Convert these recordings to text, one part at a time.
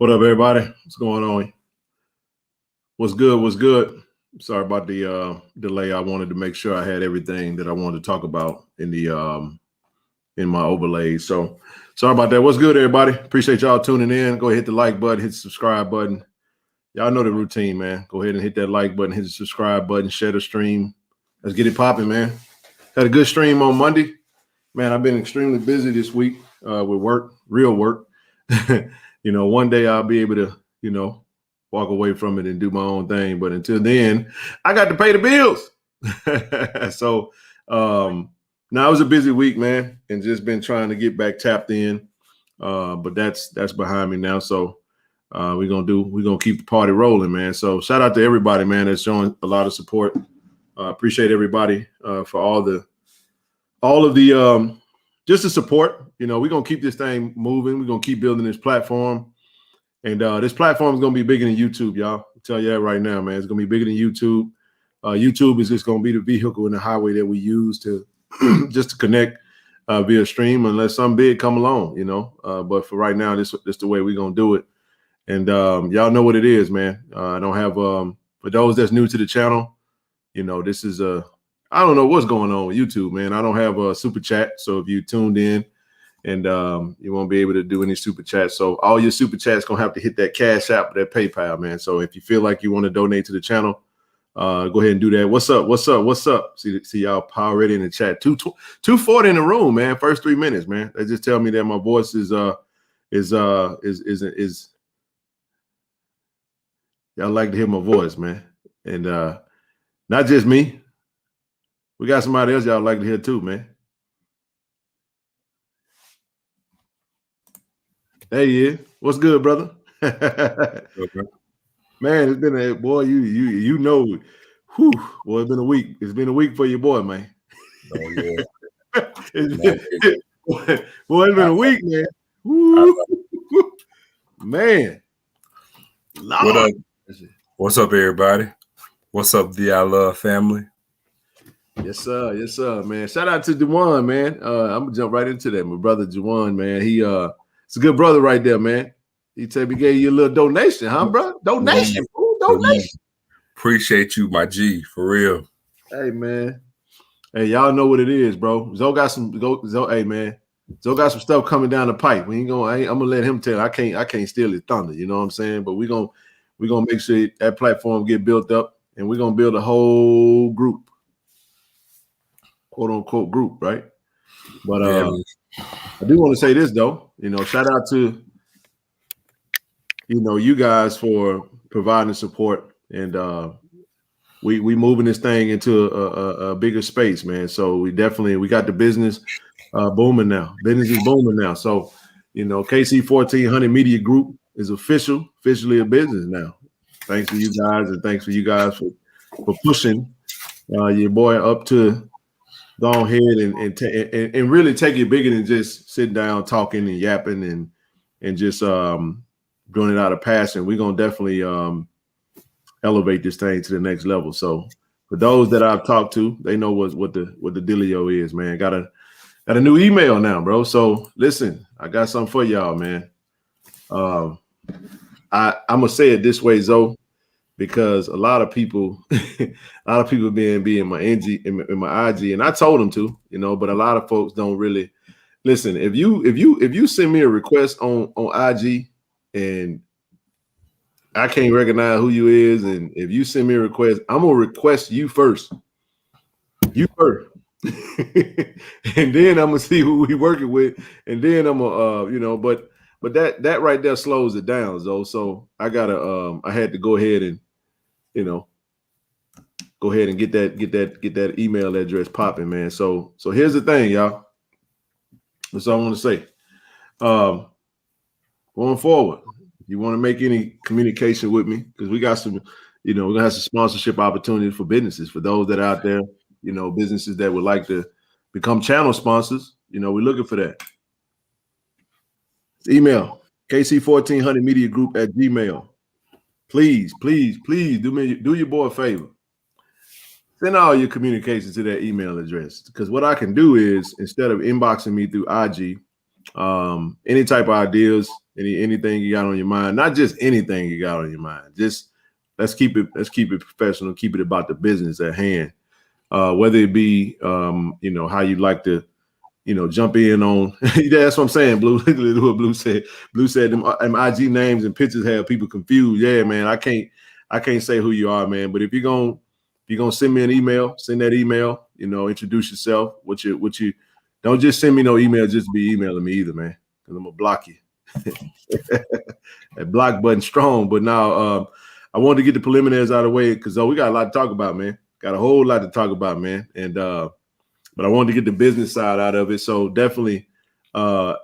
What up, everybody? What's going on? What's good? What's good? Sorry about the delay. I wanted to make sure I had everything that I wanted to talk about in the in my overlay. So sorry about that. What's good, everybody? Appreciate y'all tuning in. Go ahead, hit the like button, hit the subscribe button. Y'all know the routine, man. Go ahead and hit that like button, hit the subscribe button, share the stream. Let's get it popping, man. Had a good stream on Monday. Man, I've been extremely busy this week with work, real work. One day I'll be able to, walk away from it and do my own thing. But until then, I got to pay the bills. So now it was a busy week, man, and just been trying to get back tapped in. But that's behind me now. So we're gonna keep the party rolling, man. So shout out to everybody, man, that's showing a lot of support. Appreciate everybody for all of the just the support. We're gonna keep this thing moving. We're gonna keep building this platform. And this platform is going to be bigger than YouTube, y'all. I'll tell you that right now, man. It's going to be bigger than YouTube. YouTube is just going to be the vehicle and the highway that we use to just to connect via stream unless something big come along, But for right now, this the way we're going to do it. And y'all know what it is, man. I don't have for those that's new to the channel, this is I don't know what's going on with YouTube, man. I don't have a super chat. So if you tuned in, and you won't be able to do any super chats. So all your super chats going to have to hit that Cash App or that PayPal, man. So if you feel like you want to donate to the channel, go ahead and do that. What's up? What's up? What's up? See y'all already in the chat. 240 in the room, man. First 3 minutes, man. They just tell me that my voice is y'all like to hear my voice, man. And not just me. We got somebody else y'all like to hear too, man. Hey, yeah. What's good, brother? Okay. Man, it's been you know, whew, boy, it's been a week. It's been a week for your boy, man. Oh, yeah. It's been a week, man. Woo. Man. Lord. What's up, everybody? What's up, the I Love family? Yes, sir. Yes, sir, man. Shout out to Juwan, man. I'm gonna jump right into that. My brother Juwan, man. It's a good brother right there, man. He said we gave you a little donation, huh, bro? Donation. Ooh, donation. Appreciate you, my G, for real. Hey, man. Hey, y'all know what it is, bro. Zoe got some. Hey, man. Zoe got some stuff coming down the pipe. I'm gonna let him tell. I can't steal his thunder. You know what I'm saying? But we're gonna make sure that platform get built up, and we're gonna build a whole group, quote unquote group, right? But I do want to say this though, shout out to you guys for providing support, and we moving this thing into a bigger space, man. So we got the business booming now. Business is booming now. So KC 1400 Media Group is officially a business now. Thanks to you guys, and thanks for you guys for pushing your boy up to go ahead and really take it bigger than just sitting down talking and yapping and just doing it out of passion. We're gonna definitely elevate this thing to the next level. So for those that I've talked to, they know what the dealio is, man. Got a new email now, bro. So listen, I got something for y'all, man. I'm gonna say it this way, Zoe, because a lot of people be in my in my IG, and I told them to, but a lot of folks don't really listen. If you send me a request on IG and I can't recognize who you is, and if you send me a request, I'm gonna request you first. You first. And then I'm gonna see who we working with, and then I'm gonna but that right there slows it down, though. So I gotta I had to go ahead and get that email address popping, man. So here's the thing, y'all. That's all I want to say. Going forward, you want to make any communication with me, because we got some, we're gonna have some sponsorship opportunities for businesses, for those that are out there, businesses that would like to become channel sponsors. We're looking for that. Email KC1400mediagroup@gmail. Please do your boy a favor. Send all your communications to that email address, because what I can do is, instead of inboxing me through IG, Any type of ideas, anything you got on your mind, not just anything you got on your mind. Just let's keep it professional, keep it about the business at hand. Whether it be how you like to jump in on. That's what I'm saying, Blue. Look at what Blue said. Blue said them IG names and pictures have people confused. Yeah, man, I can't say who you are, man. But if you're gonna send me an email, send that email. Introduce yourself. What you don't just send me no email. Just be emailing me either, man. Because I'm gonna block you. That block button strong. But now I wanted to get the preliminaries out of the way because we got a lot to talk about, man. Got a whole lot to talk about, man. And but I wanted to get the business side out of it. So definitely, somebody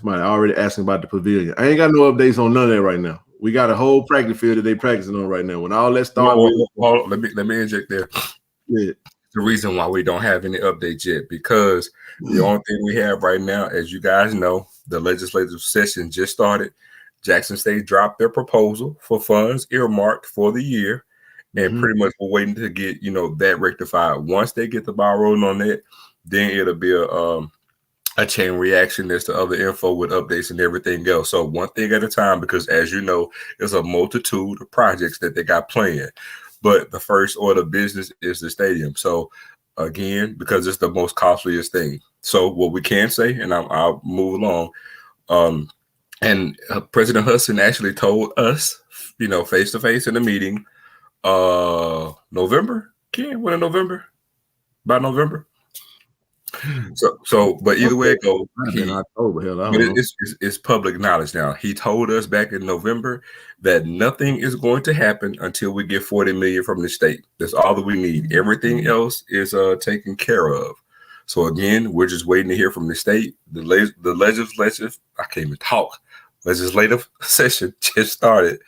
already asking about the pavilion. I ain't got no updates on none of that right now. We got a whole practice field that they practicing on right now. When all that started, let me inject there. Yeah. The reason why we don't have any updates yet, because the only thing we have right now, as you guys know, the legislative session just started. Jackson State dropped their proposal for funds earmarked for the year. And pretty much we're waiting to get, that rectified. Once they get the ball rolling on that, then it'll be a chain reaction as to other info with updates and everything else. So one thing at a time, because as you know, there's a multitude of projects that they got planned. But the first order of business is the stadium. So again, because it's the most costliest thing. So what we can say, and I'll move along. And President Hudson actually told us, face to face in the meeting, November, Ken, when in November? By November. So, but either way it goes, it's public knowledge now. He told us back in November that nothing is going to happen until we get $40 million from the state. That's all that we need. Everything else is taken care of. So again, we're just waiting to hear from the state. The legislative, I can't even talk. Legislative session just started,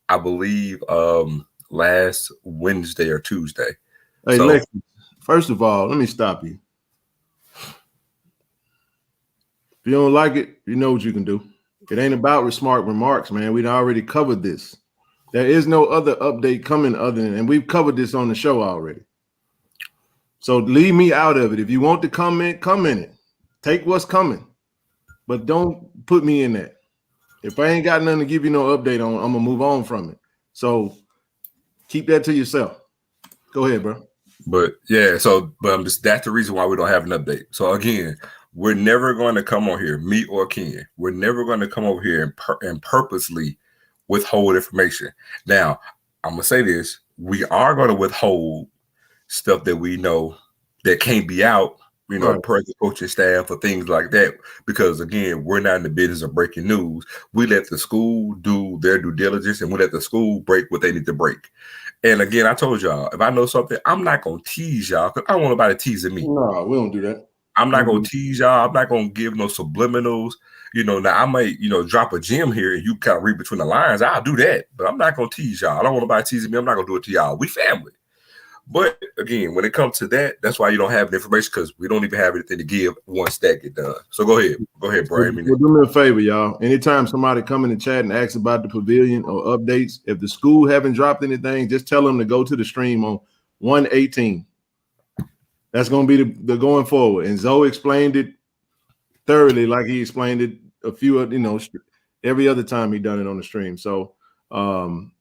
I believe, last Wednesday or Tuesday. Hey, Lexi, first of all, let me stop you. If you don't like it, you know what you can do. It ain't about smart remarks, man. We'd already covered this. There is no other update coming and we've covered this on the show already. So leave me out of it. If you want to comment, come in it. Take what's coming. But don't put me in that. If I ain't got nothing to give you no update on, I'm going to move on from it. So keep that to yourself. Go ahead, bro. But yeah, that's the reason why we don't have an update. So again, we're never going to come on here, me or Ken. We're never going to come over here and purposely withhold information. Now, I'm going to say this. We are going to withhold stuff that we know that can't be out, right, per the coaching staff or things like that. Because again, we're not in the business of breaking news. We let the school do their due diligence and we let the school break what they need to break. And again, I told y'all, if I know something, I'm not going to tease y'all because I don't want nobody teasing me. No, we don't do that. I'm not going to tease y'all. I'm not going to give no subliminals. Now I might, drop a gem here and you kind of read between the lines. I'll do that, but I'm not going to tease y'all. I don't want nobody teasing me. I'm not going to do it to y'all. We family. But again, when it comes to that, that's why you don't have the information because we don't even have anything to give once that get done. So go ahead, Brian. Well, do me a favor, y'all. Anytime somebody come in the chat and asks about the pavilion or updates, if the school haven't dropped anything, just tell them to go to the stream on 118. That's going to be the going forward. And Zoe explained it thoroughly, like he explained it a few, every other time he done it on the stream. So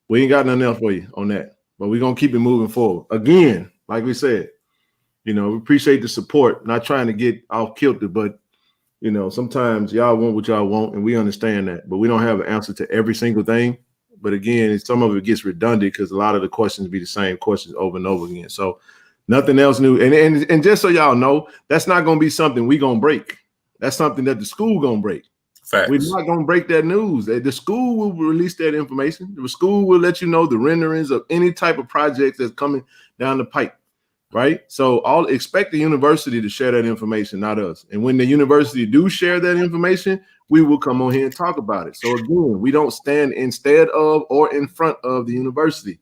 we ain't got nothing else for you on that. But we're going to keep it moving forward. Again, like we said, we appreciate the support, not trying to get off kilter, but, sometimes y'all want what y'all want, and we understand that. But we don't have an answer to every single thing. But again, some of it gets redundant because a lot of the questions be the same questions over and over again. So nothing else new. And just so y'all know, that's not going to be something we going to break. That's something that the school going to break. Facts. We're not going to break that news. The school will release that information. The school will let you know the renderings of any type of projects that's coming down the pipe, right? So expect the university to share that information, not us. And when the university do share that information, we will come on here and talk about it. So again, we don't stand instead of or in front of the university.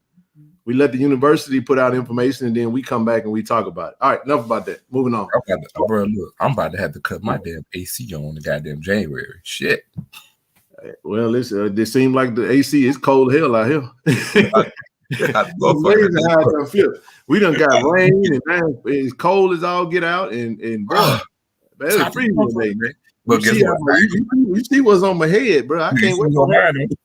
We let the university put out information, and then we come back and we talk about it. All right, enough about that. Moving on. I'm about to have to cut my damn AC on the goddamn January. Shit. Well, it seems like the AC is cold hell out here. We done got rain and it's cold as all get out, and bro, Man, it was freezing today, man. But guess what? You see what's on my head, bro. I can't wait for that.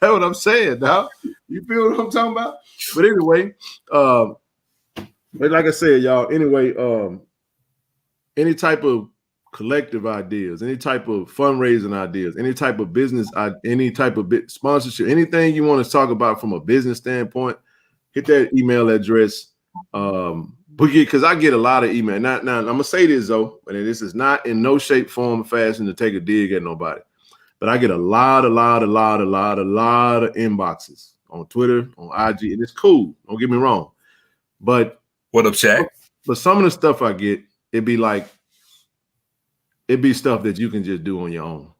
That's what I'm saying, dog. You feel what I'm talking about? But anyway, but like I said, y'all, anyway, any type of collective ideas, any type of fundraising ideas, any type of business, any type of sponsorship, anything you want to talk about from a business standpoint, hit that email address. Because I get a lot of email. Now I'm gonna say this though, but this is not in no shape, form, or fashion to take a dig at nobody. But I get a lot of inboxes on Twitter, on IG, and it's cool. Don't get me wrong. But what up, Shaq? But some of the stuff I get, it'd be stuff that you can just do on your own.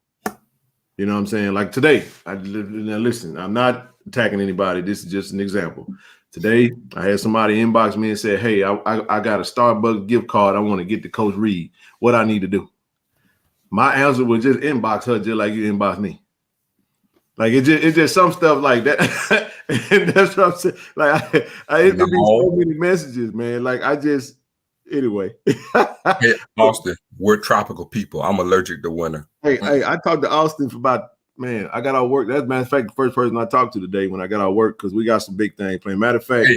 You know what I'm saying? Like today, now listen, I'm not attacking anybody. This is just an example. Today, I had somebody inbox me and said, hey, I got a Starbucks gift card. I want to get to Coach Reed. What I need to do? My answer was just inbox her just like you inbox me. Like it's just some stuff like that. And that's what I'm saying. Like it be so many messages, man. Like anyway. Hey, Austin, we're tropical people. I'm allergic to winter. Hey, I talked to Austin for about, man, I got out of work. That's matter of fact, the first person I talked to today when I got out of work, because we got some big things playing. Matter of fact,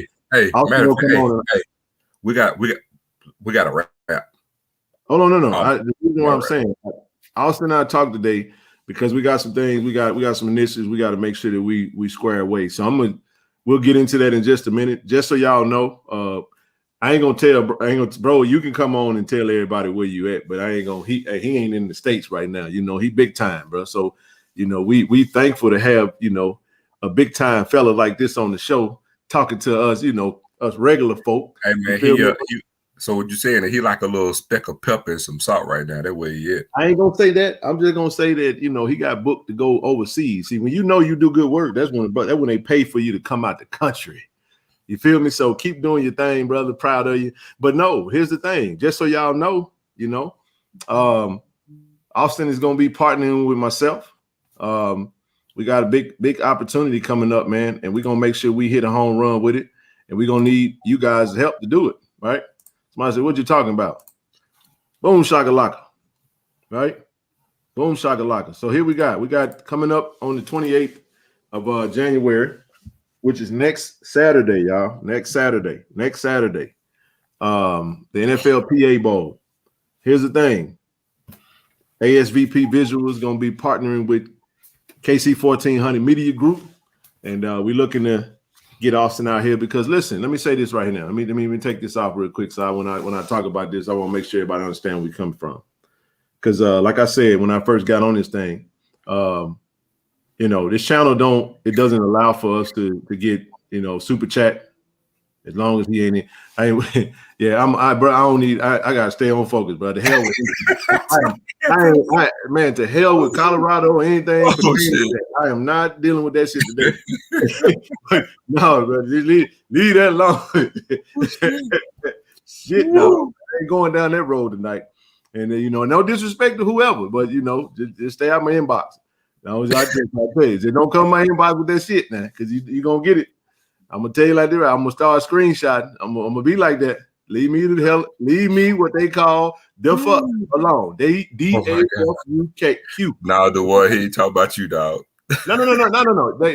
we got a wrap. Hold on, no. The reason why I'm saying, Austin and I talked today because we got some things, we got some initiatives we got to make sure that we square away. So we'll get into that in just a minute. Just so y'all know, I ain't gonna bro, you can come on and tell everybody where you at, but he ain't in the States right now. You know, he big time, bro. So, you know, we thankful to have, you know, a big time fella like this on the show talking to us, you know, us regular folk. Hey man, so what you saying that he like a little speck of pepper and some salt right now? That way he is. I ain't gonna say that. I'm just gonna say that, you know, he got booked to go overseas. See, when you know you do good work, that's when they pay for you to come out the country. You feel me? So keep doing your thing, brother. Proud of you. But no, here's the thing. Just so y'all know, you know, Austin is gonna be partnering with myself. We got a big opportunity coming up, man, and we're gonna make sure we hit a home run with it, and we're gonna need you guys' help to do it, right? Somebody said, what you talking about? Boom shakalaka, right? Boom shakalaka. So here we got coming up on the 28th of January, which is next Saturday, y'all. Next Saturday. The NFLPA Bowl. Here's the thing. ASVP Visual is going to be partnering with KC 1400 Media Group, and we're looking to get Austin out here because, listen, let me say this right here now. Let me even take this off real quick. So when I talk about this, I want to make sure everybody understand where we come from. Because like I said, when I first got on this thing, you know, this channel doesn't allow for us to get, you know, super chat as long as he ain't. I gotta stay on focus, bro. The hell with man, to hell with Colorado or anything. I am not dealing with that shit today. No, bro, just leave that alone. Shit, no, I ain't going down that road tonight. And you know, no disrespect to whoever, but you know, just stay out my inbox. No, I just don't come my inbox with that shit now, because you gonna get it. I'm gonna tell you like this. I'm gonna start screenshotting. I'm gonna be like that. Leave me what they call the fuck alone. DAFUQ. Now the one he talking about you, dog. No.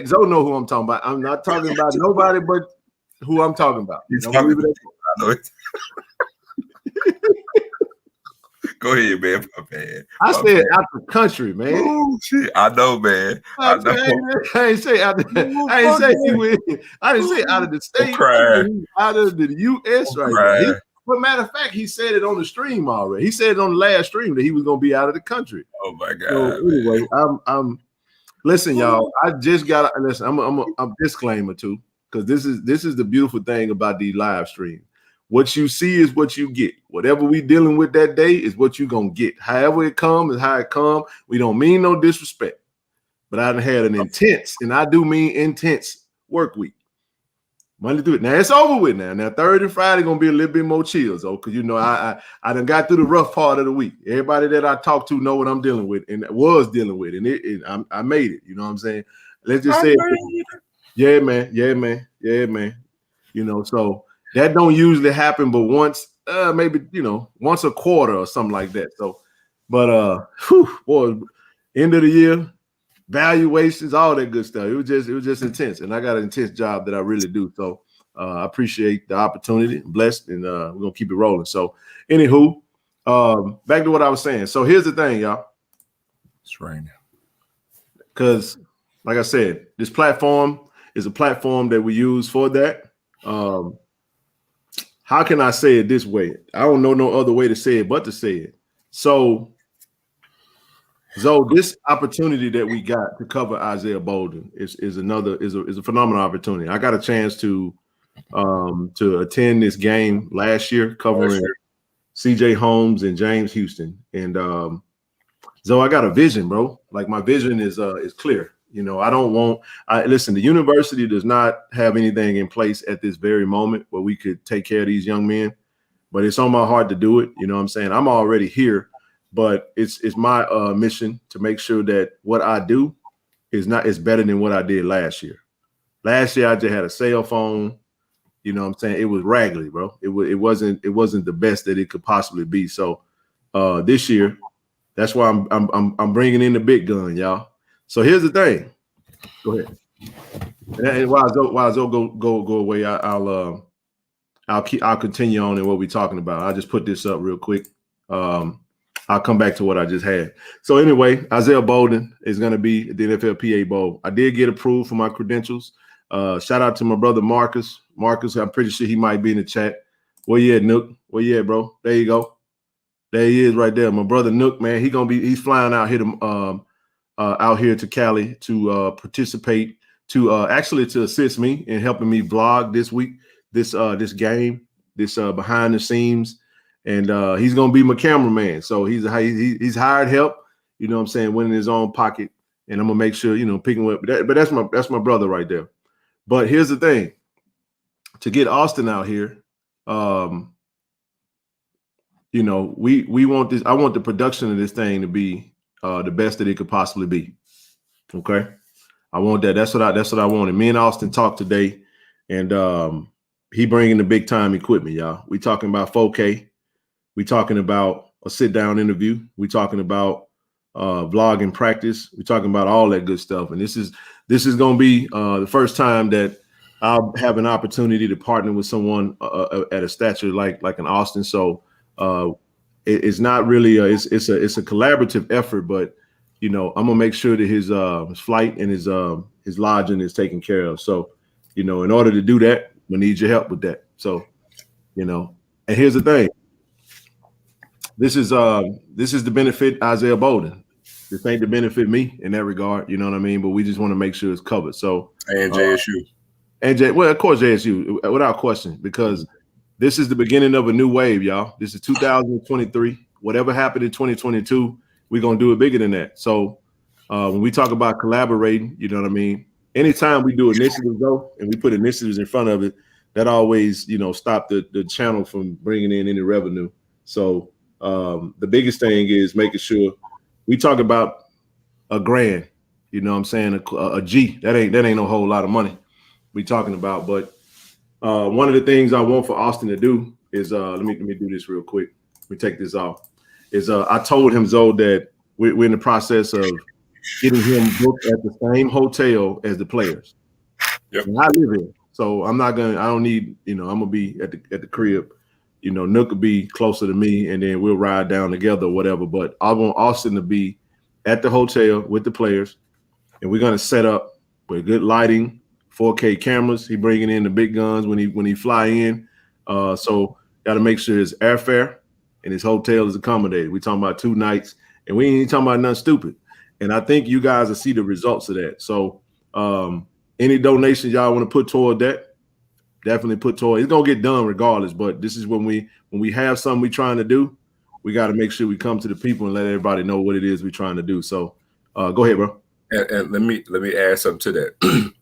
Zoe know who I'm talking about. I'm not talking about nobody but who I'm talking about. Go ahead, man. I said out the country, man. Oh shit! I know, man. I ain't say out. I didn't say out of the state. Out of the U.S. right now. But matter of fact, he said it on the stream already. He said it on the last stream that he was gonna be out of the country. Oh my god! So anyway, I'm. Listen, y'all. I just got to listen. I'm a disclaimer too, because this is the beautiful thing about these live streams. What you see is what you get. Whatever we dealing with that day is what you gonna get. However it comes is how it comes. We don't mean no disrespect, but I done had an intense, and I do mean intense, work week. Monday through it. Now it's over with now. Now Thursday and Friday gonna be a little bit more chill, though, because you know I done got through the rough part of the week. Everybody that I talk to know what I'm dealing with and was dealing with, and I made it. You know what I'm saying? Let's just say, yeah, man. You know, so. That don't usually happen, but once maybe, once a quarter or something like that. So, but boy, end of the year, valuations, all that good stuff. It was just intense, and I got an intense job that I really do. So I appreciate the opportunity, blessed, and we're gonna keep it rolling. So, anywho, back to what I was saying. So here's the thing, y'all. It's right now. Because, like I said, this platform is a platform that we use for that. How can I say it this way? I don't know no other way to say it but to say it. So, this opportunity that we got to cover Isaiah Bolden is a phenomenal opportunity. I got a chance to attend this game last year covering CJ Holmes and James Houston, and so I got a vision, bro. Like, my vision is clear. Listen, the university does not have anything in place at this very moment where we could take care of these young men, but it's on my heart to do it. You know what I'm saying? I'm already here, but it's my mission to make sure that what I do is better than what I did last year. Last year I just had a cell phone. You know what I'm saying? It was raggedy, bro. It wasn't the best that it could possibly be. So this year, that's why I'm bringing in the big gun, y'all. So here's the thing. Go ahead. And while Zoe go away, I'll continue on in what we're talking about. I'll just put this up real quick. I'll come back to what I just had. So anyway, Isaiah Bolden is going to be at the NFLPA Bowl. I did get approved for my credentials. Shout out to my brother Marcus. Marcus, I'm pretty sure he might be in the chat. Where you at, Nook? Where you at, bro? There you go. There he is right there. My brother Nook, man, he's flying out here to Cali to participate, to assist me in helping me vlog this week, this game, this behind the scenes, and he's gonna be my cameraman. So he's hired help, you know what I'm saying, winning his own pocket, and I'm gonna make sure, picking up. But that's my brother right there. But here's the thing: to get Austin out here, we want this. I want the production of this thing to be the best that it could possibly be. Okay, I want that. That's what I wanted. Me and Austin talked today, and he bringing the big time equipment, y'all. We talking about 4K. We talking about a sit down interview. We talking about vlogging practice. We talking about all that good stuff. And this is going to be the first time that I'll have an opportunity to partner with someone at a stature like an Austin. So it's not really it's a collaborative effort, but I'm gonna make sure that his flight and his lodging is taken care of. So in order to do that, we need your help with that. So and here's the thing: this is the benefit Isaiah Bolden. This ain't to benefit me in that regard, you know what I mean? But we just want to make sure it's covered. So and JSU, well, of course JSU, without question, because this is the beginning of a new wave, y'all. This is 2023. Whatever happened in 2022, we're gonna do it bigger than that. So when we talk about collaborating, you know what I mean? Anytime we do initiatives though, and we put initiatives in front of it, that always, stop the channel from bringing in any revenue. So the biggest thing is making sure we talk about $1,000, you know what I'm saying? A G, that ain't no whole lot of money we talking about. But one of the things I want for Austin to do is let me do this real quick. Let me take this off. Is I told him, Zoe, that we're in the process of getting him booked at the same hotel as the players. Yep. And I live here, so I don't need, I'm gonna be at the crib. Nook will be closer to me, and then we'll ride down together or whatever. But I want Austin to be at the hotel with the players, and we're gonna set up with good lighting, 4K cameras. He bringing in the big guns when he fly in. So got to make sure his airfare and his hotel is accommodated. We're talking about 2 nights, and we ain't talking about nothing stupid. And I think you guys will see the results of that. So any donations y'all want to put toward that, definitely put toward. It's gonna get done regardless. But this is when we have something we trying to do, we got to make sure we come to the people and let everybody know what it is we're trying to do. So go ahead, bro. And let me add something to that.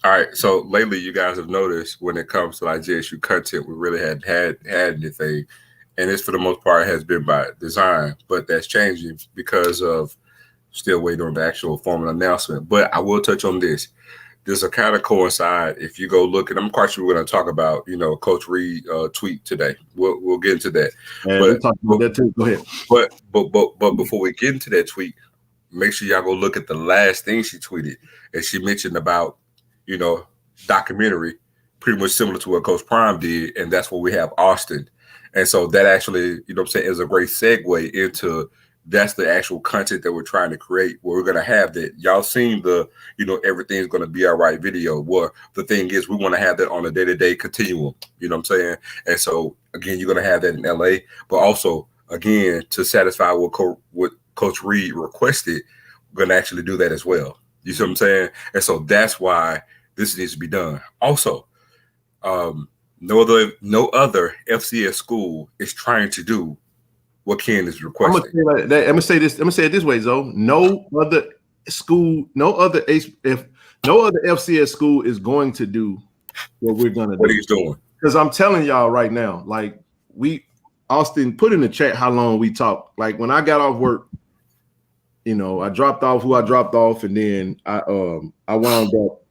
All right. So lately, you guys have noticed when it comes to like JSU content, we really hadn't had anything, and this for the most part has been by design. But that's changing because of still waiting on the actual formal announcement. But I will touch on this. this will kind of coincide. If you go look, and I'm quite sure we're going to talk about, Coach Reed tweet today. We'll get into that. And we'll talk about that too. Go ahead. But before we get into that tweet, make sure y'all go look at the last thing she tweeted, and she mentioned about, documentary, pretty much similar to what Coach Prime did, and that's where we have Austin. And so that actually, is a great segue into that's the actual content that we're trying to create, where we're going to have that. Y'all seen the, everything's going to be all right video. Well, the thing is, we want to have that on a day-to-day continuum. You know what I'm saying? And so, again, you're going to have that in LA, but also, again, to satisfy what Coach Reed requested, we're going to actually do that as well. You see what I'm saying? And so that's why this needs to be done. Also, no other FCS school is trying to do what Ken is requesting. I'm gonna say it this way, Zoe. No other FCS school is going to do what we're gonna do. What he's doing. Because I'm telling y'all right now, like Austin, put in the chat how long we talked. Like when I got off work, I dropped off who I dropped off, and then I wound up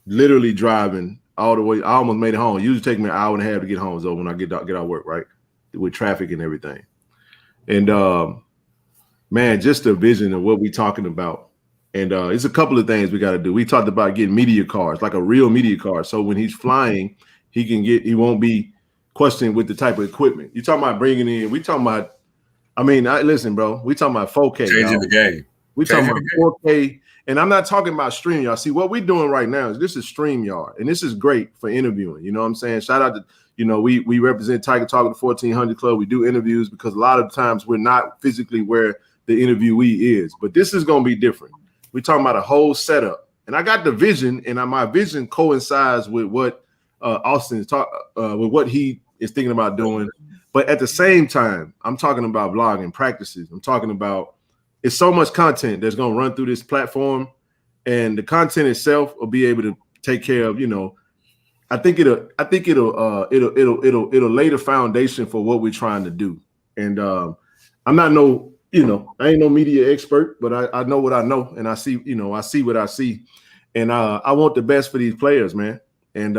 literally driving all the way. I almost made it home. It usually take me an hour and a half to get home, so when I get out of work, right? With traffic and everything. And man, just the vision of what we're talking about. And it's a couple of things we got to do. We talked about getting media cards, like a real media card. So when he's flying, he won't be questioned with the type of equipment. You talking about bringing in, listen, bro, we talking about 4K. Changing the game. We talking about 4K. And I'm not talking about StreamYard. See, what we're doing right now is this is StreamYard, and this is great for interviewing. You know what I'm saying? Shout out to, we represent Tiger Talk at the 1400 Club. We do interviews because a lot of times we're not physically where the interviewee is. But this is going to be different. We're talking about a whole setup. And I got the vision, and my vision coincides with what Austin is with what he is thinking about doing. But at the same time, I'm talking about vlogging practices. I'm talking about it's so much content that's going to run through this platform, and the content itself will be able to take care of, I think it'll lay the foundation for what we're trying to do. And I'm not I ain't no media expert, but I know what I know, and I see what I see. And I want the best for these players, man. And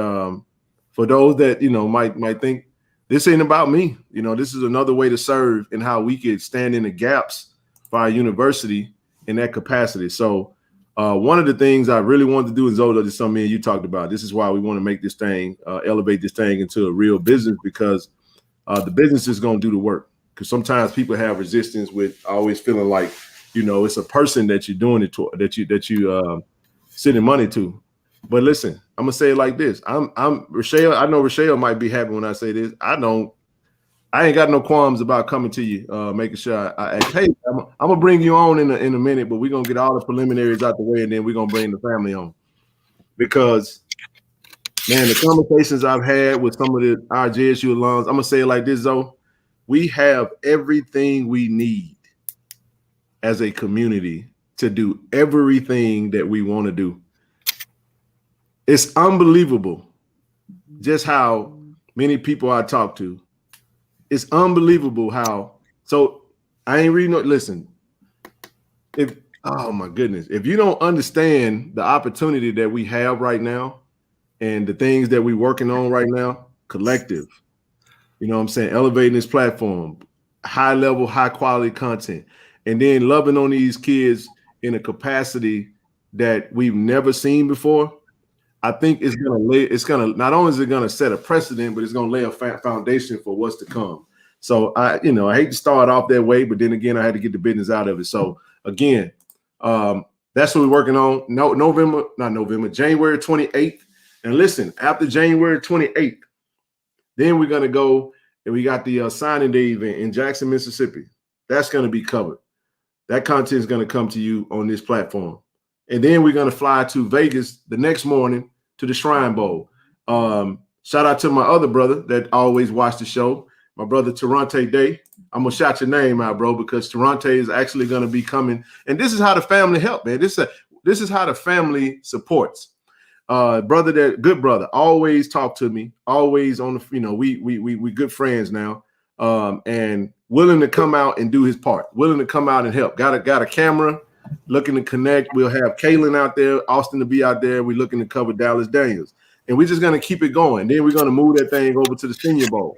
for those that, might think this ain't about me, this is another way to serve and how we could stand in the gaps for our university in that capacity. So one of the things I really wanted to do is Zola, just something you talked about. This is why we want to make this thing, elevate this thing into a real business, because the business is going to do the work. Because sometimes people have resistance with always feeling like, it's a person that you're doing it to, that you sending money to. But listen, I'm gonna say it like this. I'm Rochelle. I know Rochelle might be happy when I say this. I ain't got no qualms about coming to you, making sure hey, I'm gonna bring you on in a minute, but we're gonna get all the preliminaries out the way, and then we're gonna bring the family on. Because, man, the conversations I've had with some of our JSU alums, I'm gonna say it like this, though. We have everything we need as a community to do everything that we want to do. It's unbelievable just how many people I talk to. It's unbelievable how. So I ain't reading. Listen, oh my goodness, if you don't understand the opportunity that we have right now and the things that we're working on right now, collective, elevating this platform, high level, high quality content, and then loving on these kids in a capacity that we've never seen before. I think it's gonna not only is it gonna set a precedent, but it's gonna lay a foundation for what's to come. So I hate to start off that way, but then again, I had to get the business out of it. So again, that's what we're working on. January 28th. And listen, after January 28th, then we're gonna go and we got the signing day event in Jackson, Mississippi. That's gonna be covered. That content is gonna come to you on this platform. And then we're gonna fly to Vegas the next morning to the Shrine Bowl. Shout out to my other brother that always watched the show, my brother Tarante Day. I'm gonna shout your name out, bro, because Tarante is actually gonna be coming. And this is how the family help, man. This is how the family supports. Good brother, always talk to me, always on the, we good friends now. And willing to come out and do his part, willing to come out and help. Got a camera. looking to connect. We'll have Kalen out there, Austin to be out there. We're looking to cover Dallas Daniels. And we're just going to keep it going. Then we're going to move that thing over to the Senior Bowl.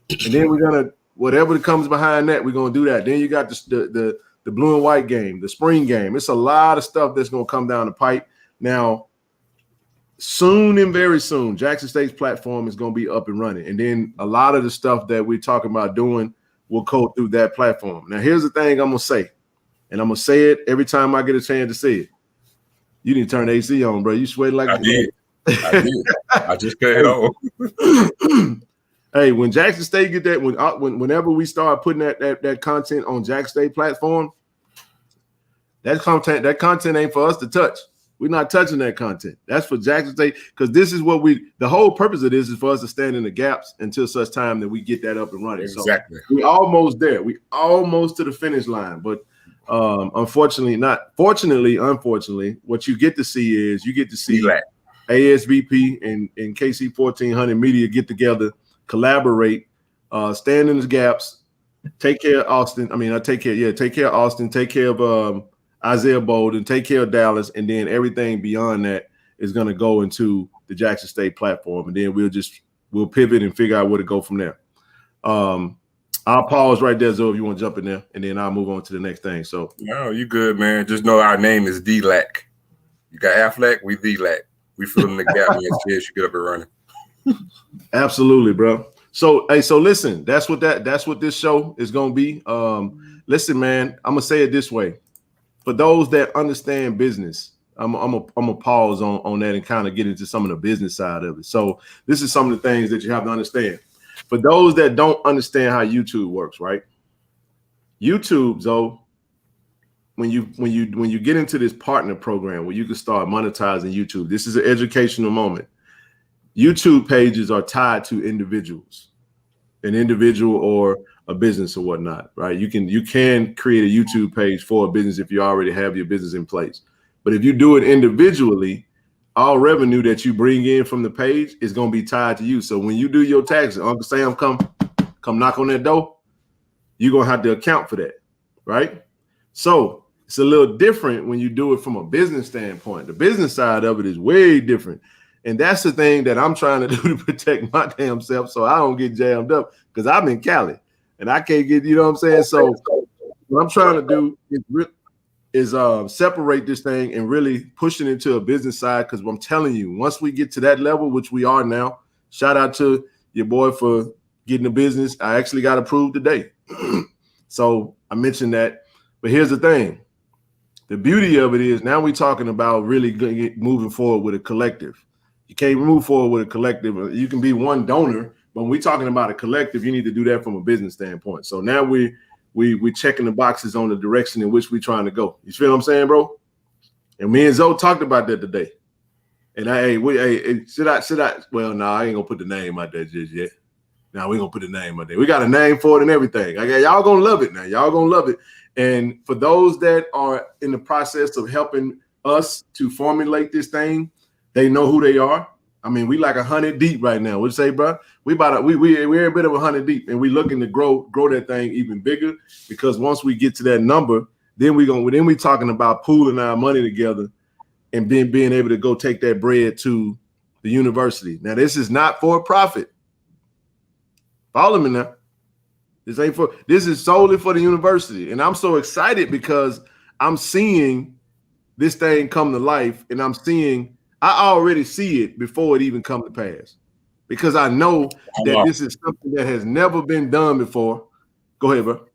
And then we're going to, whatever comes behind that, we're going to do that. Then you got the blue and white game, the spring game. It's a lot of stuff that's going to come down the pipe. Now, soon and very soon, Jackson State's platform is going to be up and running. And then a lot of the stuff that we're talking about doing will code through that platform. Now, here's the thing I'm going to say, and I'm going to say it every time I get a chance to say it. You need to turn the AC on, bro. You sweating like I did. I just cut it on. Hey, when Jackson State get that, whenever we start putting that content on Jackson State platform, that content ain't for us to touch. We're not touching that content. That's for Jackson State, because this is what the whole purpose of this is for us to stand in the gaps until such time that we get that up and running. Exactly. So we're almost there. We almost to the finish line. But unfortunately, what you get to see is ASVP and KC 1400 Media get together, collaborate, stand in the gaps, take care of Austin. Take care of Austin, take care of Isaiah Bolden, take care of Dallas, and then everything beyond that is going to go into the Jackson State platform, and then we'll pivot and figure out where to go from there. I'll pause right there, Zoe, if you want to jump in there, and then I'll move on to the next thing. So, no, you good, man. Just know our name is D-Lac. You got Aflac, we D-Lac. We fill in the gap when you get up and running. Absolutely, bro. So, hey, listen, that's what this show is going to be. Listen, man, I'm gonna say it this way. For those that understand business, I'm a pause on that and kind of get into some of the business side of it. So this is some of the things that you have to understand. For those that don't understand how YouTube works, right? YouTube, Zoe, when you get into this partner program where you can start monetizing YouTube, this is an educational moment. YouTube pages are tied to individuals, an individual or a business or whatnot, right? You can create a YouTube page for a business if you already have your business in place. But if you do it individually, all revenue that you bring in from the page is going to be tied to you. So when you do your taxes, Uncle Sam come knock on that door, you're going to have to account for that, right? So it's a little different when you do it from a business standpoint. The business side of it is way different. And that's the thing that I'm trying to do to protect my damn self so I don't get jammed up, because I'm in Cali and I can't get, you know what I'm saying? So what I'm trying to do is separate this thing and really push it into a business side, because I'm telling you, once we get to that level, which we are now, shout out to your boy for getting the business. I actually got approved today. So I mentioned that. But here's the thing. The beauty of it is now we're talking about really moving forward with a collective. You can't move forward with a collective. You can be one donor, but when we're talking about a collective, you need to do that from a business standpoint. So now we're checking the boxes on the direction in which we're trying to go. You feel what I'm saying, bro? And me and Zoe talked about that today. And should I? Well, no, I ain't gonna put the name out there just yet. Now we gonna put the name out there. We got a name for it and everything. Okay, y'all gonna love it now. Y'all gonna love it. And for those that are in the process of helping us to formulate this thing, they know who they are. I mean, we like 100 deep right now. What'd you say, bro? We're a bit of 100 deep, and we're looking to grow that thing even bigger, because once we get to that number, then we talking about pooling our money together and then being able to go take that bread to the university. Now, this is not for profit. Follow me now. This is solely for the university. And I'm so excited because I'm seeing this thing come to life, and I already see it before it even come to pass, because I know that this is something that has never been done before. Go ahead, bro.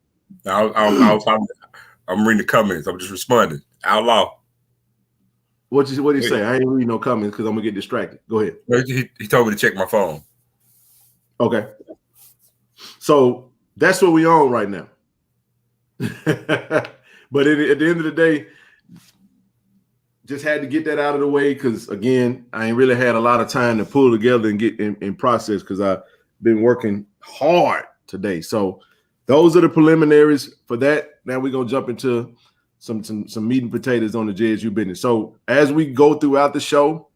I'm reading the comments. I'm just responding. Outlaw. What did he say? I ain't reading no comments because I'm gonna get distracted. Go ahead. He told me to check my phone. Okay. So that's what we on right now. But at the end of the day, just had to get that out of the way, because again, I ain't really had a lot of time to pull together and get in process, because I've been working hard today. So those are the preliminaries for that. Now we're gonna jump into some meat and potatoes on the JSU business. So as we go throughout the show,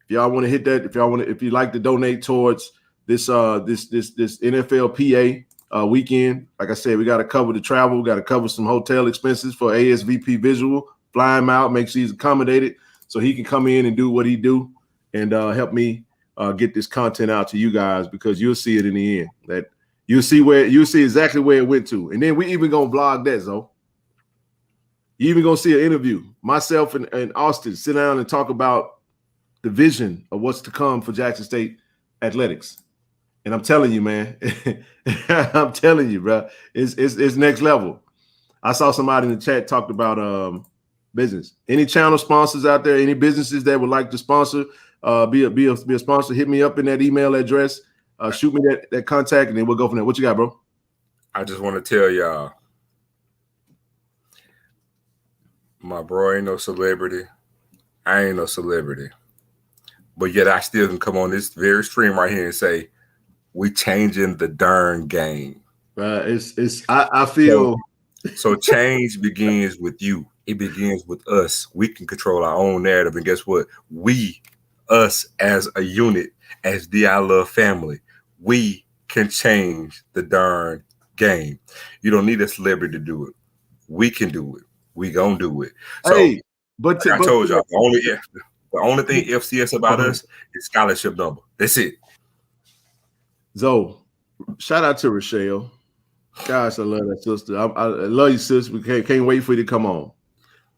if y'all want to hit that, if you'd like to donate towards this NFLPA weekend, like I said, we got to cover the travel, we got to cover some hotel expenses for ASVP Visual fly him out, make sure he's accommodated so he can come in and do what he do and help me get this content out to you guys, because you'll see it in the end. That you'll see exactly where it went to. And then we even gonna vlog that, Zoe. You even gonna see an interview. Myself and Austin sit down and talk about the vision of what's to come for Jackson State athletics. And I'm telling you, man, I'm telling you, bro, it's next level. I saw somebody in the chat talked about business. Any channel sponsors out there, any businesses that would like to sponsor, be a sponsor, hit me up in that email address, shoot me that contact, and then we'll go from there. What you got, bro? I just want to tell y'all, my bro ain't no celebrity. I ain't no celebrity. But yet I still can come on this very stream right here and say, we changing the darn game. I feel so change begins with you. It begins with us. We can control our own narrative. And guess what? Us as a unit, as the I Love family, we can change the darn game. You don't need a celebrity to do it. We can do it. We gonna do it. So hey, but I told y'all, the only thing FCS about us is scholarship number. That's it. Zoe, shout out to Rochelle. Gosh, I love that sister. I love you, sis. We can't wait for you to come on.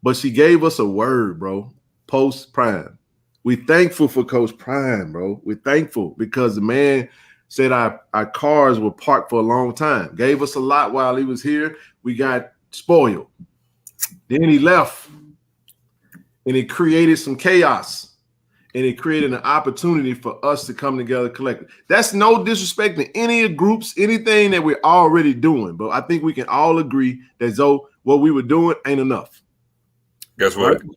But she gave us a word, bro. Post Prime. We thankful for Coach Prime, bro. We're thankful because the man said our cars were parked for a long time. Gave us a lot while he was here. We got spoiled. Then he left. And it created some chaos. And it created an opportunity for us to come together collectively. That's no disrespect to any groups, anything that we're already doing. But I think we can all agree that, Zoe, what we were doing ain't enough. Guess what? Right?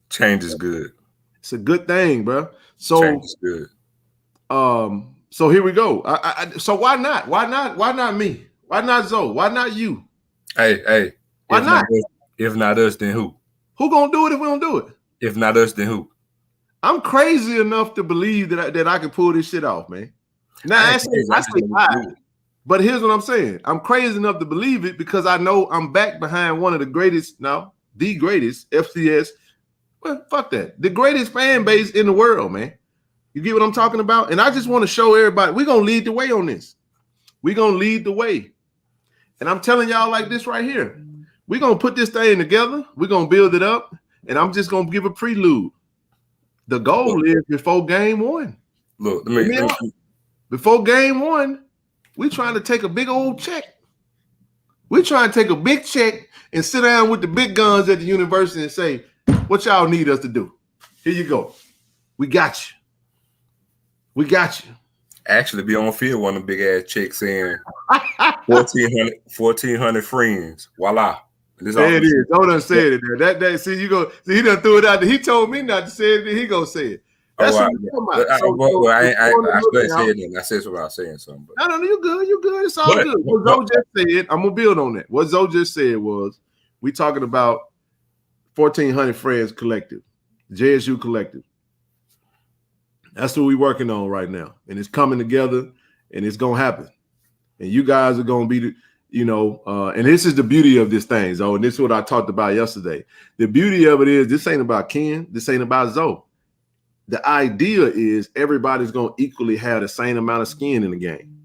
Change is good. It's a good thing, bro. So change is good. So here we go. So why not? Why not me? Why not Zoe? Why not you? Hey. Why not? If not us, then who? Who gonna do it if we don't do it? If not us, then who? I'm crazy enough to believe that I can pull this shit off, man. Now I say, but here's what I'm saying. I'm crazy enough to believe it because I know I'm back behind one of the greatest, the greatest FCS. Well, fuck that. The greatest fan base in the world, man. You get what I'm talking about? And I just want to show everybody we're gonna lead the way on this. We're gonna lead the way. And I'm telling y'all like this right here. We're gonna put this thing together, we're gonna build it up, and I'm just gonna give a prelude. The goal is before game one. Look, before game one, we're trying to take a big old check. We're trying to take a big check and sit down with the big guns at the university and say, what y'all need us to do? Here you go. We got you. We got you. Actually, be on field one of the big ass checks saying 1,400 friends. Voila. There it is. Don't done say it there. That see you go. See, he done threw it out there. He told me not to say it. He gonna say it. That's what I'm talking about. I said what I was saying something. But. No, you good. You good. It's all good. What Zoe just said, I'm gonna build on that. What Zoe just said was, we talking about 1,400 friends collective, JSU collective. That's what we're working on right now, and it's coming together, and it's gonna happen. And you guys are gonna be and this is the beauty of this thing, Zoe. And this is what I talked about yesterday. The beauty of it is this ain't about Ken. This ain't about Zoe. The idea is everybody's going to equally have the same amount of skin in the game.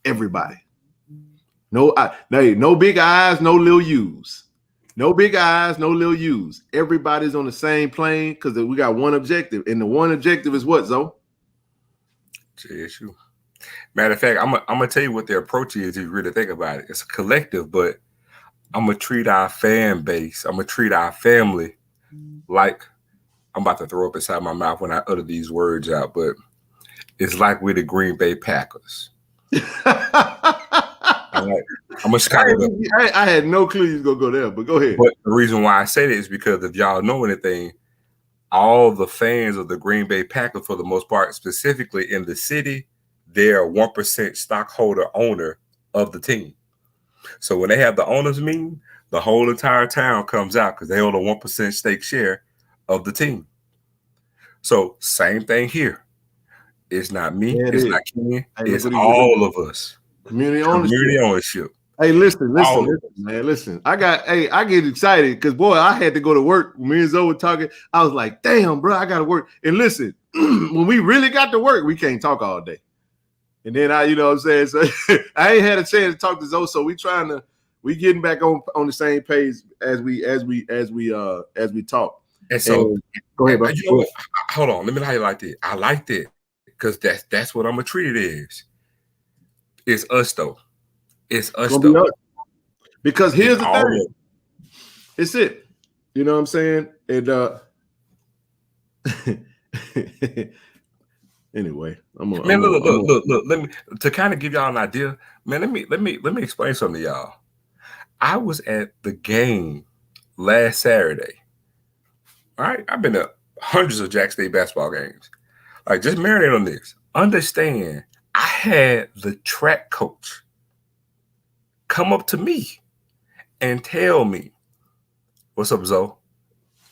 Everybody. No big eyes, no little U's. No big eyes, no little U's. Everybody's on the same plane because we got one objective. And the one objective is what, Zoe? JSU. Matter of fact, I'm gonna tell you what their approach is if you really think about it. It's a collective, but I'm gonna treat our fan base, I'm gonna treat our family like I'm about to throw up inside my mouth when I utter these words out, but it's like we're the Green Bay Packers. I'm a Chicago. I had no clue you was gonna go there, but go ahead. But the reason why I say that is because if y'all know anything, all the fans of the Green Bay Packers, for the most part, specifically in the city, they're 1% stockholder owner of the team. So when they have the owners meeting, the whole entire town comes out because they own a 1% stake share of the team. So same thing here. It's not me. It's not Ken. It's all of us. Community ownership. Hey, listen, All of man. Listen, I get excited because boy, I had to go to work. When me and Zoe were talking, I was like, damn, bro, I gotta work. And listen, when we really got to work, we can't talk all day. And then you know what I'm saying? So I ain't had a chance to talk to Zoe. So we getting back on the same page as we talk. And so go ahead, bro. You know what? Hold on, let me highlight it. I like that because that's what I'm gonna treat it as. It's us though. It's us though. Because here's the thing. It's it. You know what I'm saying? And anyway, look. Let me to kind of give y'all an idea, man. Let me explain something to y'all. I was at the game last Saturday. All right, I've been to hundreds of Jack State basketball games. Like, just marinate on this. Understand, I had the track coach come up to me and tell me, "What's up, Zoe?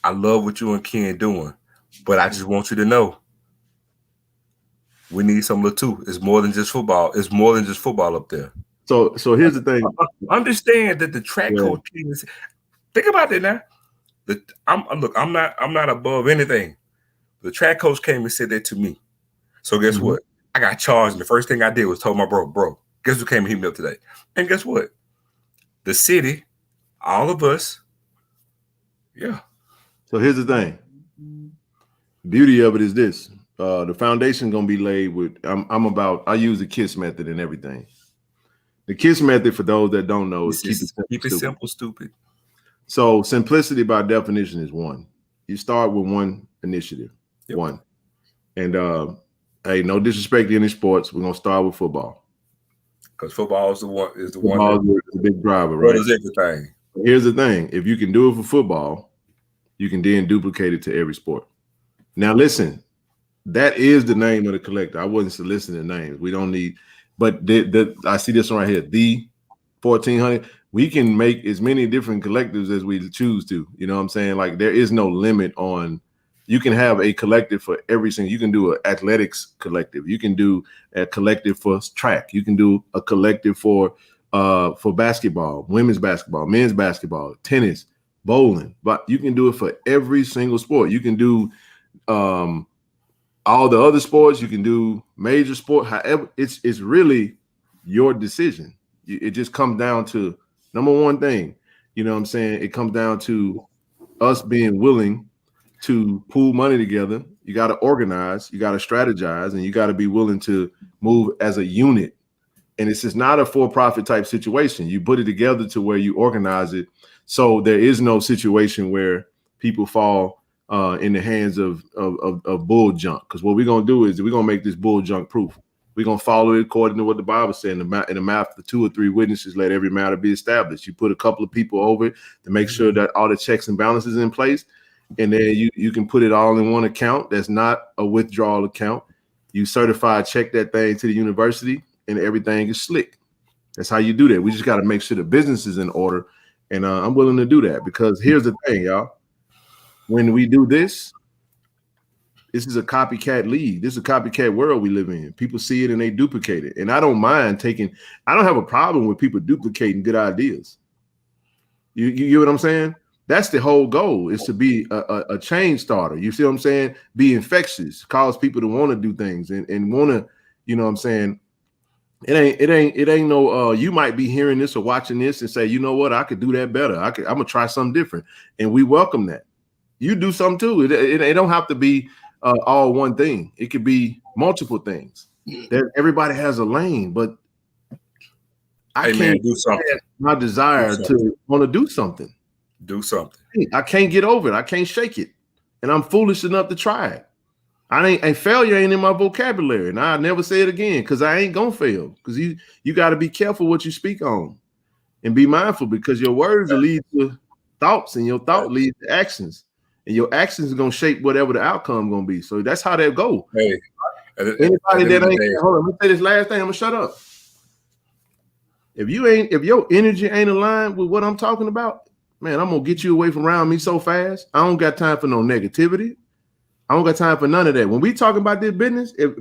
I love what you and Ken doing, but I just want you to know we need some little too. It's more than just football. It's more than just football up there." So here's the thing. Understand that the track coach. Think about that now. I'm not above anything. The track coach came and said that to me. So guess what? I got charged, and the first thing I did was told my bro, guess who came and hit me up today? And guess what? The city, all of us, yeah. So here's the thing. Beauty of it is this. The foundation gonna be laid with. I use the KISS method and everything. The KISS method, for those that don't know, is keep it simple, stupid. So simplicity by definition is one. You start with one initiative, one. And hey, no disrespect to any sports. We're gonna start with football. Because football is the one the big driver, right? Everything. Here's the thing: if you can do it for football, you can then duplicate it to every sport. Now, listen, that is the name of the collector. I wasn't soliciting names. We don't need, but I see this one right here, the 1400. We can make as many different collectives as we choose to. You know what I'm saying? Like, there is no limit on. You can have a collective for every single. You can do an athletics collective. You can do a collective for track. You can do a collective for basketball, women's basketball, men's basketball, tennis, bowling. But you can do it for every single sport. You can do all the other sports. You can do major sport. However, it's really your decision. It just comes down to number one thing. You know what I'm saying? It comes down to us being willing to pool money together. You got to organize, you got to strategize, and you got to be willing to move as a unit. And this is not a for-profit type situation. You put it together to where you organize it. So there is no situation where people fall in the hands of bull junk. Because what we're going to do is we're going to make this bull junk proof. We're going to follow it according to what the Bible said. In the mouth of 2 or 3 witnesses, let every matter be established. You put a couple of people over it to make sure that all the checks and balances in place. And then you can put it all in one account. That's not a withdrawal account. You certify, check that thing to the university, and everything is slick. That's how you do that. We just got to make sure the business is in order. And I'm willing to do that because here's the thing, y'all. When we do this is a copycat league. This is a copycat world we live in. People see it and they duplicate it. And I don't mind I don't have a problem with people duplicating good ideas. You get what I'm saying? That's the whole goal, is to be a change starter. You see what I'm saying? Be infectious, cause people to want to do things and want to, you know what I'm saying? It ain't no you might be hearing this or watching this and say, you know what, I could do that better. I'm gonna try something different. And we welcome that. You do something too. It don't have to be all one thing. It could be multiple things. That everybody has a lane, but I can't do something. My desire to want to do something. Do something. I can't get over it. I can't shake it. And I'm foolish enough to try it. Failure ain't in my vocabulary. And I'll never say it again because I ain't gonna fail. Because you got to be careful what you speak on and be mindful, because your words will lead to thoughts, and your thought leads to actions. And your actions are gonna shape whatever the outcome gonna be. So that's how that go. Hey, anybody that ain't hold on, let me say this last thing, I'm gonna shut up. If your energy ain't aligned with what I'm talking about, man, I'm gonna get you away from around me so fast. I don't got time for no negativity. I don't got time for none of that. When we talking about this business, if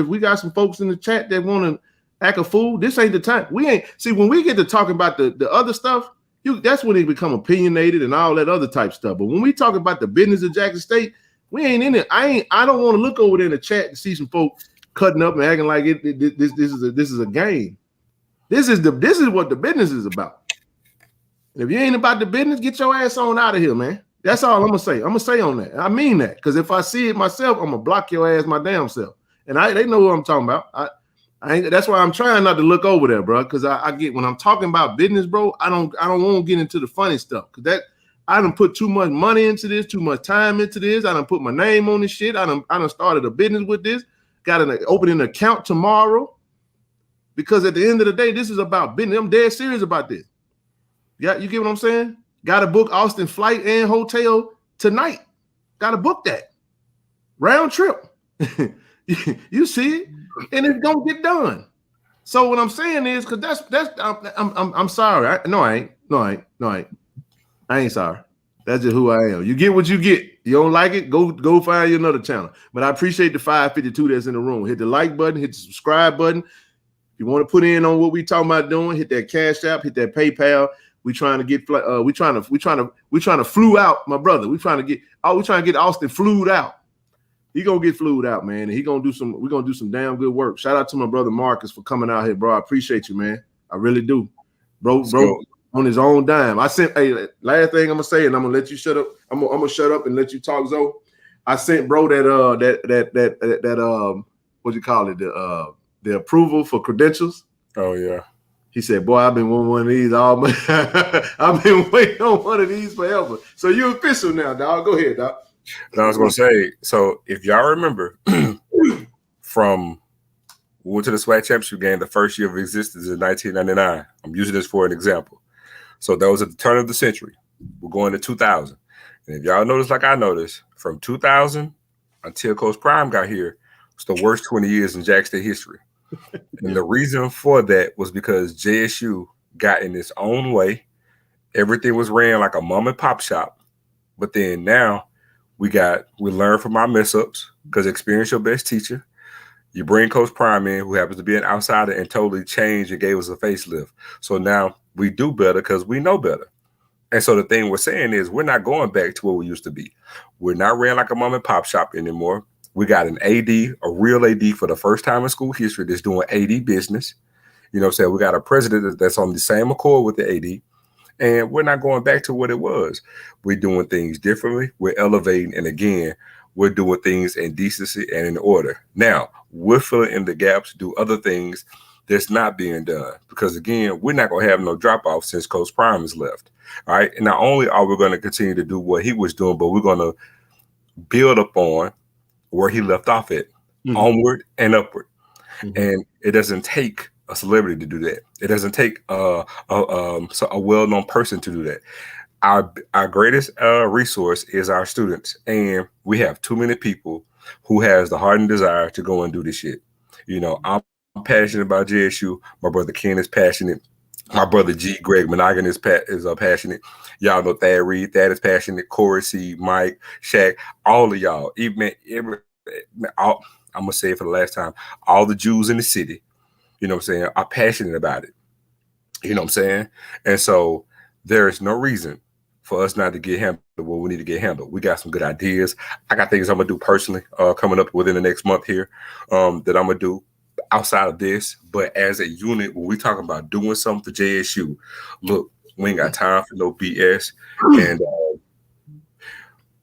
we got some folks in the chat that want to act a fool. This ain't the time. We ain't see when we get to talking about the other stuff. That's when it become opinionated and all that other type stuff. But when we talk about the business of Jackson State, we ain't in it. I don't want to look over there in the chat and see some folks cutting up and acting like this is a game. This is what the business is about. And if you ain't about the business, get your ass on out of here, man. That's all I'm gonna say. I'm gonna say on that. I mean that, because if I see it myself, I'm gonna block your ass my damn self. And they know what I'm talking about. That's why I'm trying not to look over there, bro. Because I get when I'm talking about business, bro. I don't want to get into the funny stuff. Because I done put too much money into this, too much time into this. I done put my name on this shit. I done started a business with this. Got an opening account tomorrow. Because at the end of the day, this is about business. I'm dead serious about this. Yeah, you get what I'm saying? Got to book Austin flight and hotel tonight. Got to book that round trip. You see it, and it's gonna get done. So what I'm saying is, because I'm sorry. I ain't sorry. That's just who I am. You get what you get. You don't like it, go find you another channel. But I appreciate the 552 that's in the room. Hit the like button, hit the subscribe button. If you want to put in on what we talking about doing, hit that Cash App, hit that PayPal. We trying to get we trying to flew out my brother. We trying to get Austin flued out. He gonna get flued out, man, and we're gonna do some damn good work. Shout out to my brother Marcus for coming out here, bro. I appreciate you, man. I really do. Bro, on his own dime. Last thing I'm gonna say, and I'm gonna let you shut up. I'm gonna shut up and let you talk, Zoe. I sent bro that what you call it, the approval for credentials. Oh yeah. He said, boy, I've been wanting one of these all my I've been waiting on one of these forever. So you're official now, dog. Go ahead, dog. I was gonna say, so if y'all remember from we went to the SWAC championship game the first year of existence in 1999. I'm using this for an example. So that was at the turn of the century. We're going to 2000. And if y'all notice, like I noticed, from 2000 until Coach Prime got here, it's the worst 20 years in Jack State history. And the reason for that was because JSU got in its own way. Everything was ran like a mom and pop shop. But then now we learn from our mess ups, because experience your best teacher. You bring Coach Prime in, who happens to be an outsider, and totally changed and gave us a facelift. So now we do better because we know better. And so the thing we're saying is we're not going back to where we used to be. We're not ran like a mom and pop shop anymore. We got an AD, a real AD for the first time in school history that's doing AD business. You know what I'm saying? We got a president that's on the same accord with the AD. And we're not going back to what it was. We're doing things differently. We're elevating. And again, we're doing things in decency and in order. Now, we're filling in the gaps, do other things that's not being done. Because again, we're not going to have no drop off since Coach Prime has left. All right. And not only are we going to continue to do what he was doing, but we're going to build upon where he left off at, onward and upward. And it doesn't take a celebrity to do that. It doesn't take a well-known person to do that. Our greatest resource is our students, and we have too many people who has the heart and desire to go and do this shit. You know, I'm passionate about JSU. My brother Ken is passionate. My brother G. Greg Monaghan is passionate. Y'all know Thad Reed. Thad is passionate. Corey C. Mike, Shaq, all of y'all. I'm gonna say it for the last time. All the Jews in the city, you know what I'm saying, are passionate about it. You know what I'm saying? And so there is no reason for us not to get handled what we need to get handled. We got some good ideas. I got things I'm gonna do personally coming up within the next month here that I'm gonna do outside of this. But as a unit, when we talking about doing something for JSU, look, we ain't got time for no BS. And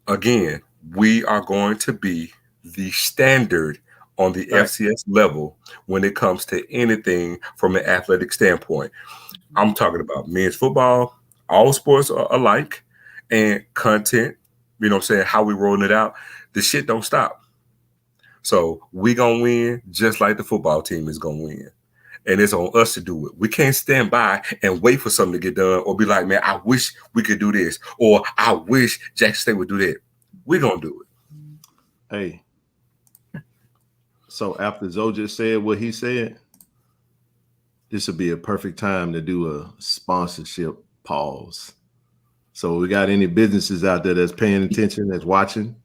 again, we are going to be the standard on the FCS level when it comes to anything from an athletic standpoint. I'm talking about men's football, all sports are alike, and content, you know what I'm saying, how we rolling it out. The shit don't stop. So we gonna win just like the football team is gonna win. And it's on us to do it. We can't stand by and wait for something to get done or be like, man, I wish we could do this, or I wish Jackson State would do that. We're gonna do it. Hey. So after Zoe just said what he said, this would be a perfect time to do a sponsorship pause. So we got any businesses out there that's paying attention, that's watching.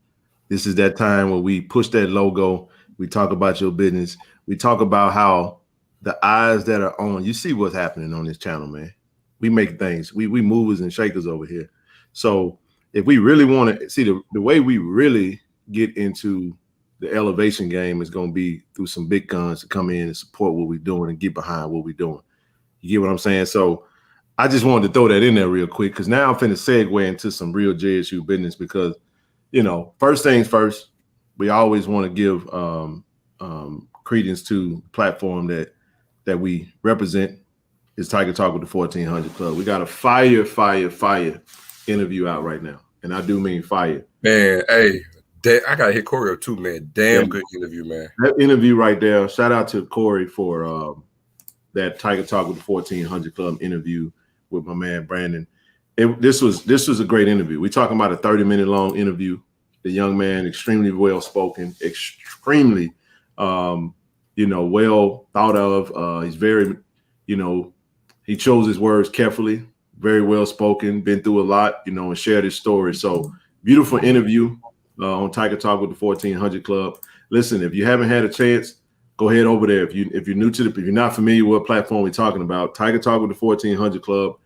This is that time where we push that logo. We talk about your business. We talk about how the eyes that are on, you see what's happening on this channel, man. We make things, we movers and shakers over here. So if we really want to see the way we really get into the elevation game is going to be through some big guns to come in and support what we're doing and get behind what we're doing. You get what I'm saying? So I just wanted to throw that in there real quick because now I'm finna segue into some real JSU business because, you know, first things first, we always want to give credence to the platform that we represent is Tiger Talk with the 1400 Club. We got a fire interview out right now. And I do mean fire. Man, hey, I got to hit Corey up too, man. Damn good interview, man. That interview right there, shout out to Corey for that Tiger Talk with the 1400 Club interview with my man Brandon. This was a great interview. We're talking about a 30-minute long interview. The young man, extremely well spoken, extremely well thought of. He's very, he chose his words carefully, very well spoken, been through a lot, and shared his story. So beautiful interview on Tiger Talk with the 1400 Club. Listen, if you haven't had a chance, go ahead over there. If you're new to if you're not familiar with what platform we're talking about, Tiger Talk with the 1400 Club,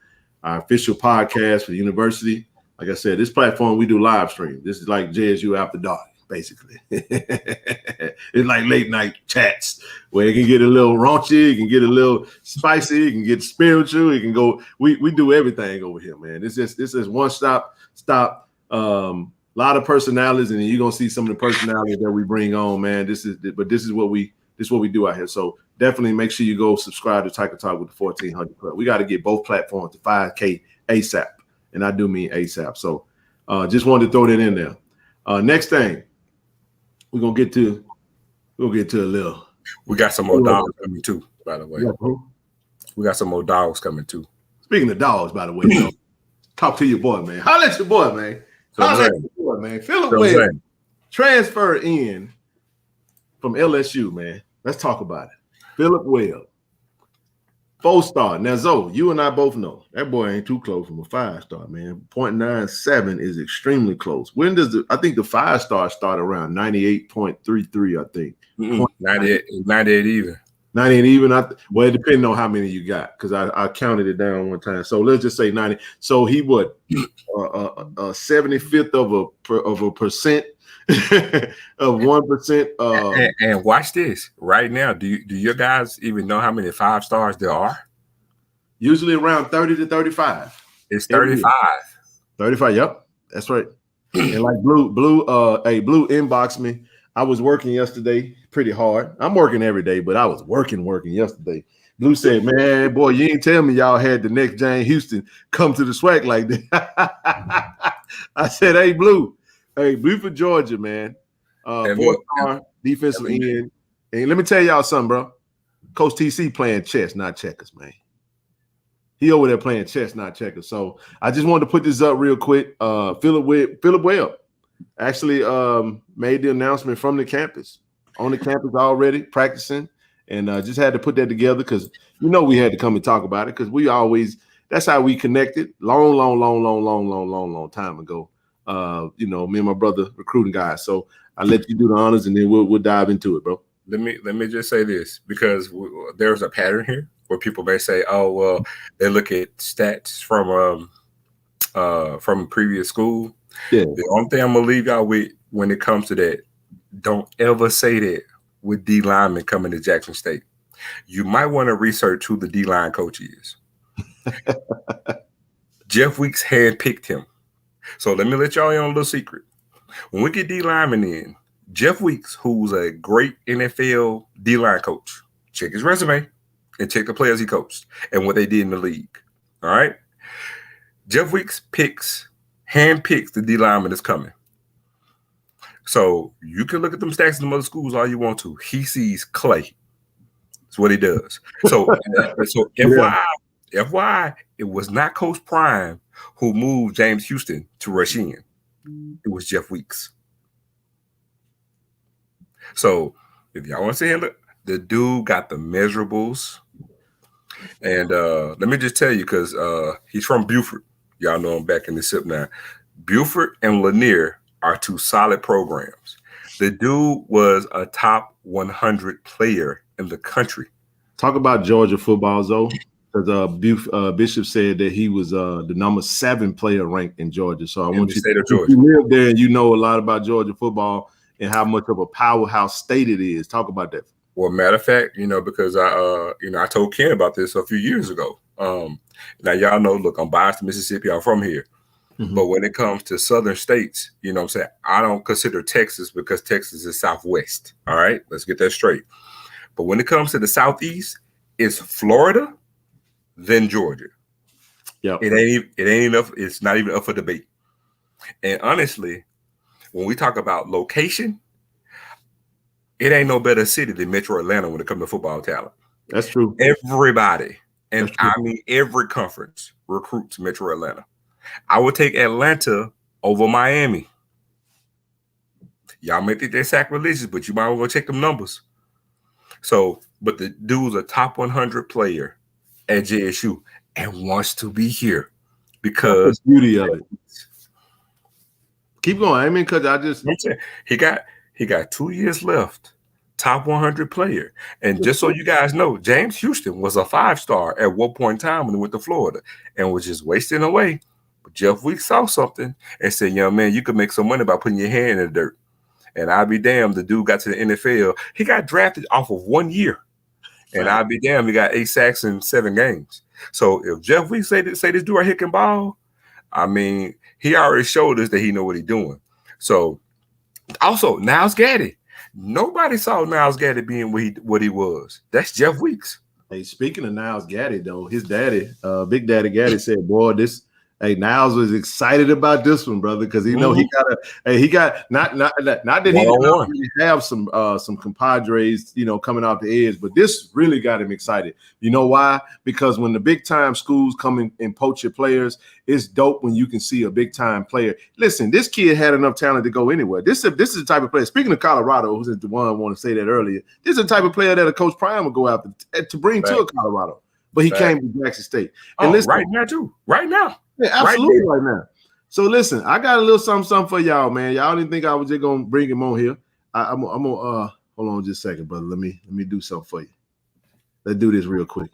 our official podcast for the university. Like I said, this platform, we do live stream. This is like JSU After Dark, basically. It's like late night chats where it can get a little raunchy, it can get a little spicy, it can get spiritual, it can go. We do everything over here, man. This is one stop. A lot of personalities, and you're gonna see some of the personalities that we bring on, man. This is what we do out here. So definitely make sure you go subscribe to Tiger Talk with the 1400 Club. We got to get both platforms to 5K ASAP. And I do mean ASAP. So just wanted to throw that in there. Next thing, we're gonna get to a little. We got some more dogs coming too, by the way. We got some more dogs coming too. Speaking of dogs, by the way, talk to your boy, man. Holla at your boy, man. Holla at your boy, man. Philip Webb transfer in from LSU, man. Let's talk about it. Philip Webb. 4-star. Now, Zoe, you and I both know that boy ain't too close from a 5-star, man. 0.97 is extremely close. When does I think the 5-star start around 98.33, I think. 98 even. 98 even. Well, it depends on how many you got because I counted it down one time. So let's just say 90. So he what? 75th of a percent of 1%. And watch this right now. Do your guys even know how many 5-stars there are? Usually around 30 to 35. It's 35. 35. Yep, that's right. And like Blue inboxed me. I was working yesterday pretty hard. I'm working every day, but I was working yesterday. Blue said, "Man, boy, you ain't tell me y'all had the next James Houston come to the swag like that." I said, "Hey, Blue for Georgia, man. 4-star defensive end. And let me tell y'all something, bro. Coach TC playing chess, not checkers, man. He over there playing chess, not checkers. So I just wanted to put this up real quick. Philip Webb actually made the announcement from the campus, on the campus already practicing, and just had to put that together because we had to come and talk about it because that's how we connected long time ago. Me and my brother recruiting guys. So I let you do the honors, and then we'll dive into it, bro. Let me just say this because there's a pattern here where people may say, "Oh, well, they look at stats from previous school." Yeah. The only thing I'm gonna leave y'all with when it comes to that, don't ever say that with D linemen coming to Jackson State. You might want to research who the D line coach is. Jeff Weeks handpicked him. So let me let y'all in on a little secret. When we get D linemen in, Jeff Weeks, who's a great NFL D line coach, check his resume and check the players he coached and what they did in the league. All right. Jeff Weeks handpicks the D lineman that's coming. So you can look at them stacks in the other schools all you want to. He sees Clay. That's what he does. So FYI, it was not Coach Prime who moved James Houston to rush in. It was Jeff Weeks. So if y'all want to see him, the dude got the measurables. And let me just tell you, because he's from Buford. Y'all know him back in the SIP now. Buford and Lanier are two solid programs. The dude was a top 100 player in the country Talk about Georgia football, though, because Bishop said that he was the number 7 player ranked in Georgia. So I want you to live there and you know a lot about Georgia football and how much of a powerhouse state it is. Talk about that. Well, matter of fact, because I told Ken about this a few years ago. Now y'all know, look, I'm biased to Mississippi. I'm from here. Mm-hmm. But when it comes to southern states, you know what I'm saying, I don't consider Texas because Texas is Southwest. All right, let's get that straight. But when it comes to the Southeast, it's Florida, then Georgia. Yeah, it ain't enough. It's not even up for debate. And honestly, when we talk about location, it ain't no better city than Metro Atlanta when it comes to football talent. That's true. Everybody, and I mean every conference recruits Metro Atlanta. I would take Atlanta over Miami. Y'all may think they're sacrilegious, but you might want to go check them numbers. So, but the dude's a top 100 player at JSU and wants to be here because the beauty of it. Keep going. I mean, because I just he got 2 years left. Top 100 player. And just so you guys know, James Houston was a 5-star at one point in time when he went to Florida and was just wasting away. But Jeff Weeks saw something and said, young man, you could make some money by putting your hand in the dirt. And I'll be damned, the dude got to the NFL. He got drafted off of 1 year. And I'll be damned, he got 8 sacks in 7 games. So if Jeff Weeks say this dude right here can ball, I mean, he already showed us that he know what he's doing. So also, Niles Gaddy. Nobody saw Niles Gaddy being what he was. That's Jeff Weeks. Hey, speaking of Niles Gaddy, though, his daddy, Big Daddy Gaddy said, boy, Niles was excited about this one, brother, because he know he got not that he didn't really have some compadres, coming off the edge, but this really got him excited. You know why? Because when the big time schools come and poach your players, it's dope when you can see a big time player. Listen, this kid had enough talent to go anywhere. This is the type of player. Speaking of Colorado, who's the one I want to say that earlier. This is the type of player that a Coach Prime would go after to bring to a Colorado, but he came to Jackson State. And listen, right now too. Right now. Yeah, absolutely right now. So listen, I got a little something for y'all, man. Y'all didn't think I was just gonna bring him on here. I'm gonna hold on just a second, brother. Let me do something for you. Let's do this real quick.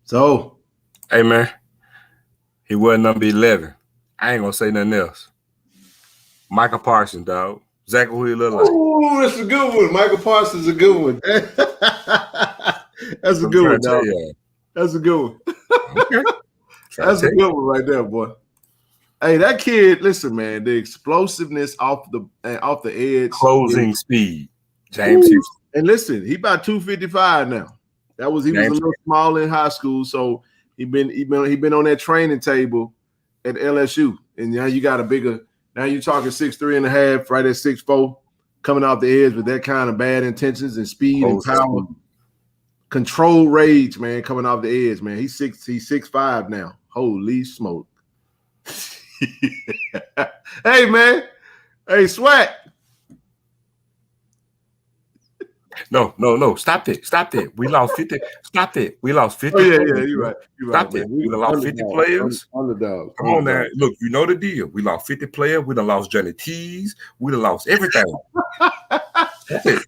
So, hey man, he wasn't number 11. I ain't gonna say nothing else. Michael Parsons, dog. Exactly who he look like. Oh, that's a good one. Michael Parsons is a good one. That's a I'm good trying one, to tell dog. y'all. That's a good one. Okay. That's a good one right there, boy. Hey, that kid, listen, man, the explosiveness off the edge. Closing speed. James Houston. And listen, he about 255 now. He was a little small in high school, so he been on that training table at LSU. And now you got a bigger, now you're talking 6'3.5", right at 6'4", coming off the edge with that kind of bad intentions and speed and power. Control rage, man, coming off the edge, man. He's 6'5" now. Holy smoke. Hey, man. Hey, Swat. No. Stop it. We lost 50. Stop it. We lost 50. Oh, yeah, you're right. Stop it. We lost 50 players. Underdog. Come on now. Look, you know the deal. We lost 50 players. We done lost Johnny Tees. We done lost everything. That's it.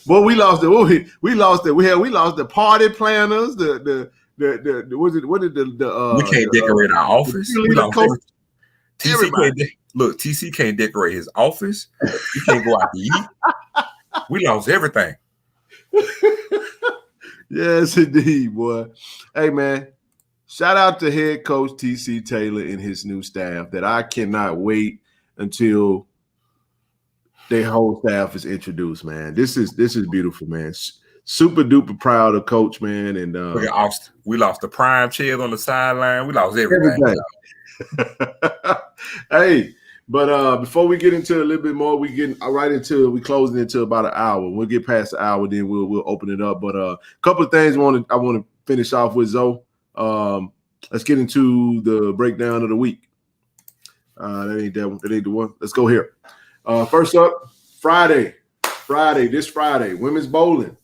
Well, we lost it. We lost it. We lost the party planners. We can't decorate our office. We lost TC can't decorate his office. He can't go out to eat. We lost everything. Yes, indeed, boy. Hey, man. Shout out to head coach TC Taylor and his new staff that I cannot wait until their whole staff is introduced, man. This is beautiful, man. Super duper proud of coach, man. And look at Austin. We lost the prime chairs on the sideline. We lost everything. Hey, but before we get into a little bit more, we closing into about an hour. We'll get past the hour, then we'll open it up. But a couple of things I want to finish off with, Zoe. Let's get into the breakdown of the week. That ain't the one. Let's go here. First up, this Friday, women's bowling.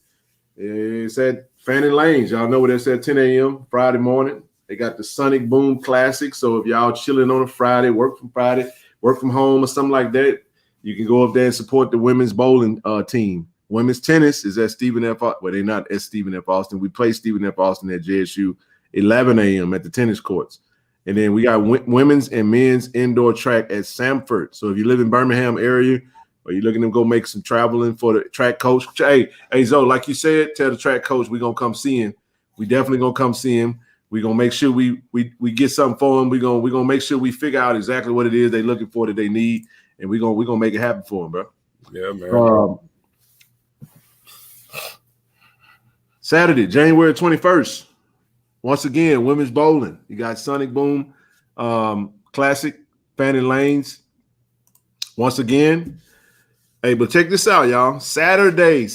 It's at Fanning Lanes. Y'all know what it's at 10 a.m. Friday morning. They got the Sonic Boom Classic. So if y'all chilling on a Friday, work from home or something like that, you can go up there and support the women's bowling team. Women's tennis is at Stephen F. Well, they're not at Stephen F. Austin. We play Stephen F. Austin at JSU, 11 a.m. at the tennis courts. And then we got women's and men's indoor track at Samford. So if you live in Birmingham area or you're looking to go make some traveling for the track coach, hey, Zoe, like you said, tell the track coach we're going to come see him. We definitely going to come see him. We're going to make sure we get something for him. We're going to make sure we figure out exactly what it is they're looking for that they need, and we're going to make it happen for them, bro. Yeah, man. Saturday, January 21st. Once again, women's bowling. You got Sonic Boom Classic, Fanning Lanes. Once again. Hey, but check this out, y'all. Saturday.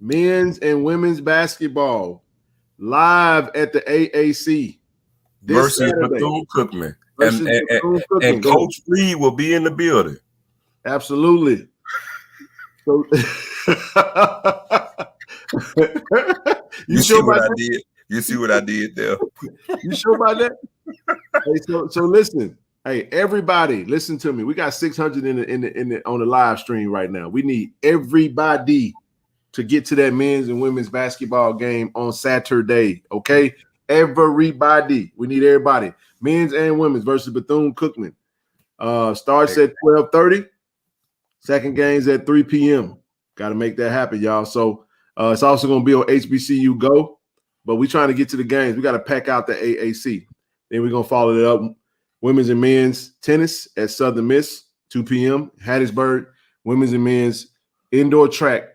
Men's and women's basketball live at the AAC. Versus Bethune-Cookman. And Coach Reed will be in the building. Absolutely. So You see what I did? You see what I did there? You sure about that? Hey, so listen. Hey, everybody, listen to me. We got 600 on the live stream right now. We need everybody to get to that men's and women's basketball game on Saturday. Okay, everybody. We need everybody. Men's and women's versus Bethune-Cookman. Starts at 12:30. Second game's at 3 p.m. Got to make that happen, y'all. So it's also going to be on HBCU Go, but we're trying to get to the games. We got to pack out the AAC. Then we're going to follow it up. Women's and men's tennis at Southern Miss, 2 p.m. Hattiesburg. Women's and men's indoor track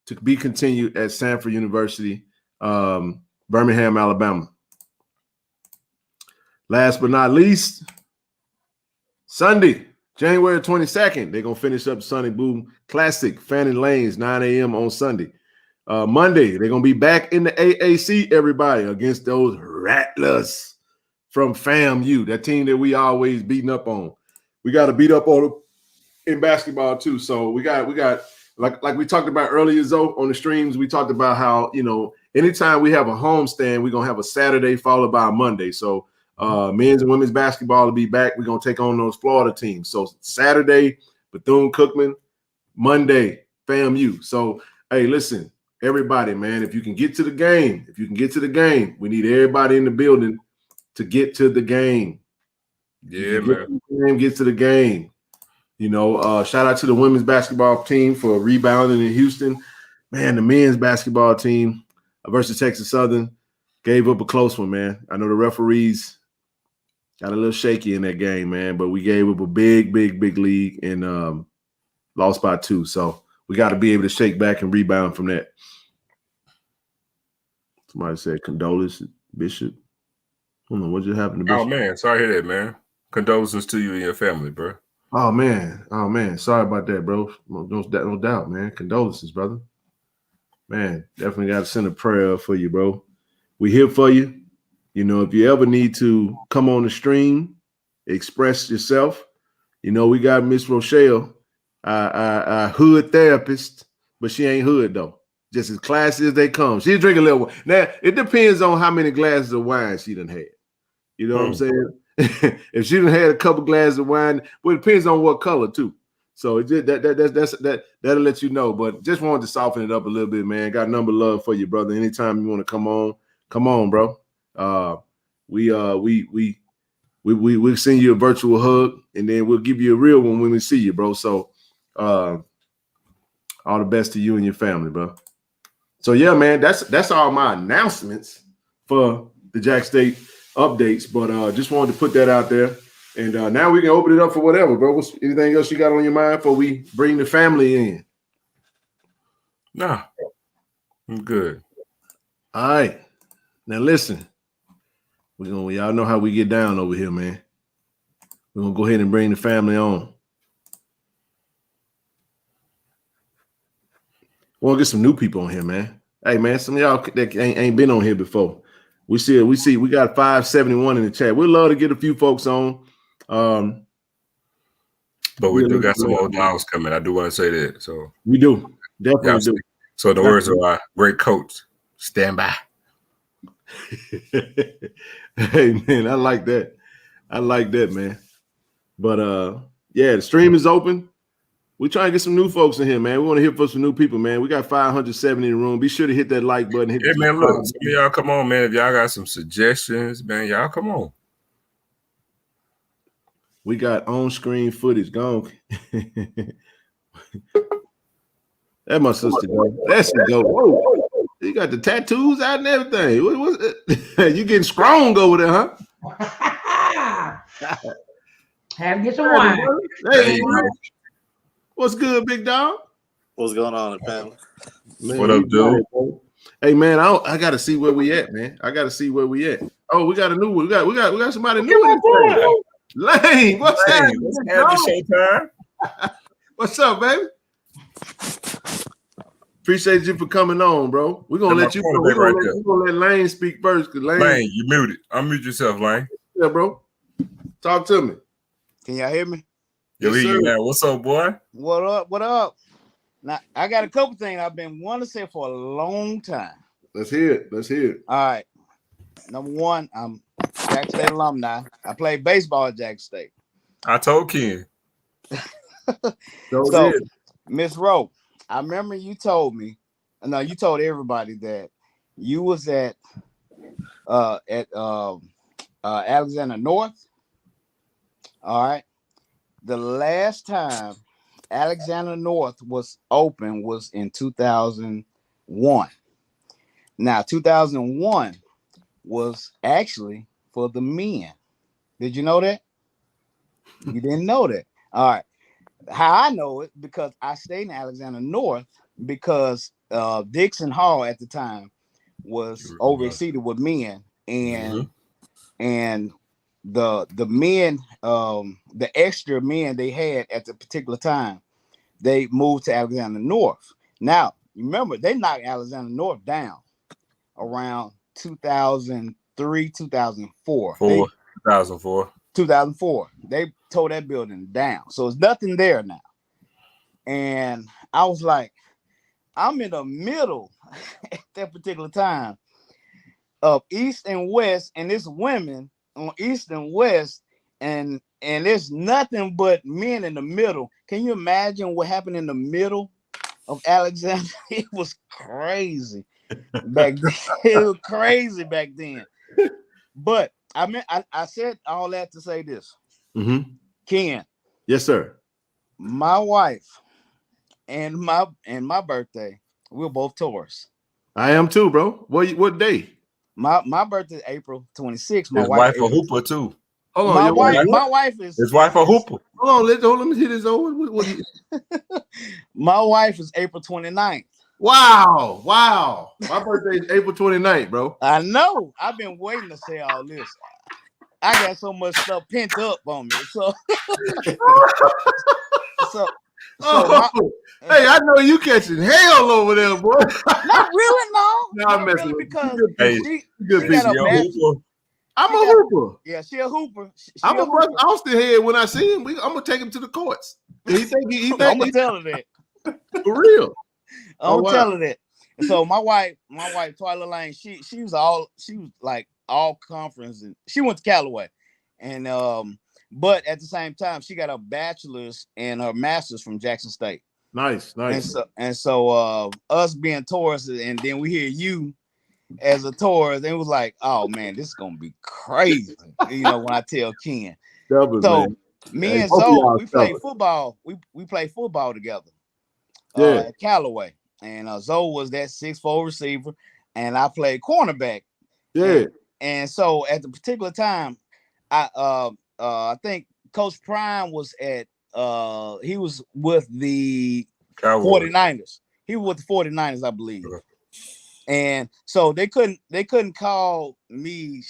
to be continued at Sanford University, Birmingham, Alabama. Last but not least, Sunday, January 22nd, they're going to finish up Sonic Boom Classic, Fanning Lanes, 9 a.m. on Sunday. Monday, they're going to be back in the AAC, everybody, against those Rattlers from FAMU, that team that we always beating up on. We got to beat up on them in basketball too. So we got like we talked about earlier, Zoe, on the streams, we talked about how, anytime we have a homestand, we're going to have a Saturday followed by a Monday. So men's and women's basketball will be back. We're going to take on those Florida teams. So Saturday, Bethune-Cookman, Monday, FAMU. So, hey, listen, everybody, man, if you can get to the game, we need everybody in the building to get to the game. Yeah, man. Get to the game. Shout out to the women's basketball team for rebounding in Houston. Man, the men's basketball team versus Texas Southern gave up a close one, man. I know the referees got a little shaky in that game, man, but we gave up a big lead and lost by 2. So we got to be able to shake back and rebound from that. Somebody said condolences, Bishop. I don't know what just happened to Bishop. Oh man, sorry to hear that, man. Condolences to you and your family, bro. Oh man, sorry about that, bro. No doubt, man. Condolences, brother. Man, definitely got to send a prayer for you, bro. We here for you. You know, if you ever need to come on the stream, express yourself. You know, we got Miss Rochelle, our hood therapist, but she ain't hood though. Just as classy as they come. She's drinking a little wine. Now, it depends on how many glasses of wine she done had. You know what I'm saying? If she done had a couple glasses of wine, well, it depends on what color too. So it just, that'll let you know. But just wanted to soften it up a little bit, man. Got number love for you, brother. Anytime you want to come on, bro. We'll send you a virtual hug, and then we'll give you a real one when we see you, bro. So all the best to you and your family, bro. So yeah, man, that's all my announcements for the Jack State updates. But just wanted to put that out there. And now we can open it up for whatever, bro. Anything else you got on your mind before we bring the family in? Nah, I'm good. All right. Now listen. Y'all know how we get down over here, man. We're gonna go ahead and bring the family on. We'll get some new people on here, man. Hey, man, some of y'all that ain't been on here before. We got 571 in the chat. We'd love to get a few folks on. But we do got some more dogs coming. I do want to say that. So we do. Definitely do. So the words of our great coach, stand by. Hey, man, I like that. Man. But yeah, the stream is open. We try to get some new folks in here, man. We want to hear from some new people, man. We got 570 in the room. Be sure to hit that like button. Yeah, man, look, some of y'all come on, man. If y'all got some suggestions, man, y'all come on. We got on-screen footage. Gone. That's my sister, bro. That's the go. Whoa. You got the tattoos out and everything. You getting strong over there, huh? Have to get some wine. Hey, what's good, big dog? What's going on, family? Man, what up, dude? Hey, man, I got to see where we at, man. I got to see where we at. Oh, we got a new one. We got somebody new in this. Lane, what's that? What's up, baby? Appreciate you for coming on, bro. We're gonna let you. We're gonna let Lane speak first. Lane, you muted. Unmute yourself, Lane. Yeah, bro. Talk to me. Can y'all hear me? Yes, sir. What's up, boy? What up? What up? Now I got a couple things I've been wanting to say for a long time. Let's hear it. All right. Number one, I'm Jack State alumni. I played baseball at Jack State. I told Ken. So, Miss Rowe, I remember you told me, no, you told everybody that you was at Alexander North. All right. The last time Alexander North was open was in 2001. Now, 2001 was actually for the men. Did you know that? You didn't know that. All right. How I know it, because I stayed in Alexander North because Dixon Hall at the time was overseated with men, and the men, the extra men they had at the particular time, they moved to Alexander North. Now, remember, they knocked Alexander North down around 2003, 2004. 2004. They tore that building down. So it's nothing there now. And I was like, I'm in the middle at that particular time of East and West, and it's women on East and West, and there's nothing but men in the middle. Can you imagine what happened in the middle of Alexander? It was crazy back then. It was crazy back then. But I said all that to say this. Ken. Yes, sir. My wife and my birthday We're both Taurus. I am too, bro. What day? My birthday is April 26th. My His wife a April- hooper too. Hold on, My your wife, wife. my wife is His wife a hooper. Hold on, let me hit his own. My wife is April 29th. Wow. My birthday is April 29th, bro. I know. I've been waiting to say all this. I got so much stuff pent up on me. So Hey, I know you catching hell over there, boy. not really, no. No, I'm Not messing really, with you. because Hey, she good got people. a bachelor. I'm a She got- hooper. Yeah, she a hooper. She I'm a a Russ hooper. Austin head when I see him. I'm gonna take him to the courts. He think I'm gonna tell her that. for real. I'm wow. tell her that. And so my wife, Twyla Lane, she was like all conference, and she went to Callaway, and but at the same time she got a bachelor's and her master's from Jackson State. Nice. And so us being Taurus, and then we hear you as a Taurus, it was like, oh man, this is gonna be crazy. When I tell Ken. Double, So man. me Hey, and both of Zoe, y'all we play stubborn. football. We play football together. Yeah. At Callaway. And Zoe was that 6'4" receiver, and I played cornerback. Yeah. And so at the particular time, I think Coach Prime was at he was with the Cowboys. 49ers. He was with the 49ers, I believe. Okay. And so they couldn't call me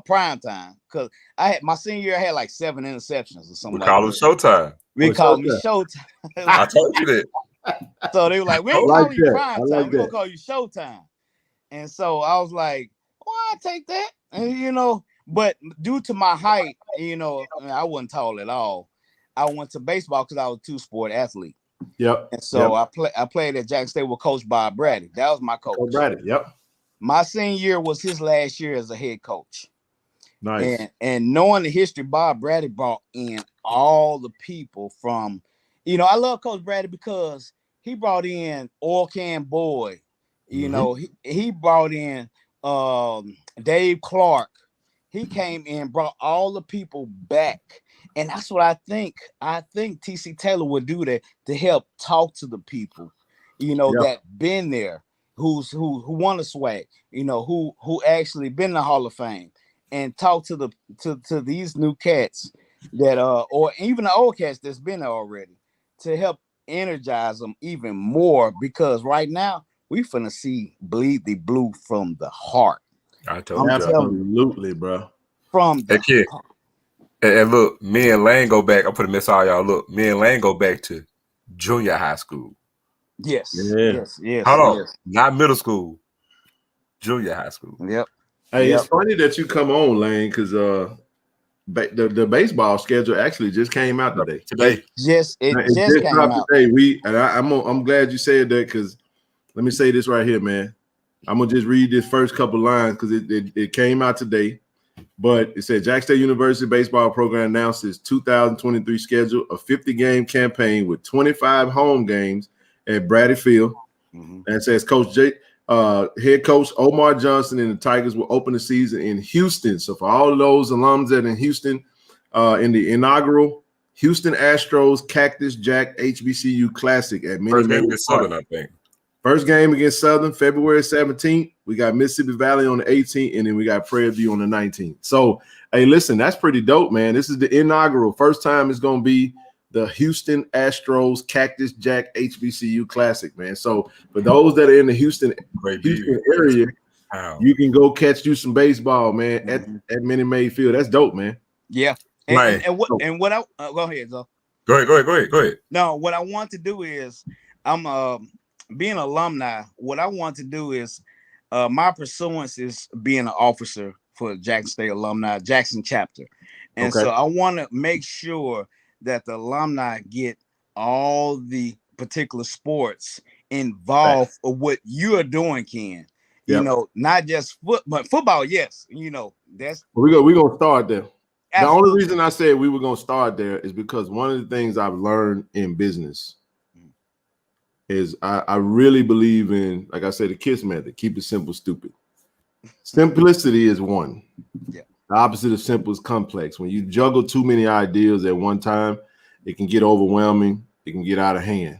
prime time because I had my senior year, I had like 7 interceptions or something. We call it showtime. We called me Showtime. I told you that. So they were like, we ain't I like calling you that. prime I time. like We're gonna that. call you Showtime. And so I was like, well, I take that. And but due to my height, I wasn't tall at all. I went to baseball because I was a 2-sport athlete. Yep. And so I played at Jackson State with Coach Bob Brady. That was my coach. Brady. Yep. My senior year was his last year as a head coach. Nice. And knowing the history, Bob Brady brought in all the people from, I love Coach Brady because he brought in Oil Can Boy. He brought in Dave Clark. He came in, brought all the people back. And that's what I think. I think TC Taylor would do that to help talk to the people, that been there, who won a swag, who actually been in the Hall of Fame, and talk to to these new cats that or even the old cats that's been there already, to help energize them even more, because right now we finna see bleed the blue from the heart. I told you. Absolutely, bro. From the kid. heart. And look, me and Lane go back. I'm putting this all y'all. Look, me and Lane go back to junior high school. Yes. Yeah. Yes. Hold on, not middle school, junior high school. Yep. Hey, it's funny that you come on, Lane, because the baseball schedule actually just came out today. It just came out today. I'm glad you said that, because let me say this right here, man. I'm gonna just read this first couple lines because it came out today. But it said Jackson State University baseball program announces 2023 schedule, a 50-game campaign with 25 home games at Brady Field. And it says head coach Omar Johnson and the Tigers will open the season in Houston. So for all of those alums that are in Houston, in the inaugural Houston Astros Cactus Jack HBCU Classic at Minute First game Maid against Park. Southern, I think. First game against Southern, February 17th. We got Mississippi Valley on the 18th, and then we got Prairie View on the 19th. So, hey, listen, that's pretty dope, man. This is the inaugural. First time it's going to be the Houston Astros Cactus Jack HBCU Classic, man. So, for those that are in the Houston area, you can go catch you some baseball, man, at Minute Maid Field. That's dope, man. Yeah. And what I go ahead, Zoe. Go ahead. No, what I want to do is I'm being alumni. What I want to do is my pursuance is being an officer for Jackson State Alumni Jackson chapter, and so I want to make sure that the alumni get all the particular sports involved of what you are doing, Ken. Not just football. Yes, that's we're gonna start there. absolutely. The only reason I said we were gonna start there is because one of the things I've learned in business is I really believe in, like I said, the KISS method. Keep it simple, stupid. Simplicity is one. Yeah. The opposite of simple is complex. When you juggle too many ideas at one time, it can get overwhelming. It can get out of hand.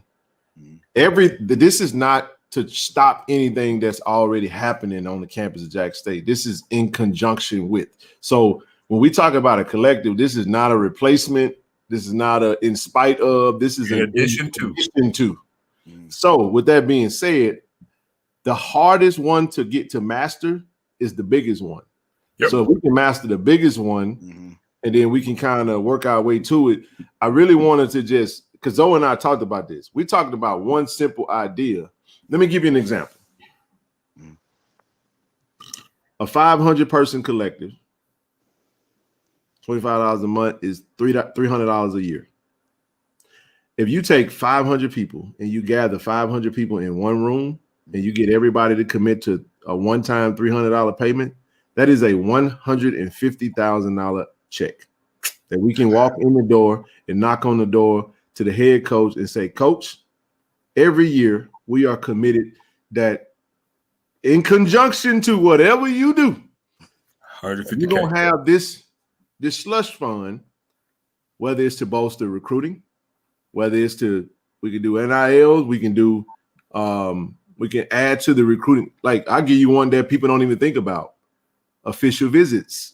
This is not to stop anything that's already happening on the campus of Jackson State. This is in conjunction with. So when we talk about a collective, this is not a replacement. This is not a in spite of. This is In an addition to. So with that being said, the hardest one to get to master is the biggest one. Yep. So if we can master the biggest one, and then we can kind of work our way to it. I really wanted to just, because Zoe and I talked about this. We talked about one simple idea. Let me give you an example. A 500-person collective, $25 a month is $300 a year. If you take 500 people and you gather 500 people in one room and you get everybody to commit to a one-time $300 payment, that is a $150,000 check that we can walk in the door and knock on the door to the head coach and say, Coach, every year we are committed that in conjunction to whatever you do, you're going to have this slush fund, whether it's to bolster recruiting, whether it's to, we can do NILs, we can do, we can add to the recruiting. Like I'll give you one that people don't even think about, official visits.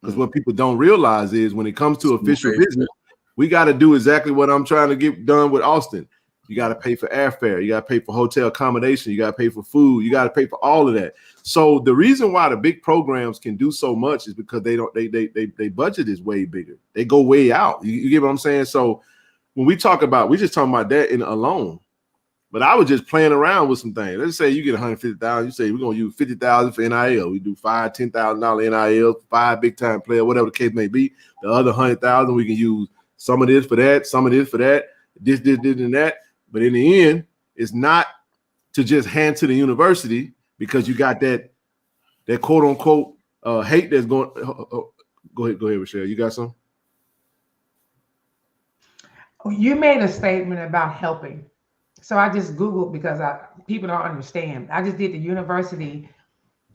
Because what people don't realize is when it comes to official visits, we got to do exactly what I'm trying to get done with Austin. You got to pay for airfare. You got to pay for hotel accommodation. You got to pay for food. You got to pay for all of that. So the reason why the big programs can do so much is because they budget is way bigger. They go way out. You get what I'm saying? So when we talk about, we just talking about that in alone. But I was just playing around with some things. Let's say you get $150,000. You say we're gonna use $50,000 for NIL. We do $5,000-$10,000 NIL, 5 big time player, whatever the case may be. The other $100,000 we can use some of this for that, some of this for that, this, and that. But in the end, it's not to just hand to the university because you got that quote unquote hate that's going. Go ahead, Rochelle. You got some? You made a statement about helping. So I just Googled because people don't understand. I just did the University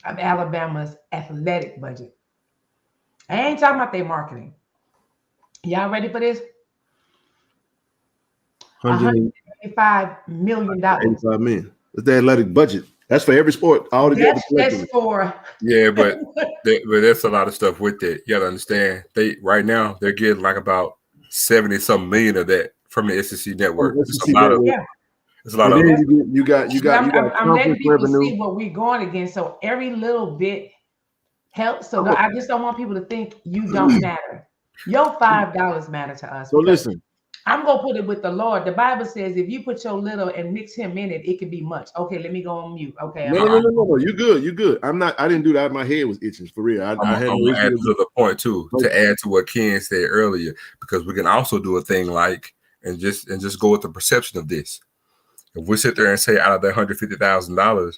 of Alabama's athletic budget. I ain't talking about their marketing. Y'all ready for this? $185 million. $85 million. That's the athletic budget. That's for every sport. All together. That's for. Yeah, but there's a lot of stuff with it. You gotta understand. Right now they're getting like about 70-some million of that from the SEC network. It's a lot of. Yeah. It's a lot of. You got. I'm letting people see what we're going against. So every little bit helps. So I just don't want people to think you don't matter. Your $5 matter to us. So listen. I'm gonna put it with the Lord. The Bible says if you put your little and mix him in it, it can be much. Okay, let me go on mute. Okay. No. You good. I'm not. I didn't do that. My head was itching for real. I had to add to the point too, to add to what Ken said earlier, because we can also do a thing like and just go with the perception of this. If we sit there and say out of that $150,000,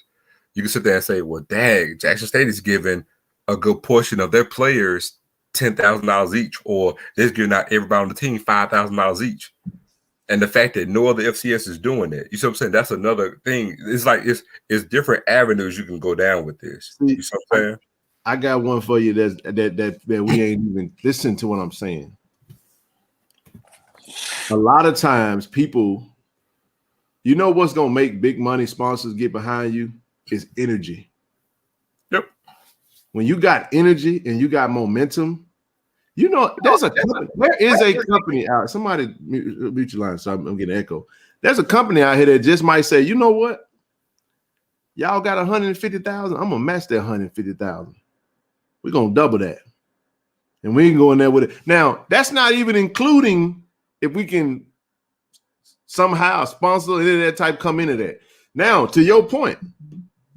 you can sit there and say, well, dang, Jackson State is giving a good portion of their players $10,000 each, or they're giving out everybody on the team $5,000 each. And the fact that no other FCS is doing that, you see what I'm saying? That's another thing. It's like it's different avenues you can go down with this. You see what I'm saying? I got one for you that we ain't even listen to what I'm saying. A lot of times people, you know what's gonna make big money sponsors get behind you is energy. Yep. When you got energy and you got momentum, you know there is a company out. Somebody mute your line, so I'm getting an echo. There's a company out here that just might say, you know what? Y'all got 150,000. I'm gonna match that 150,000. We're gonna double that, and we can go in there with it. Now that's not even including if we can somehow sponsor any of that type come into that. Now, to your point,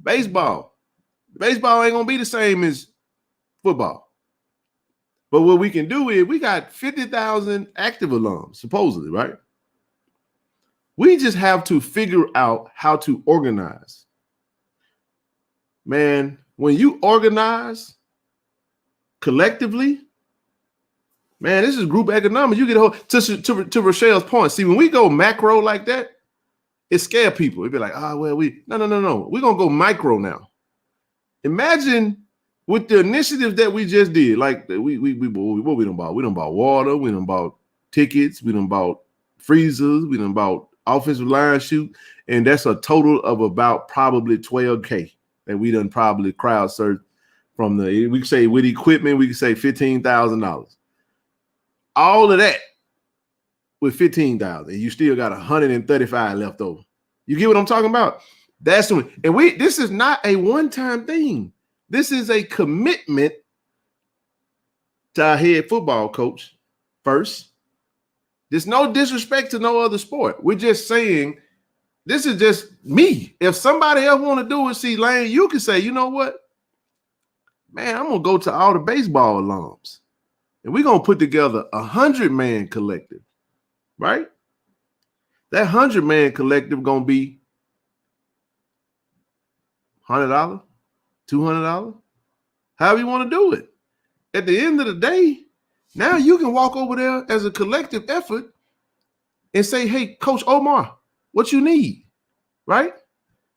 baseball ain't gonna be the same as football. But what we can do is we got 50,000 active alums, supposedly, right? We just have to figure out how to organize. Man, when you organize collectively, man, this is group economics. You get a whole to Rochelle's point. See, when we go macro like that, it scares people. It'd be like, no. We're gonna go micro now. Imagine with the initiatives that we just did, like what we done bought? We done bought water, we done bought tickets, we done bought freezers, we done bought offensive line shoot, and that's a total of about probably $12K that we done probably crowd search from the. We can say with equipment, we can say $15,000. All of that with $15,000, and you still got $135 left over. You get what I'm talking about? That's when, and this is not a one-time thing. This is a commitment to our head football coach first. There's no disrespect to no other sport. We're just saying this is just me. If somebody else want to do it, see, Lane, you can say, you know what? Man, I'm gonna go to all the baseball alums, and we're gonna put together 100-man collective, right? That 100-man collective gonna be $100, $200, however you want to do it. At the end of the day, now you can walk over there as a collective effort and say, hey, Coach Omar, what you need, right?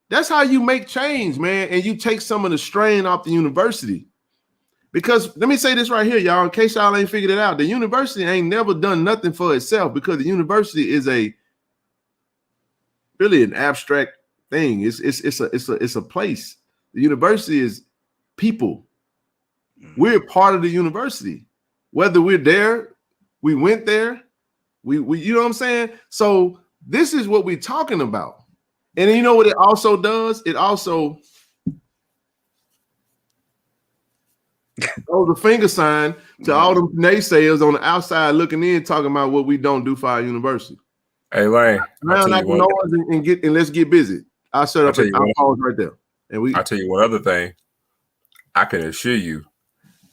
That's how you make change, man, and you take some of the strain off the university. Because let me say this right here, y'all, in case y'all ain't figured it out. The university ain't never done nothing for itself because the university is really an abstract thing. It's a place. The university is people. We're part of the university. Whether we're there, we went there, we you know what I'm saying? So this is what we're talking about. And you know what it also does? It also throws a finger sign to all the naysayers on the outside looking in, talking about what we don't do for our university. Hey, Lane, Now I can know us and let's get busy. I'll shut up and I'll pause right there. And I'll tell you one other thing. I can assure you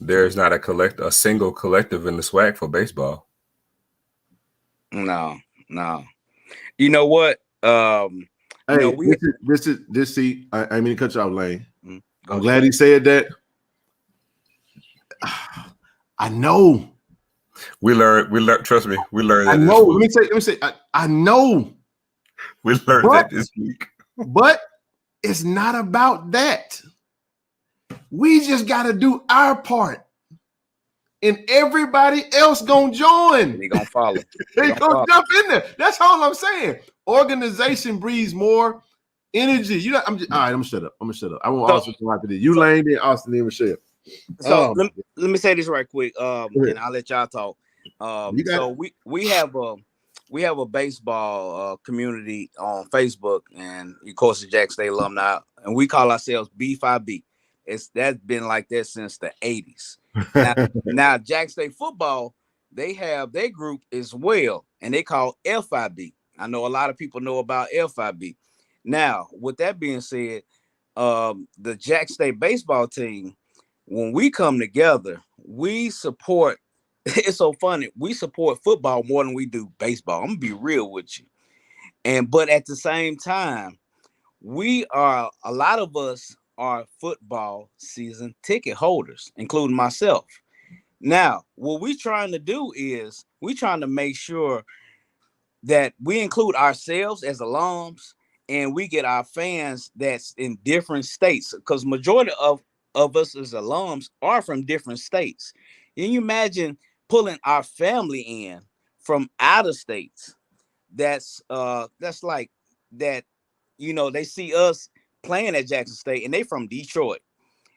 there's not a single collective in the SWAC for baseball. No. You know what? Hey, this. See, I mean to cut you off, Lane. I'm glad he said that. I know. We learned. Trust me, we learned. I know. Let me say. I know. We learned that this week. But it's not about that. We just got to do our part, and everybody else gonna join. They gonna follow. They gonna jump in there. That's all I'm saying. Organization breeds more energy. You know, all right. I'm gonna shut up. I want Austin to after this. You Lane, then Austin, then Michelle. So let me say this right quick, and I'll let y'all talk. So we have a baseball community on Facebook, and of course the Jackson State Alumni, and we call ourselves B5B. That's been like that since the 80s. Now Jackson State football, they have their group as well, and they call L5B. I know a lot of people know about L5B. Now, with that being said, the Jackson State baseball team, when we come together, we support. It's so funny. We support football more than we do baseball. I'm gonna be real with you. But at the same time, a lot of us are football season ticket holders, including myself. Now, what we're trying to do is we're trying to make sure that we include ourselves as alums, and we get our fans that's in different states, because majority of us as alums are from different states. Can you imagine pulling our family in from out of states? That's like that. You know, they see us playing at Jackson State, and they from Detroit,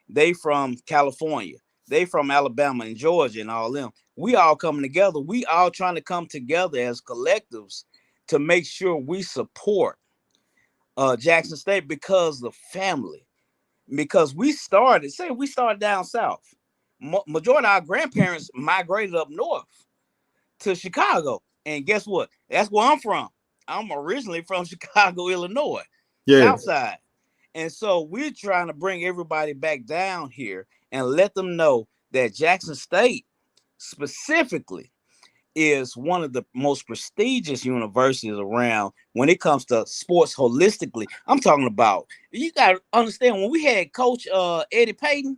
they from California, they from Alabama and Georgia and all them. We all coming together. We all trying to come together as collectives to make sure we support Jackson State because of family. Because we started down south. Majority of our grandparents migrated up north to Chicago. And guess what? That's where I'm from. I'm originally from Chicago, Illinois, south side. And so we're trying to bring everybody back down here and let them know that Jackson State specifically is one of the most prestigious universities around when it comes to sports holistically. I'm talking about, you got to understand, when we had Coach Eddie Payton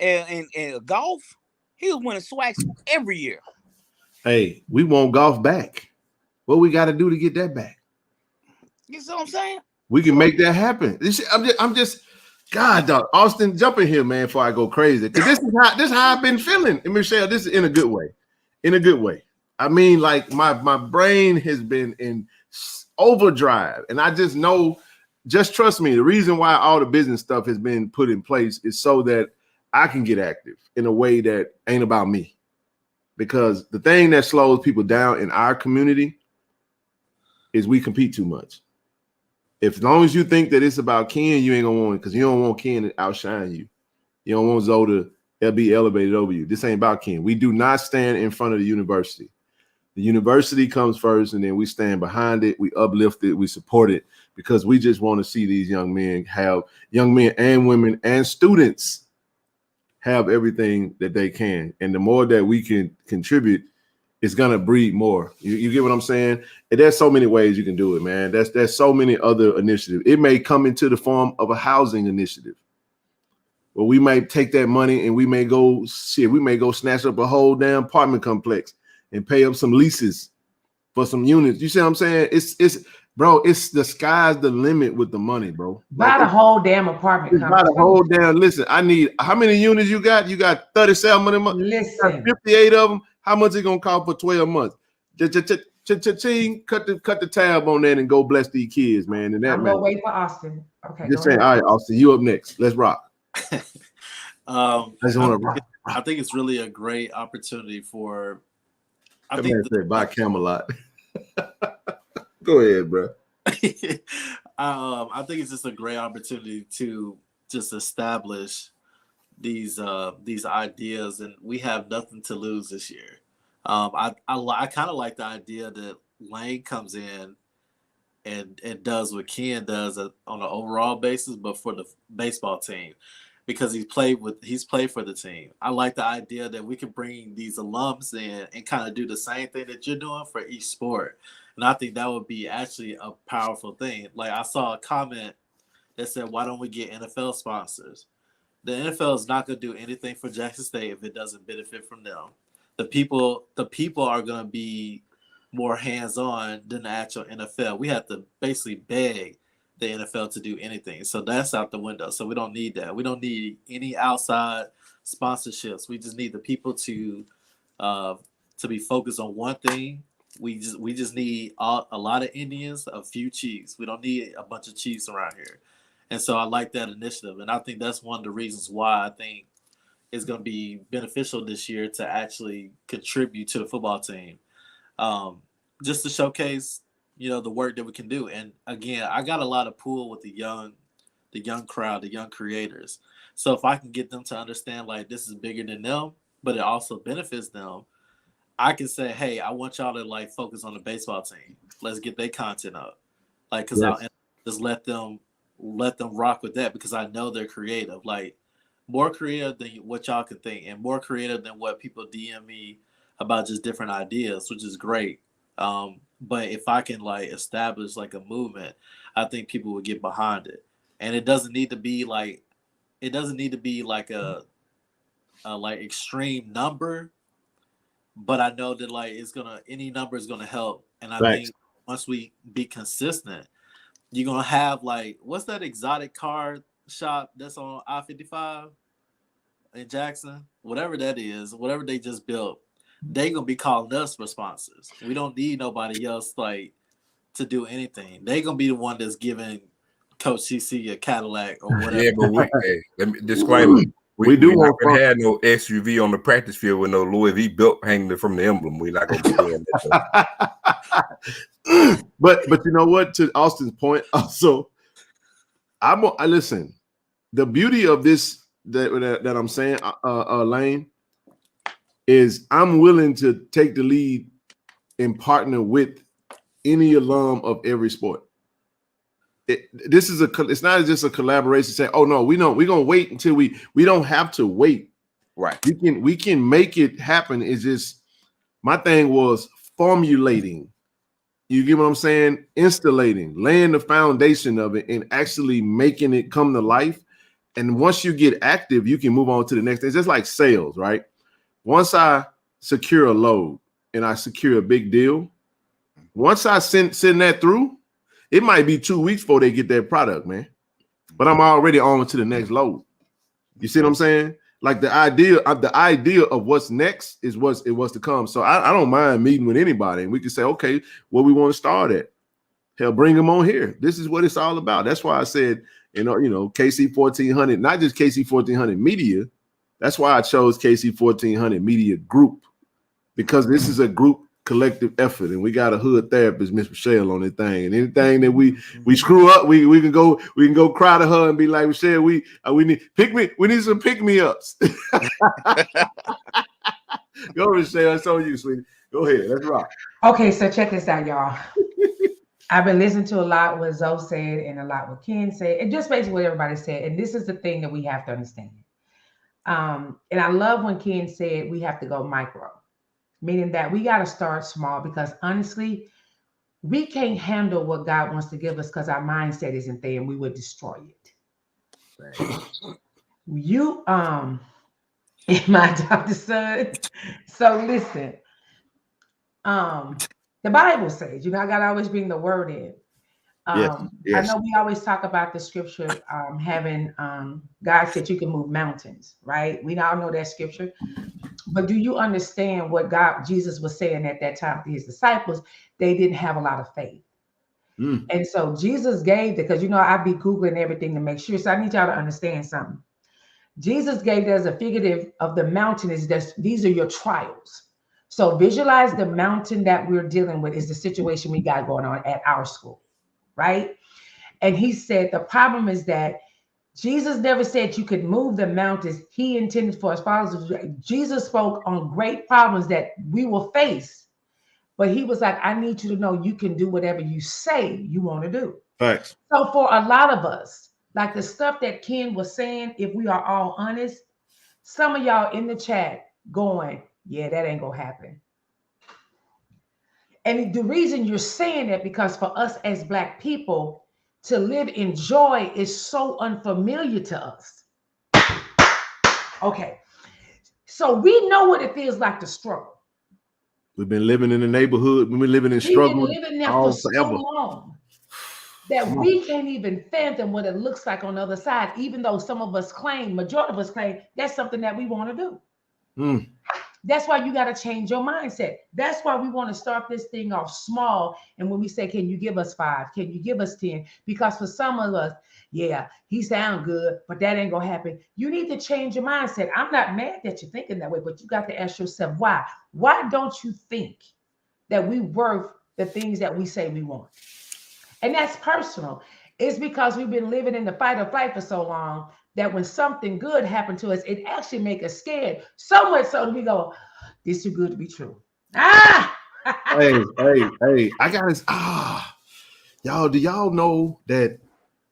and golf, he was winning SWACs every year. Hey, we want golf back. What we got to do to get that back? You see what I'm saying? We can make that happen. I'm just, God, dog, Austin, jump in here, man, before I go crazy. Because this is how I've been feeling. And Michelle, this is in a good way. In a good way. I mean, like my brain has been in overdrive. And I just know, just trust me, the reason why all the business stuff has been put in place is so that I can get active in a way that ain't about me. Because the thing that slows people down in our community is we compete too much. If as long as you think that it's about Ken, you ain't gonna want it, because you don't want Ken to outshine you. You don't want Zoe to be elevated over you. This ain't about Ken. We do not stand in front of the university. The university comes first, and then we stand behind it. We uplift it. We support it, because we just want to see these young men and women and students have everything that they can. And the more that we can contribute, it's gonna breed more. You get what I'm saying? And there's so many ways you can do it, man. There's so many other initiatives. It may come into the form of a housing initiative. Well, we might take that money and we may go snatch up a whole damn apartment complex and pay up some leases for some units. You see what I'm saying? It's the sky's the limit with the money, bro. Buy the whole damn apartment complex. Buy the whole damn. Listen, I need, how many units you got? You got 37 of them. Listen, 58 of them. How much it gonna cost for 12 months? Cut the tab on that and go bless these kids, man. And that, I'm gonna wait for Austin. Okay. Just saying, all right, Austin, you up next. Let's rock. I think it's really a great opportunity for. I think buy Camelot. Go ahead, bro. I think it's just a great opportunity to just establish these ideas, and we have nothing to lose this year. I kind of like the idea that Lane comes in and does what Ken does on an overall basis, but for the baseball team, because he's played for the team. I like the idea that we can bring these alums in and kind of do the same thing that you're doing for each sport. And I think that would be actually a powerful thing. Like, I saw a comment that said, why don't we get NFL sponsors? The NFL is not going to do anything for Jackson State if it doesn't benefit from them. The people are going to be more hands-on than the actual NFL. We have to basically beg the NFL to do anything. So that's out the window. So we don't need that. We don't need any outside sponsorships. We just need the people to be focused on one thing. We just need a lot of Indians, a few Chiefs. We don't need a bunch of Chiefs around here. And so I like that initiative. And I think that's one of the reasons why I think it's going to be beneficial this year to actually contribute to the football team. Just to showcase, the work that we can do. And again, I got a lot of pull with the young crowd, the young creators. So if I can get them to understand, like, this is bigger than them, but it also benefits them, I can say, hey, I want y'all to, like, focus on the baseball team. Let's get their content up. Like, because I'll just let them rock with that, because I know they're creative. Like, more creative than what y'all can think, and more creative than what people DM me about just different ideas, which is great. But if I can, like, establish, like, a movement, I think people would get behind it. And it doesn't need to be like a like extreme number, but I know that, like, any number is gonna help. And I think once we be consistent, you're gonna have, like, what's that exotic car shop that's on I-55 in Jackson? Whatever that is, whatever they just built, they gonna be calling us for sponsors. We don't need nobody else, like, to do anything. They gonna be the one that's giving Coach CC a Cadillac or whatever. Yeah, but let me disclaimer. We not gonna have no SUV on the practice field with no Louis V belt hanging from the emblem. We not gonna be doing that. But you know what? To Austin's point, also, I listen. The beauty of this that I'm saying, Lane, is I'm willing to take the lead and partner with any alum of every sport. It's not just a collaboration saying, oh no, we're gonna wait until we don't have to wait. Right. We can make it happen. It's just, my thing was formulating. You get what I'm saying? Installating, laying the foundation of it, and actually making it come to life. And once you get active, you can move on to the next thing. It's just like sales, right? Once I secure a load and I secure a big deal, once I send that through, it might be 2 weeks before they get that product, man. But I'm already on to the next load. You see what I'm saying? Like, the idea of what's next is what's to come. So I don't mind meeting with anybody, and we can say, okay, where we want to start at. hell, bring them on here. This is what it's all about. That's why I said, KC 1400, not just KC 1400 Media. That's why I chose KC 1400 Media Group, because this is a group collective effort, and we got a hood therapist, Miss Michelle, on this thing. And anything that we screw up, we can go cry to her and be like, Michelle, we need some pick me ups. Go, Michelle, it's on you, sweetie. Go ahead, let's rock. Okay, so check this out, y'all. I've been listening to a lot what Zoe said and a lot what Ken said, and just basically what everybody said. And this is the thing that we have to understand. And I love when Ken said we have to go micro, meaning that we got to start small, because honestly, we can't handle what God wants to give us because our mindset isn't there, and we would destroy it. You, my adopted son. So listen, the Bible says, I got to always bring the word in. Yes. I know we always talk about the scripture, having God said you can move mountains, right? We all know that scripture. But do you understand what Jesus was saying at that time to his disciples? They didn't have a lot of faith. And so Jesus gave, because I be Googling everything to make sure. So I need y'all to understand something. Jesus gave as a figurative of the mountain is that these are your trials. So visualize the mountain that we're dealing with is the situation we got going on at our school, right? And he said the problem is that Jesus never said you could move the mountains. He intended for his followers. Jesus spoke on great problems that we will face, but he was like, I need you to know you can do whatever you say you want to do. Thanks. So for a lot of us, like the stuff that Ken was saying, if we are all honest, some of y'all in the chat going, yeah, that ain't gonna happen. And the reason you're saying that, because for us as Black people, to live in joy is so unfamiliar to us. Okay. So we know what it feels like to struggle. We've been living in the neighborhood. We've been living in struggle. We've been living there for so long that we can't even fathom what it looks like on the other side, even though some of us claim, majority of us claim, that's something that we want to do. That's why you got to change your mindset. That's why we want to start this thing off small. And when we say, can you give us 5? Can you give us 10? Because for some of us, yeah, he sound good, but that ain't going to happen. You need to change your mindset. I'm not mad that you're thinking that way, but you got to ask yourself, why? Why don't you think that we worth the things that we say we want? And that's personal. It's because we've been living in the fight or flight for so long that when something good happened to us, it actually makes us scared. So much so that we go, this is too good to be true. Hey, I got this. Y'all, do y'all know that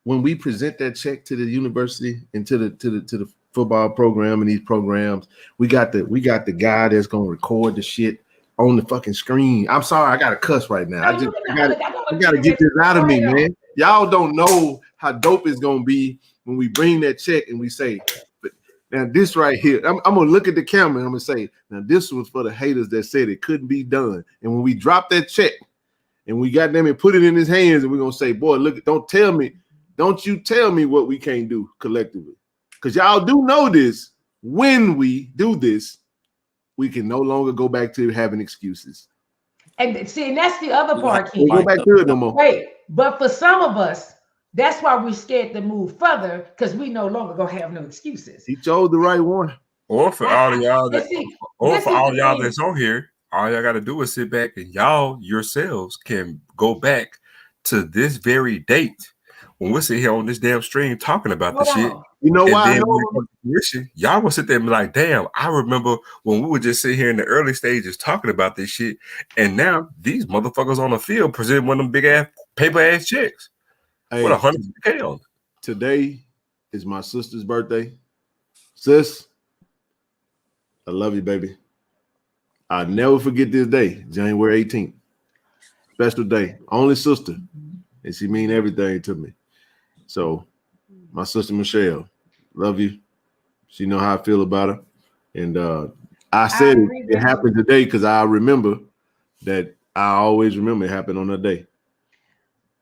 when we present that check to the university and to the football program and these programs, we got the guy that's gonna record the shit on the fucking screen. I'm sorry, I got to cuss right now. I gotta get this out of me, man. Y'all don't know how dope it's gonna be when we bring that check and we say, now this right here, I'm gonna look at the camera and I'm gonna say, now this was for the haters that said it couldn't be done. And when we drop that check and we got them and put it in his hands, and we're gonna say, boy, look, don't you tell me what we can't do collectively. Because y'all do know this, when we do this, we can no longer go back to having excuses. And see, and that's the other part. We go back to it no more. Wait, but for some of us, that's why we're scared to move further, because we no longer gonna have no excuses. He chose the right one. Or for all of y'all that's on here, all y'all got to do is sit back and y'all yourselves can go back to this very date when we're sitting here on this damn stream talking about this shit. You know why? Y'all will sit there and be like, damn, I remember when we would just sit here in the early stages talking about this shit. And now these motherfuckers on the field present one of them big ass paper ass checks. Hey, with 100K on it. Today is my sister's birthday. Sis, I love you, baby. I'll never forget this day, January 18th. Special day. Only sister. And she mean everything to me. So my sister Michelle, love you. She know how I feel about her. And I said it happened today because I remember that I always remember it happened on that day.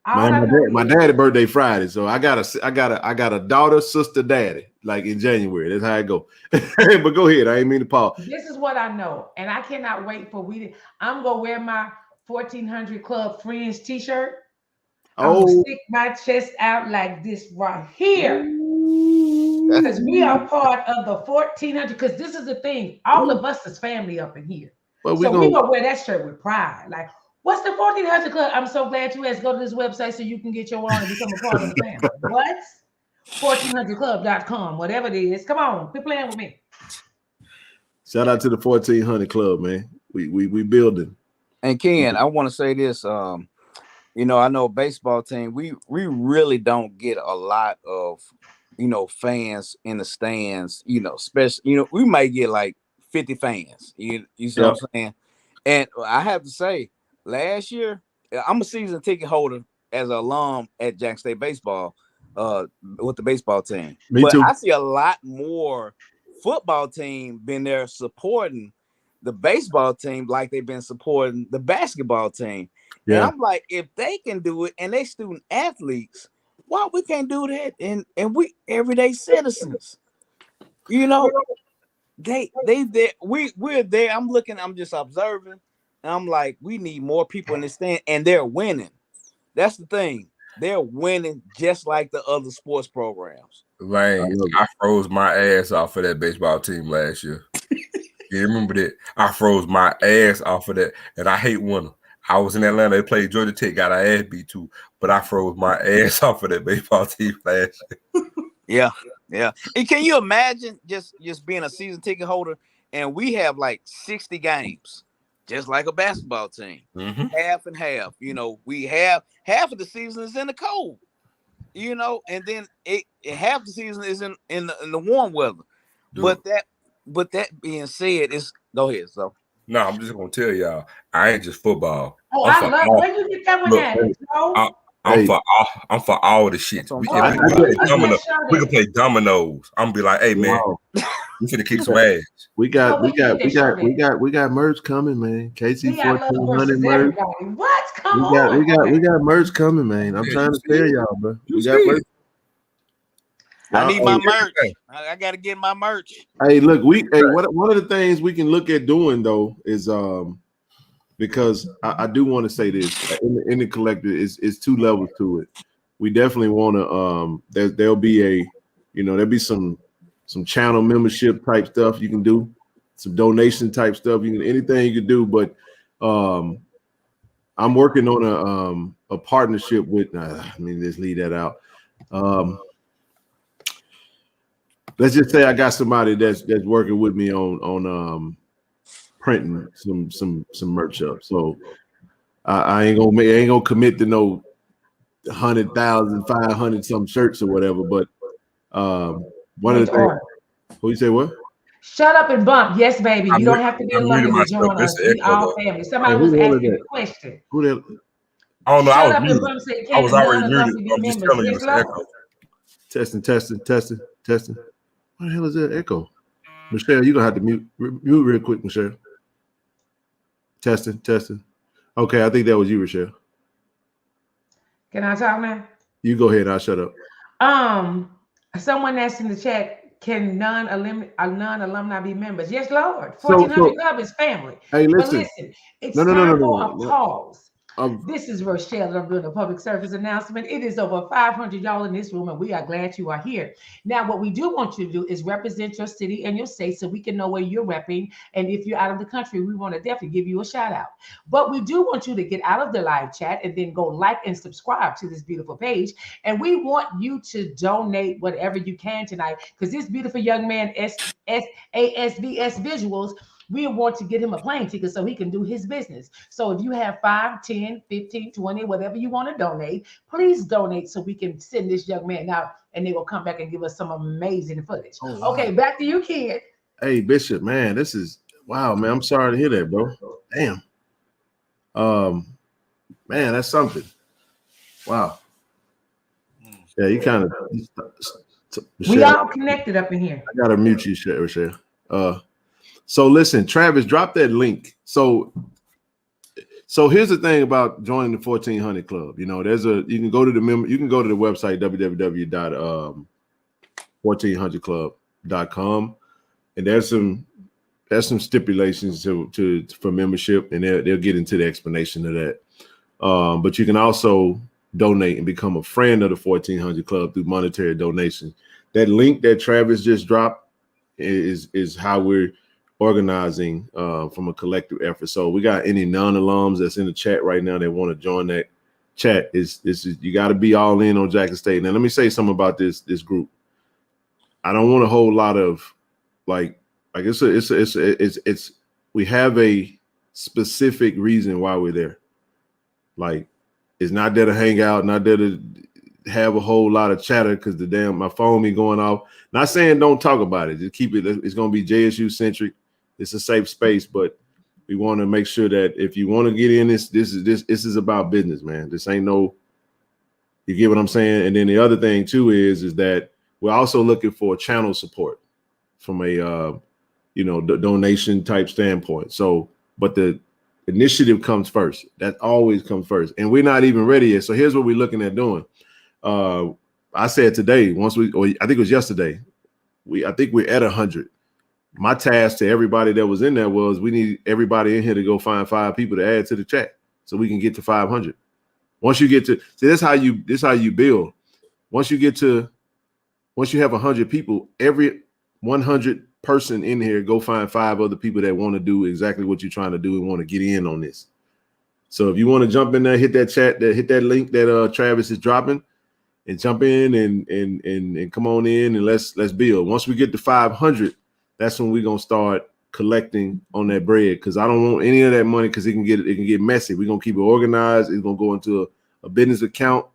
My dad's birthday Friday, so I got a daughter, sister, daddy, like in January. That's how I go. But go ahead. I ain't mean to pause. This is what I know, and I cannot wait for I'm gonna wear my 1400 Club Friends t-shirt. I'm gonna Oh, stick my chest out like this right here. Because we are part of the 1400. Because this is the thing, all of us is family up in here. but So we gonna wear that shirt with pride. Like, what's the 1400 Club? I'm so glad you guys go to this website so you can get your own and become a part of the family. What? 1400club.com, whatever it is. Come on, quit playing with me. shout out to the 1400 Club, man. We building. And Ken, I want to say this. You know, I know baseball team. We really don't get a lot of, you know, fans in the stands. You know, especially, you know, we might get like 50 fans. You see what I'm saying? And I have to say, last year, I'm a season ticket holder as an alum at Jackson State baseball, with the baseball team. Me too. I see a lot more football team been there supporting the baseball team like they've been supporting the basketball team. Yeah. And I'm like, if they can do it and they student athletes, why we can't do that? And we everyday citizens, you know, we're there. I'm just observing. And I'm like, we need more people in the stand, and they're winning. That's the thing. They're winning just like the other sports programs. Right. I froze my ass off of that baseball team last year. You remember that? I froze my ass off of that, and I hate winter. I was in Atlanta. They played Georgia Tech, got our ass beat too, but I froze my ass off of that baseball team last year. Yeah. And can you imagine just being a season ticket holder, and we have like 60 games, just like a basketball team, half and half. You know, we have half of the season is in the cold, you know, and then half the season is in the warm weather. Dude. But that being said, go ahead. So. No, I'm just gonna tell y'all, I ain't just football. Oh, I love where you get that one at. I'm for all the shit. We can play dominoes. I'm gonna be like, hey man, we finna kick some ass. We got merch coming, man. KC 1400 merch. What? Come on. We got merch coming, man. I'm trying to tell y'all, bro. We got merch. I need my merch. I got to get my merch. Hey, look, one of the things we can look at doing though is because I do want to say this in the collective is two levels to it. We definitely want to there'll be there'll be some channel membership type stuff you can do, some donation type stuff. Anything you can do, but I'm working on a partnership with. Let's leave that out. Let's just say I got somebody that's working with me on printing some merch up. So I ain't gonna commit to no 100,000, 500 some shirts or whatever. But one of the things. Who you say what? Shut up and bump. Yes, baby. You don't have to be alone to join us. We all family. Somebody was asking a question. Who the hell? Oh no, Shut up and bump. I was already muted. I'm just telling you, it's echo. Testing. What the hell is that echo? Michelle, you're gonna have to mute real quick, Michelle. Testing. Okay, I think that was you, Michelle. Can I talk now? You go ahead, I'll shut up. Someone asked in the chat, can non-alumni be members? Yes, Lord. 1400 Club is family. Hey, listen. But listen, it's time for a pause. This is Rochelle. I'm doing a public service announcement. It is over 500 y'all in this room, and we are glad you are here. Now, what we do want you to do is represent your city and your state so we can know where you're repping. And if you're out of the country, we want to definitely give you a shout out. But we do want you to get out of the live chat and then go like and subscribe to this beautiful page. And we want you to donate whatever you can tonight, because this beautiful young man, ASVS Visuals, we want to get him a plane ticket so he can do his business. So if you have 5, 10, 15, 20, whatever you want to donate, please donate so we can send this young man out and they will come back and give us some amazing footage. Oh, wow. Okay, back to you, kid. Hey, Bishop, man, this is wow, man. I'm sorry to hear that, bro. Damn. Man, that's something. Wow. Yeah, you kind of. We all connected up in here. I gotta mute you, Rochelle. So listen, Travis, drop that link. So here's the thing about joining the 1400 Club. You know, you can go to the website www.1400club.com, and there's some stipulations for membership, and they'll get into the explanation of that. But you can also donate and become a friend of the 1400 Club through monetary donations. That link that Travis just dropped is how we're organizing from a collective effort. So we got any non-alums that's in the chat right now that want to join that chat. You got to be all in on Jackson State. Now let me say something about this group. I don't want a whole lot of like it's we have a specific reason why we're there. Like, it's not there to hang out, not there to have a whole lot of chatter because my phone be going off. Not saying don't talk about it. Just keep it. It's going to be JSU centric. It's a safe space, but we want to make sure that if you want to get in this is about business, man. This ain't no. You get what I'm saying? And then the other thing too is that we're also looking for channel support from a donation type standpoint. So, but the initiative comes first. That always comes first. And we're not even ready yet. So here's what we're looking at doing. I said today, I think it was yesterday, I think we're at 100. My task to everybody that was in there was we need everybody in here to go find 5 people to add to the chat so we can get to 500. Once you get to, this how you build. Once you have 100 people, every 100 person in here, go find 5 other people that want to do exactly what you're trying to do and want to get in on this. So if you want to jump in there, hit that chat, hit that link that Travis is dropping, and jump in and come on in and let's build. Once we get to 500, that's when we're gonna start collecting on that bread, because I don't want any of that money because it can get messy. We're gonna keep it organized. It's gonna go into a business account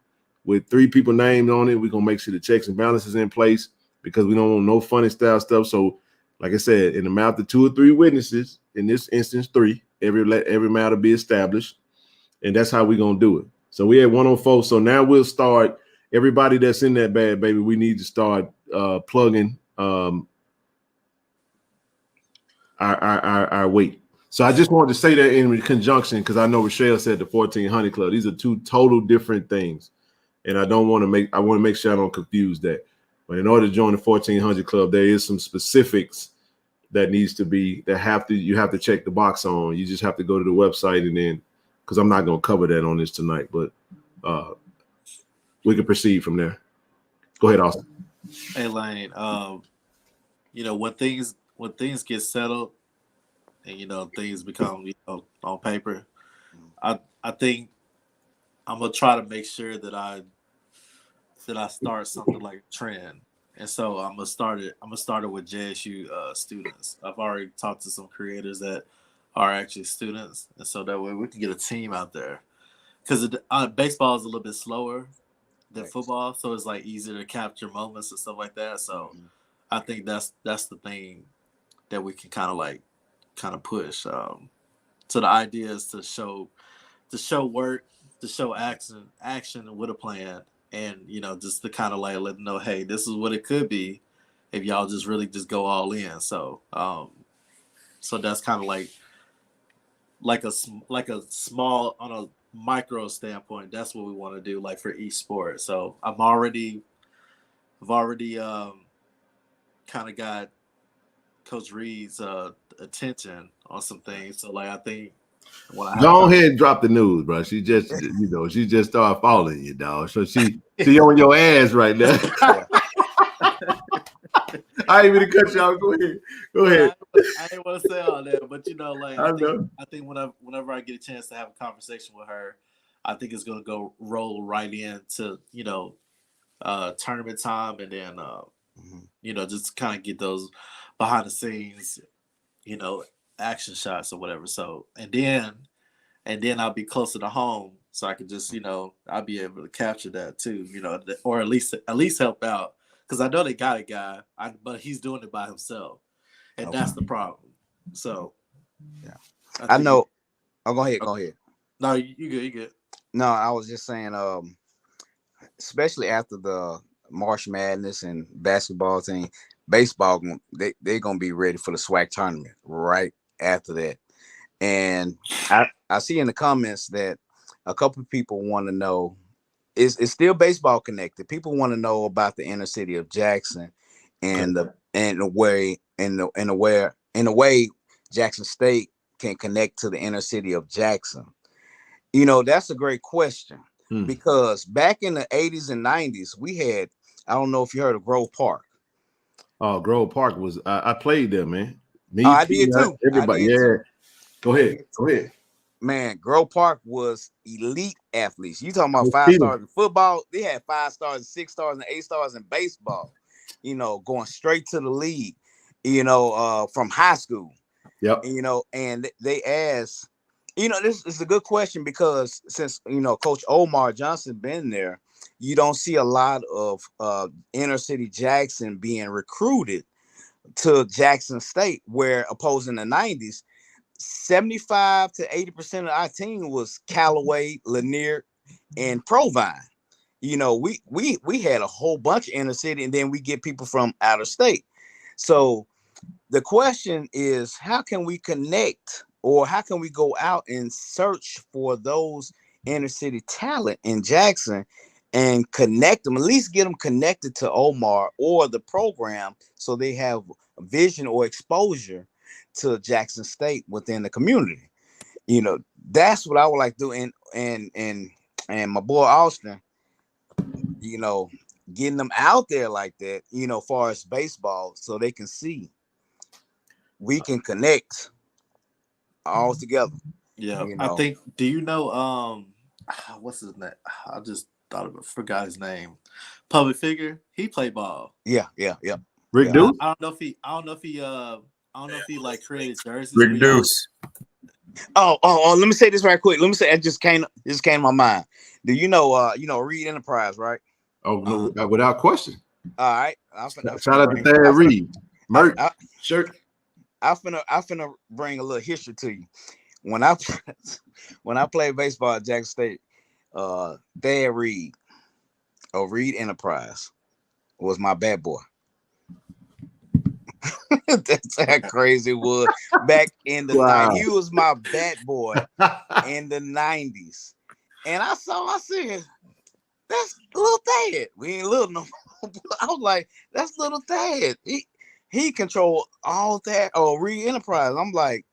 with 3 people named on it. We're gonna make sure the checks and balances in place because we don't want no funny style stuff. So, like I said, in the mouth of 2 or 3 witnesses, in this instance 3, every matter be established, and that's how we're gonna do it. So we had 104. So now we'll start. Everybody that's in that bad, baby, we need to start plugging our weight. So I just wanted to say that in conjunction because I know Rochelle said the 1400 Club. These are 2 total different things, and I want to make sure I don't confuse that. But in order to join the 1400 Club, there is some specifics that needs to be you have to check the box on. You just have to go to the website and then, because I'm not going to cover that on this tonight, but we can proceed from there. Go ahead, Austin. Hey, Lane. When things get settled and things become on paper, I think I'm gonna try to make sure that I start something like a trend. And so I'm gonna start it with JSU students. I've already talked to some creators that are actually students, and so that way we can get a team out there. Because baseball is a little bit slower than football, so it's like easier to capture moments and stuff like that. So I think that's the thing that we can kind of push. So the idea is to show work, to show action with a plan, and just to kind of like let them know, hey, this is what it could be if y'all just really just go all in. So so that's kind of like a small, on a micro standpoint, that's what we want to do, like for each sport. So I've already kind of got Coach Reed's attention on some things. So like I think go ahead and drop the news, bro. She just she just started following you, dog. So she on your ass right now. I ain't even cut y'all. Go ahead. I didn't want to say all that, but I think whenever I get a chance to have a conversation with her, I think it's gonna roll right into tournament time, and then just kind of get those behind the scenes, action shots or whatever. So and then I'll be closer to home, so I could just I'll be able to capture that too, or at least help out. Because I know they got a guy, but he's doing it by himself, and that's the problem. So, yeah, I know. Go ahead. No, you good. You good. No, I was just saying, especially after the March Madness and basketball thing, baseball they're gonna be ready for the SWAC tournament right after that. And I see in the comments that a couple of people want to know. It's still baseball connected. People want to know about the inner city of Jackson and the way Jackson State can connect to the inner city of Jackson. That's a great question. because back in the 80s and 90s, we had, I don't know if you heard of Grove Park. Oh, Grove Park was I played there, man. Me, I did too. Everybody, Go ahead. Man, Grove Park was elite athletes. You talking about Well, 5 Steven. stars in football? They had 5 stars, and 6 stars, and 8 stars in baseball. You know, going straight to the league. You know, from high school. Yep. You know, and they asked. You know, this is a good question because since Coach Omar Johnson been there, you don't see a lot of inner city Jackson being recruited to Jackson State, where opposed in the 90s, 75 to 80% of our team was Callaway, Lanier, and Provine. You know, we had a whole bunch of inner city, and then we get people from outer state. So the question is, how can we connect, or how can we go out and search for those inner city talent in Jackson and connect them, at least get them connected to Omar or the program so they have vision or exposure to Jackson State within the community. You know, that's what I would like to do. And my boy Austin, you know, getting them out there like that, you know, far as baseball, so they can see we can connect all together. Yeah, you know. I think. Do you know? What's his name? I just forgot his name. Public figure. He played ball. Yeah. Rick Deuce? I don't know if he like created jerseys. Rick Deuce. Oh, let me say this right quick. Let me say, it just came to my mind. Do you know Reed Enterprise, right? Oh no, without question. All right. Shout out to Thad Reed. Merch shirt. I finna bring a little history to you. When I played baseball at Jackson State, Thad Reed of Reed Enterprise was my bad boy. That's how crazy it was back in the 90s. He was my bat boy in the 90s. And I said, that's little Thad. We ain't little no more. I was like, that's little Thad. He controlled all that. Oh, Reed Enterprise. I'm like,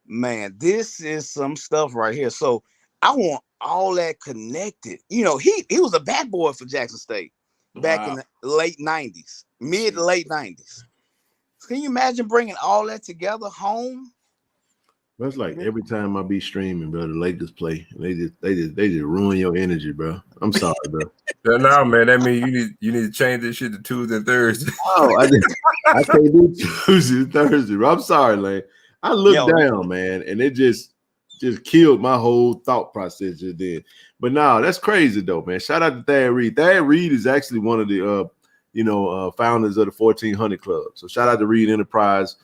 man, this is some stuff right here. So I want all that connected. You know, he was a bat boy for Jackson State back in the late 90s, mid to late 90s. Can you imagine bringing all that together home? That's like every time I be streaming, bro, the Lakers play, they just ruin your energy, bro. I'm sorry, bro. No, man, that means you need to change this shit to Tuesday and Thursday. Oh, I can't do Tuesday and Thursday, bro. I'm sorry, Lane. I looked down, man, and it just killed my whole thought process just then. But no, that's crazy though, man. Shout out to Thad Reed. Thad Reed is actually one of the founders of the 1400 Club. So shout out to Reed Enterprise,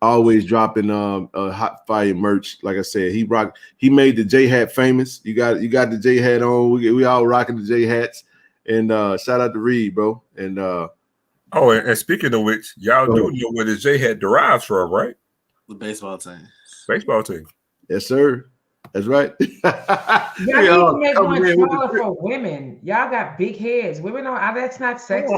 always dropping hot fire merch. Like I said, he made the J hat famous. You got the J hat on. We all rocking the J hats. And shout out to Reed, bro. And and speaking of which, y'all do know where the J hat derives from, right? The baseball team. Baseball team. Yes, sir. That's right. Y'all need to make one smaller for women. Y'all got big heads. Women don't. That's not sexy.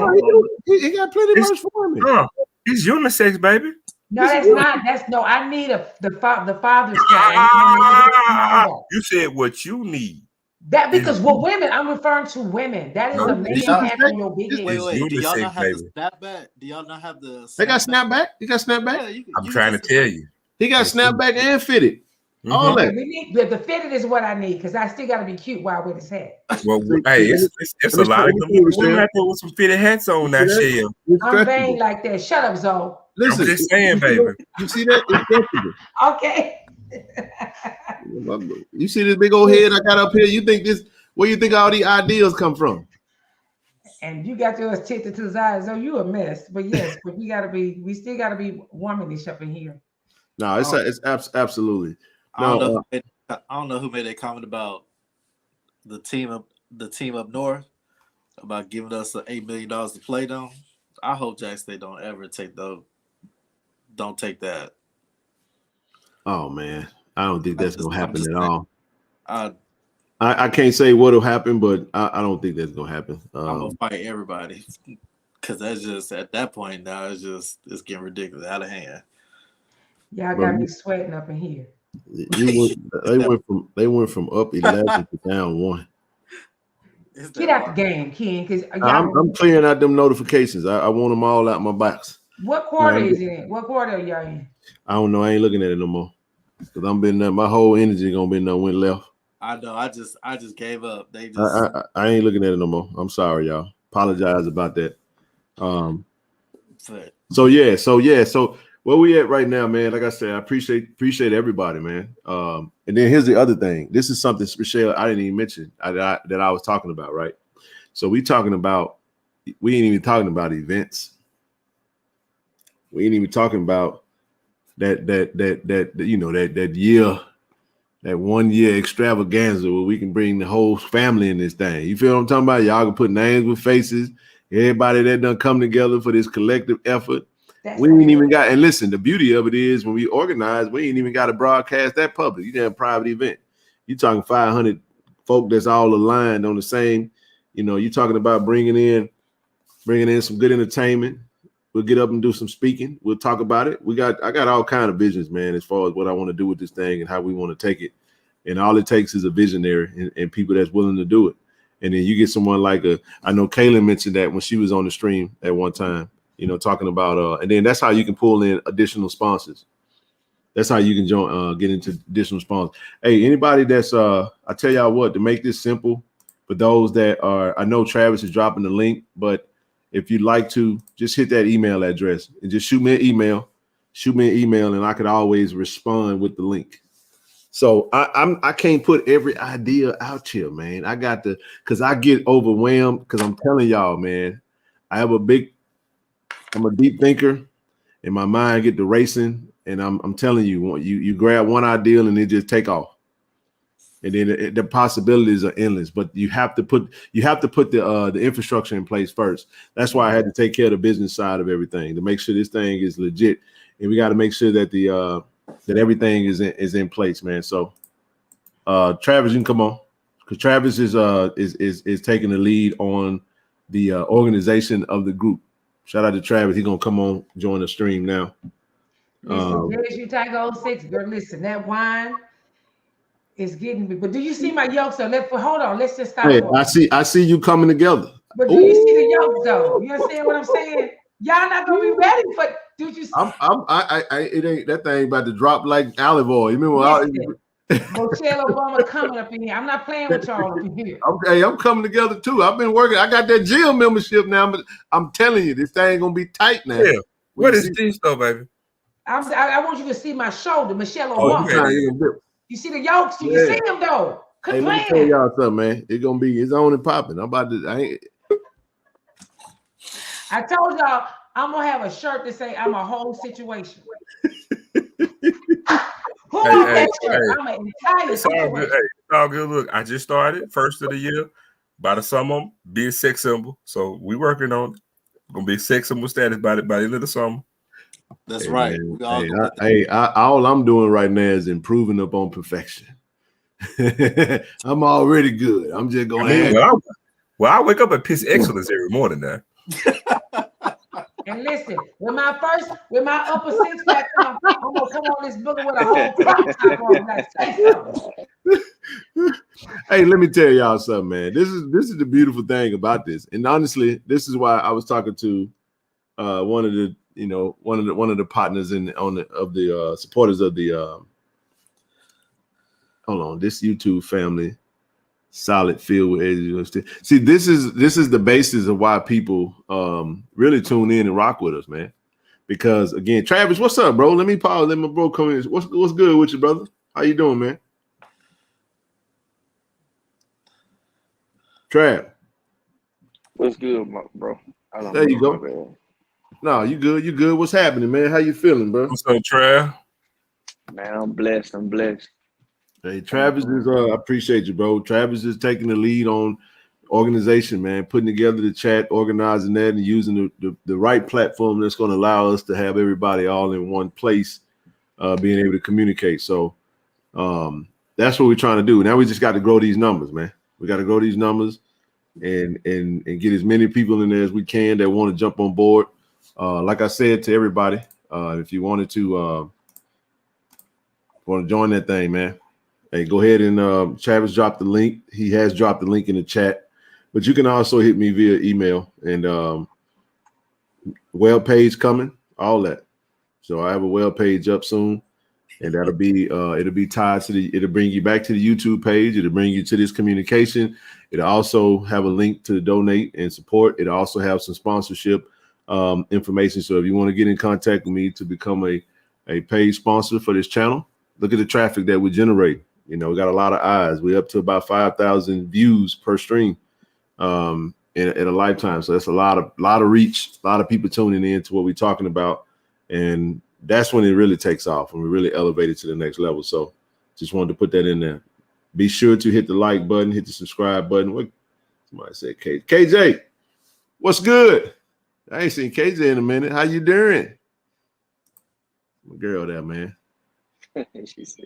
He got plenty of merch for women. He's unisex, baby. No, that's not. I need the father's side. You said what you need. That because with women, I'm referring to women. That is a man having your big head. Wait. Do y'all not have the snapback? Do y'all not have the? They got snapback. You got snapback. Yeah, I'm trying to tell you. He got snapback and fitted. All that. We need the fitted is what I need because I still got to be cute while with his hat. Well, hey, it's a lot of them out there with some fitted hats on that shit. I'm vain like that. Shut up, Zoe. Listen, I'm just saying, baby. You see that? It's comfortable. Okay. You see this big old head I got up here? You think this? Where you think all these ideas come from? And you got yours tilted to the side, so you a mess. But yes, but we still gotta be womanish up in here. No, it's absolutely. No, I don't know who made that comment about the team up north about giving us $8 million to play on. I hope Jackson State don't ever take that. Oh man, I don't think that's gonna happen at all. I can't say what'll happen, but I don't think that's gonna happen. I'm gonna fight everybody because that's just at that point now it's getting ridiculous, out of hand. Y'all got me sweating up in here. They went from up 11 to down 1. Get out the game, Ken, because I'm clearing out them notifications. I want them all out my box. what quarter is it in? What quarter are y'all in? I don't know. I ain't looking at it no more because I'm been my whole energy gonna be went left. I know. I just gave up. They just. I ain't looking at it no more. I'm sorry, y'all. Apologize about that. So where we at right now, man? Like I said, I appreciate everybody, man. And then here's the other thing. This is something, Michelle, I didn't even mention that I was talking about, right? So we ain't even talking about events. We ain't even talking about that year, that 1 year extravaganza where we can bring the whole family in this thing. You feel what I'm talking about? Y'all can put names with faces. Everybody that done come together for this collective effort. We ain't even got, and listen, the beauty of it is when we organize, we ain't even got to broadcast that public. You can have a private event. You talking 500 folk that's all aligned on the same, you talking about bringing in some good entertainment. We'll get up and do some speaking. We'll talk about it. I got all kind of visions, man, as far as what I want to do with this thing and how we want to take it. And all it takes is a visionary and people that's willing to do it. And then you get someone like I know Kaylin mentioned that when she was on the stream at one time, talking about, and then that's how you can pull in additional sponsors. That's how you can get into additional sponsors. Hey, anybody that's, I tell y'all what, to make this simple for those that are, I know Travis is dropping the link, but if you'd like to, just hit that email address and just shoot me an email, and I could always respond with the link. So I can't put every idea out here, man. I got to, because I get overwhelmed because I'm telling y'all, man, I'm a deep thinker and my mind get to racing. And I'm telling you, you grab one idea and it just take off. And then the possibilities are endless, but you have to put the infrastructure in place first. That's why I had to take care of the business side of everything to make sure this thing is legit, and we got to make sure that that everything is in place, man. So, Travis, you can come on because Travis is taking the lead on the organization of the group. Shout out to Travis. He's gonna come on, join the stream now. Listen, JSU Tiger 06, girl. Listen, that wine. It's getting me, but do you see my yolks though? Hold on, let's just stop. Hey, I see you coming together. But do you see the yolks though? You understand what I'm saying? Y'all not gonna be ready for. Did you? It ain't that thing about to drop like olive oil. You remember? Michelle Obama coming up in here. I'm not playing with y'all up in here. Okay, I'm coming together too. I've been working. I got that gym membership now, but I'm telling you, this thing gonna be tight now. Yeah. What is this though, baby? I want you to see my shoulder, Michelle Obama. You see the yolks? You see them though. Hey, let me tell y'all something, man. It's gonna be on and popping. I told y'all I'm gonna have a shirt that say I'm a whole situation. Who wants that shirt? I'm an entire situation. It's all good. Look, I just started first of the year. By the summer, be a sex symbol. So we working on it. Gonna be a sex symbol status by the end of the summer. That's right. All I'm doing right now is improving upon perfection. I'm already good. I'm just going. I wake up and piss excellence every morning now. And listen, with my upper six pack on, I'm gonna come on this booger with a whole crop top on. Like, say something. Hey, let me tell y'all something, man. This is the beautiful thing about this, and honestly, this is why I was talking to one of the partners of the supporters of the this YouTube family, solid field with edges. See, this is the basis of why people really tune in and rock with us, man. Because again, Travis, what's up, bro? Let me pause. Let my bro come in. What's good with you, brother? How you doing, man? Trav. What's good, bro? There you go. No, you good. You good. What's happening, man? How you feeling, bro? What's up, Trav? Man, I'm blessed. Hey, Travis is I appreciate you, bro. Travis is taking the lead on organization, man, putting together the chat, organizing that, and using the right platform that's going to allow us to have everybody all in one place, being able to communicate. So that's what we're trying to do. Now we just got to grow these numbers, man. We got to grow these numbers and get as many people in there as we can that want to jump on board. Like I said to everybody, if you wanted to join that thing, man, hey, go ahead and Travis dropped the link. He has dropped the link in the chat. But you can also hit me via email and web page coming, all that. So I have a web page up soon, and that'll be it'll be tied to it'll bring you back to the YouTube page. It'll bring you to this communication. It'll also have a link to donate and support. It'll also have some sponsorship information. So if you want to get in contact with me to become a paid sponsor for this channel, look at the traffic that we generate. You know, we got a lot of eyes. We're up to about 5,000 views per stream in a lifetime. So that's a lot of reach, a lot of people tuning in to what we're talking about. And that's when it really takes off, when we really elevate it to the next level. So just wanted to put that in there. Be sure to hit the like button, hit the subscribe button. What somebody said, KJ, what's good? I ain't seen KJ in a minute. How you doing? My girl there, man.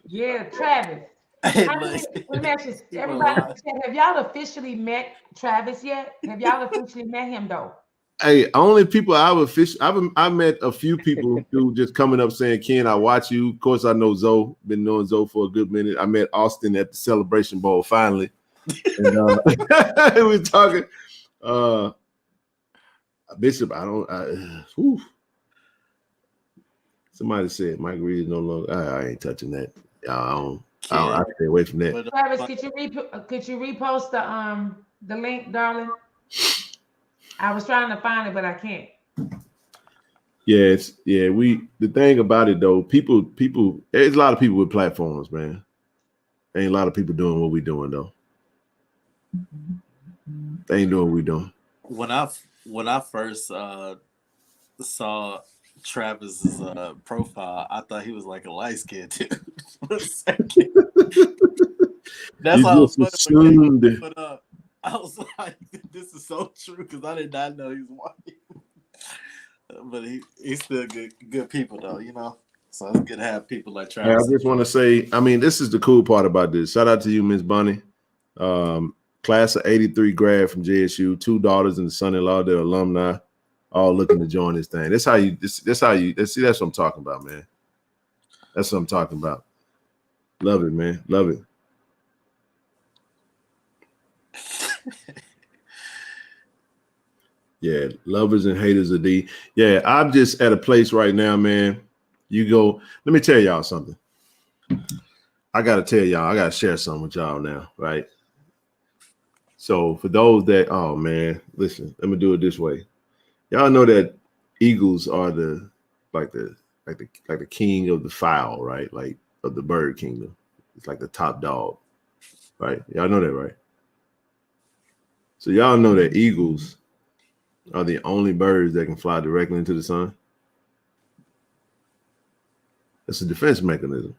Yeah, Travis. Hey, Let me ask you, everybody, have y'all officially met Travis yet? Have y'all officially met him though? Hey, only people I've met a few people who just coming up saying, Ken, I watch you. Of course, I know Zoe, been knowing Zoe for a good minute. I met Austin at the Celebration Bowl finally. And we were talking. Bishop, somebody said Mike Reed is no longer. I ain't touching that. I stay away from that. Travis, could you repost the link, darling? I was trying to find it, but I can't. The thing about it though, people, there's a lot of people with platforms, man. Ain't a lot of people doing what we doing though. They ain't doing what we doing. When I first saw Travis's profile, I thought he was like a light skinned dude for a second. That's how I was funny. But I was like, this is so true because I did not know he was white. But he's still good people though, you know. So it's good to have people like Travis. I just want to say, I mean, this is the cool part about this. Shout out to you, Miss Bunny. Class of 83 grad from JSU, 2 daughters and the son-in-law, they're alumni, all looking to join this thing. That's what I'm talking about, man. That's what I'm talking about. Love it, man. Love it. Yeah, lovers and haters of D. Yeah, I'm just at a place right now, man. You go, let me tell y'all something. I got to share something with y'all now, right? So for those that, oh man, listen, let me do it this way. Y'all know that eagles are the king of the fowl, right? Like of the bird kingdom. It's like the top dog, right? Y'all know that, right? So y'all know that eagles are the only birds that can fly directly into the sun. It's a defense mechanism.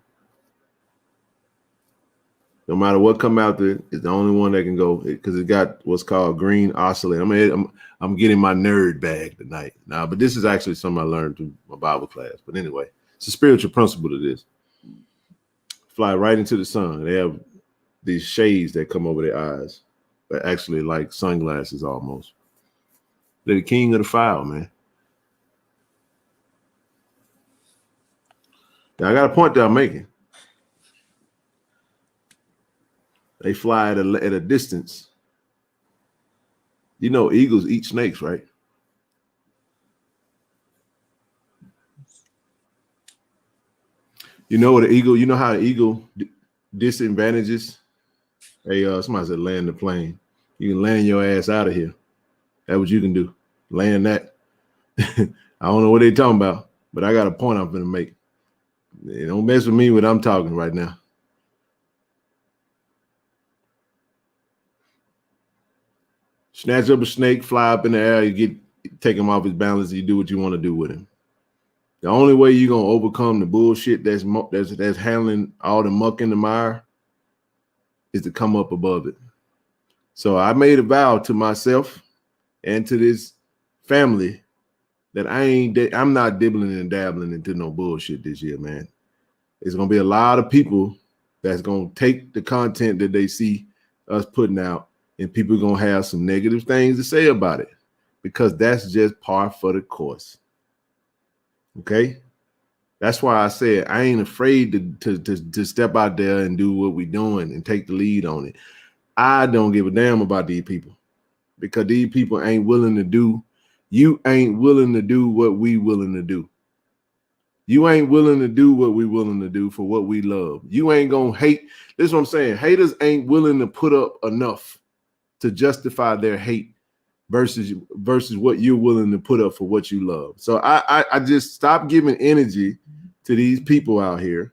No matter what come out there, it's the only one that can go because it got what's called green oscillate. I'm getting my nerd bag tonight now, but this is actually something I learned through my Bible class. But anyway, it's a spiritual principle to this. Fly right into the sun. They have these shades that come over their eyes, but actually like sunglasses almost. They're the king of the fowl, man. Now I got a point that I'm making. They fly at a distance. You know, eagles eat snakes, right? You know what an eagle? You know how an eagle disadvantages? Hey, somebody said land the plane. You can land your ass out of here. That's what you can do. Land that. I don't know what they're talking about, but I got a point I'm going to make. Don't mess with me when I'm talking right now. Snatch up a snake, fly up in the air, you take him off his balance, you do what you want to do with him. The only way you're going to overcome the bullshit that's handling all the muck in the mire is to come up above it. So I made a vow to myself and to this family that I'm not dibbling and dabbling into no bullshit this year, man. There's going to be a lot of people that's going to take the content that they see us putting out, and people are going to have some negative things to say about it because that's just par for the course. Okay? That's why I said I ain't afraid to step out there and do what we're doing and take the lead on it. I don't give a damn about these people. because these people ain't willing to do. You ain't willing to do what we willing to do. You ain't willing to do what we willing to do for what we love. You ain't gonna hate. This is what I'm saying. Haters ain't willing to put up enough to justify their hate versus what you're willing to put up for what you love. So I just stop giving energy to these people out here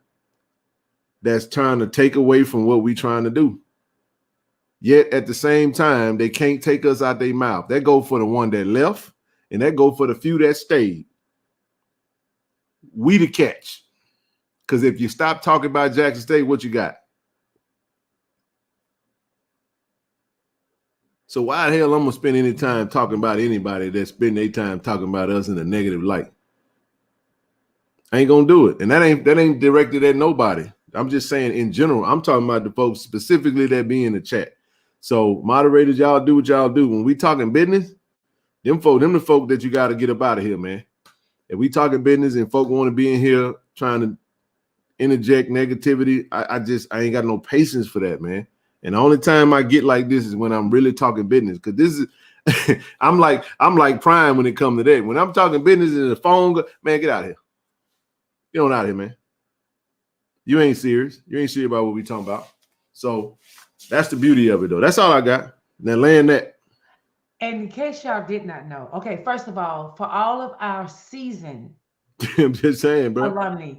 that's trying to take away from what we trying to do. Yet at the same time, they can't take us out their mouth. That go for the one that left, and that go for the few that stayed. We the catch. Because if you stop talking about Jackson State, what you got? So why the hell I'm gonna spend any time talking about anybody that spend their time talking about us in a negative light? I ain't gonna do it. And that ain't directed at nobody. I'm just saying in general. I'm talking about the folks specifically that be in the chat. So moderators, y'all do what y'all do. When we talking business, them the folk that you got to get up out of here, man. If we talking business and folk want to be in here trying to interject negativity, I ain't got no patience for that, man. And the only time I get like this is when I'm really talking business, because this is I'm like Prime when it comes to that. When I'm talking business and the phone, man, get out of here. Get on out of here, man. You ain't serious. You ain't serious about what we talking about. So that's the beauty of it, though. That's all I got. Now land that. And in case y'all did not know, okay, first of all, for all of our season I'm just saying, bro. alumni,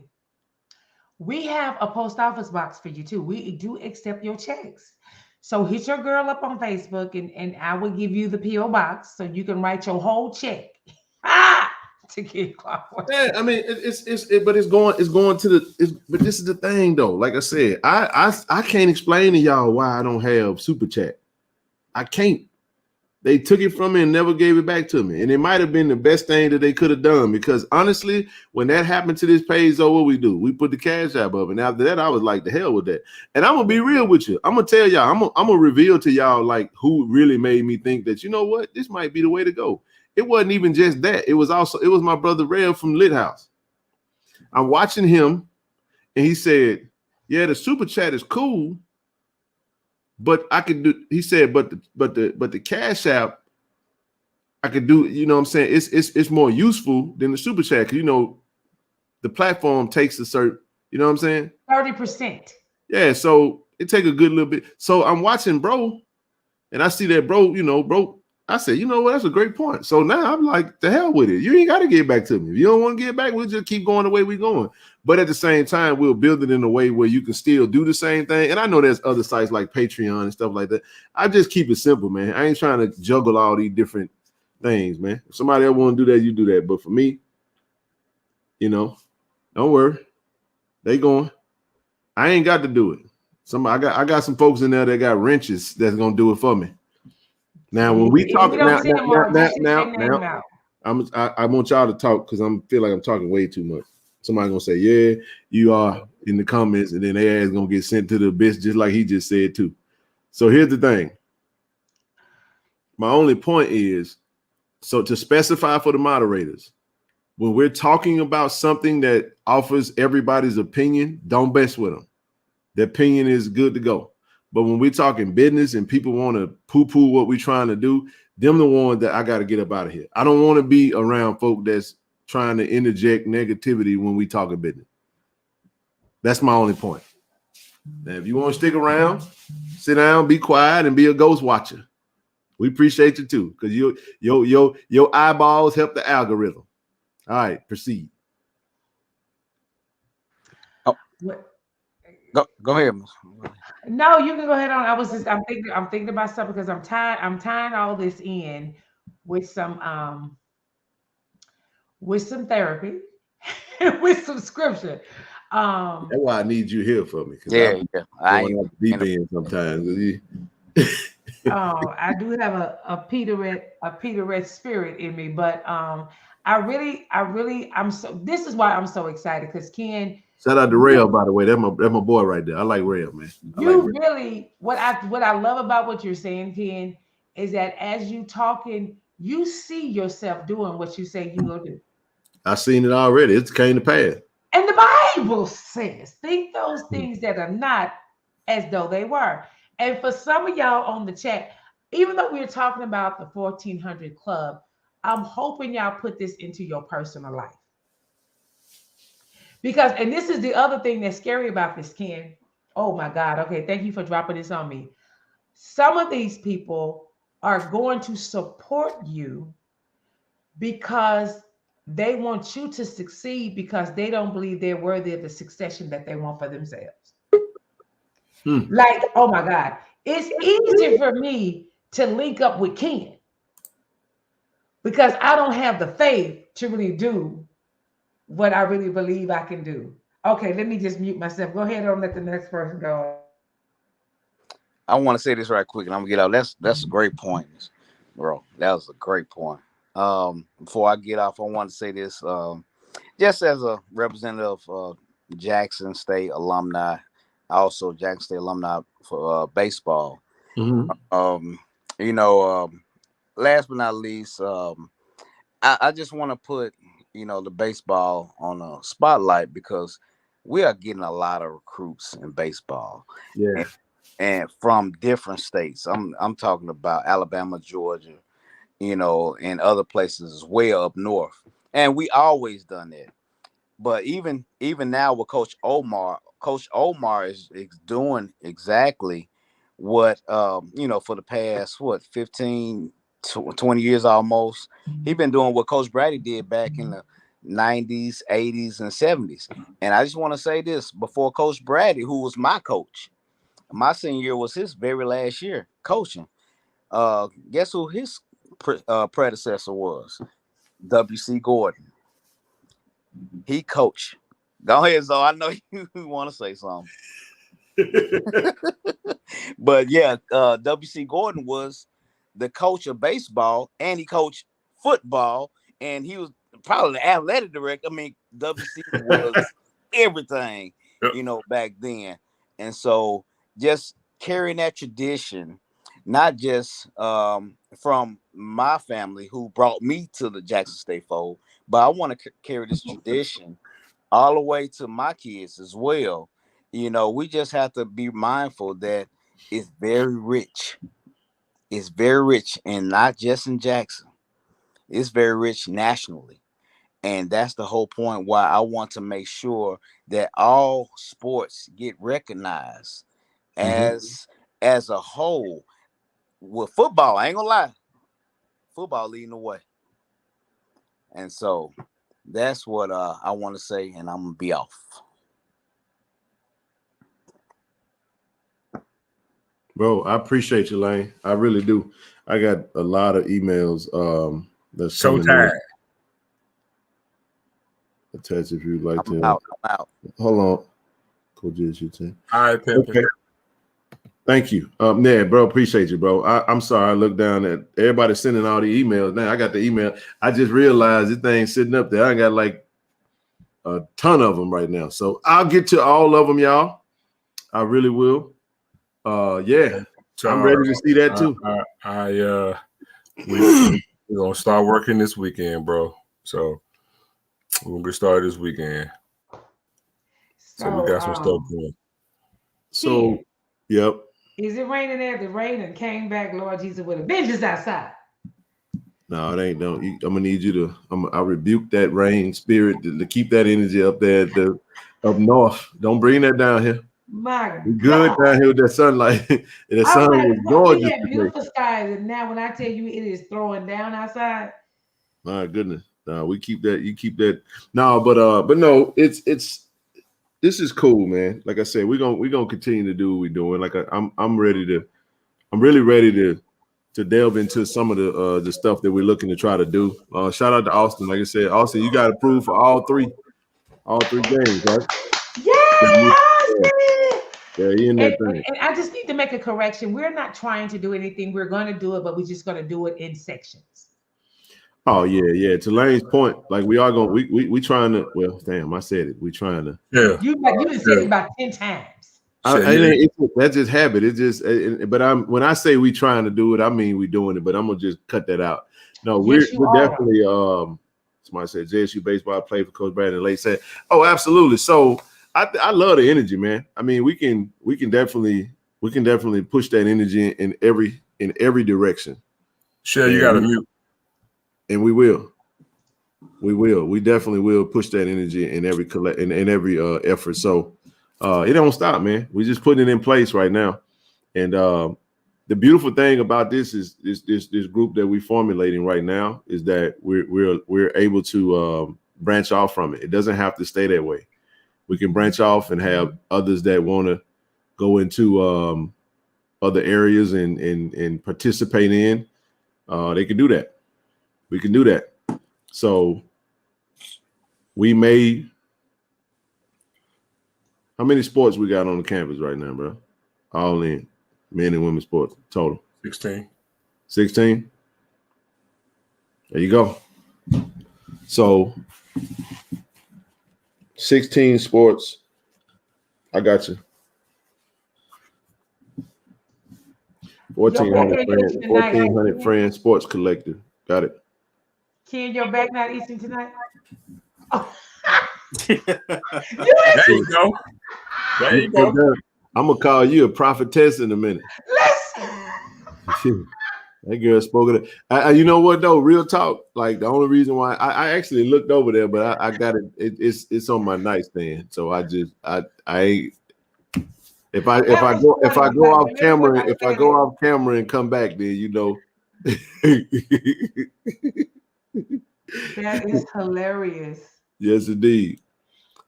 we have a post office box for you too. We do accept your checks. So hit your girl up on Facebook and I will give you the P.O. box so you can write your whole check. To get Clark. Yeah, I mean but it's going to the but this is the thing though. Like I said, I can't explain to y'all why I don't have super chat. I can't. They took it from me and never gave it back to me. And it might have been the best thing that they could have done, because honestly, when that happened to this page, though, what we do? We put the cash app up. And after that, I was like, the hell with that. And I'm gonna be real with you. I'm gonna tell y'all, I'm gonna reveal to y'all like who really made me think that, you know what, this might be the way to go. It wasn't even just that. It was my brother Rev from Lit House. I'm watching him, and he said, yeah, the super chat is cool, but I could do, he said, but the cash app, I could do, you know what I'm saying? It's more useful than the super chat, because you know, the platform takes a certain, you know what I'm saying? 30%. Yeah, so it take a good little bit. So I'm watching bro, and I see that bro, I said, you know what, that's a great point. So now I'm like, the hell with it. You ain't got to get back to me. If you don't want to get back, we'll just keep going the way we're going. But at the same time, we'll build it in a way where you can still do the same thing. And I know there's other sites like Patreon and stuff like that. I just keep it simple, man. I ain't trying to juggle all these different things, man. If somebody else want to do that, you do that. But for me, don't worry. They going. I ain't got to do it. I got some folks in there that got wrenches that's gonna do it for me. Now, when we talk now, I want y'all to talk, because I feel like I'm talking way too much. Somebody gonna say, yeah, you are, in the comments, and then their ass gonna get sent to the abyss, just like he just said too. So here's the thing. My only point is, so to specify for the moderators, when we're talking about something that offers everybody's opinion, don't mess with them. The opinion is good to go. But when we're talking business and people want to poo-poo what we're trying to do, them the ones that I got to get up out of here. I don't want to be around folk that's trying to interject negativity when we talking business. That's my only point. Now, if you want to stick around, sit down, be quiet, and be a ghost watcher. We appreciate you too, because your eyeballs help the algorithm. All right, proceed. Oh, go ahead. No, you can go ahead on. I'm thinking about something, because I'm tying all this in with some therapy, with some scripture. That's why I need you here for me. Yeah. I going off the deep end sometimes. Oh, I do have a Peterette spirit in me, but this is why I'm so excited, because Ken. Shout out to Rail, by the way. That's my boy right there. I like Rail, man. What I love about what you're saying, Ken, is that as you talking, you see yourself doing what you say you will do. I've seen it already. It's came to pass. And the Bible says, think those things that are not as though they were. And for some of y'all on the chat, even though we're talking about the 1400 club, I'm hoping y'all put this into your personal life. Because, and this is the other thing that's scary about this, Ken. Oh my God. Okay. Thank you for dropping this on me. Some of these people are going to support you because they want you to succeed because they don't believe they're worthy of the succession that they want for themselves. Like, oh my God, it's easy for me to link up with Ken because I don't have the faith to really do what I really believe I can do. Okay, let me just mute myself. Go ahead and let the next person go. I want to say this right quick, and I'm gonna get out. That's a great point, bro. That was a great point. Before I get off, I want to say this. Just as a representative of Jackson State alumni, also Jackson State alumni for baseball. You know, last but not least, I just want to put the baseball on a spotlight because we are getting a lot of recruits in baseball. Yeah. And from different states. I'm talking about Alabama, Georgia, and other places way up north. And we always done that. But even now with Coach Omar is doing exactly what for the past 15 20 years almost. He's been doing what Coach Brady did back in the 90s, 80s, and 70s. And I just want to say this before Coach Brady, who was my coach. My senior year was his very last year coaching. Guess who his predecessor was? W.C. Gordon. He coached. Go ahead, Zoe. I know you want to say something. But yeah, W.C. Gordon was the coach of baseball, and he coached football, and he was probably the athletic director. I mean, W.C. was everything, back then. And so just carrying that tradition, not just from my family who brought me to the Jackson State fold, but I want to carry this tradition all the way to my kids as well. We just have to be mindful that it's very rich. It's very rich, and not just in Jackson. It's very rich nationally. And that's the whole point why I want to make sure that all sports get recognized as a whole. With football, I ain't gonna lie, football leading the way. And so that's what I want to say, and I'm gonna be off. Bro, I appreciate you, Lane. I really do. I got a lot of emails. That's Showtime. Attach if you'd like I'm to. out. Hold on. Cool JSU team. All right, Pimpin'. Okay. Thank you. Yeah, bro, appreciate you, bro. I'm sorry. I looked down at everybody sending all the emails. Now I got the email. I just realized this thing's sitting up there. I got like a ton of them right now. So I'll get to all of them, y'all. I really will. Yeah. So, I'm ready to see that too. We're gonna start working this weekend, bro. So we're gonna get started this weekend. So we got some stuff going. So, yep. Is it raining there? The rain and came back, Lord Jesus, with a vengeance outside. No, it ain't. I'm gonna need you to. I rebuke that rain spirit to keep that energy up there up north. Don't bring that down here. My We're good God. down here with that sunlight. And the sun Like, is gorgeous. we had beautiful skies, and now when I tell you it is throwing down outside. My goodness. No, we keep that. You keep that. No, but no, it's this is cool, man. Like I said, we're gonna continue to do what we're doing. Like I'm really ready to delve into some of the stuff that we're looking to try to do. Shout out to Austin. Like I said, Austin, you got approved for all three games, right? Yeah, yeah, he in that thing. And I just need to make a correction. We're not trying to do anything. We're going to do it, but we're just going to do it in sections. Oh yeah. To Lane's point, like we are going. We trying to. Well, damn, I said it. We trying to. Yeah. You just said it about 10 times. That's just habit. It's just. But when I say we trying to do it, I mean we doing it. But I'm gonna just cut that out. No, Yes, we're definitely. Somebody said JSU baseball. I played for Coach Brandon. Late said, "Oh, absolutely." So I love the energy, man. I mean, we can definitely push that energy in every in every direction. Sure, you got to mute. And we will. We definitely will push that energy in every effort. So it don't stop, man. We just putting it in place right now. And the beautiful thing about this is this group that we're formulating right now is that we're able to branch off from it. It doesn't have to stay that way. We can branch off and have others that want to go into other areas and participate in. They can do that. We can do that. So we made, how many sports we got on the campus right now, bro? All in, men and women's sports total. 16. 16? There you go. So 16 sports. I got you. 1,400 friends sports collective. Got it. Ken, your back not itching tonight? Oh. There you go. There you go. I'm gonna call you a prophetess in a minute. Listen. That girl spoke of it. You know what though? Real talk. Like the only reason why I actually looked over there, but I got it. It's on my nightstand. So I ain't. If I go off camera and come back, then you know. That is hilarious. Yes, indeed.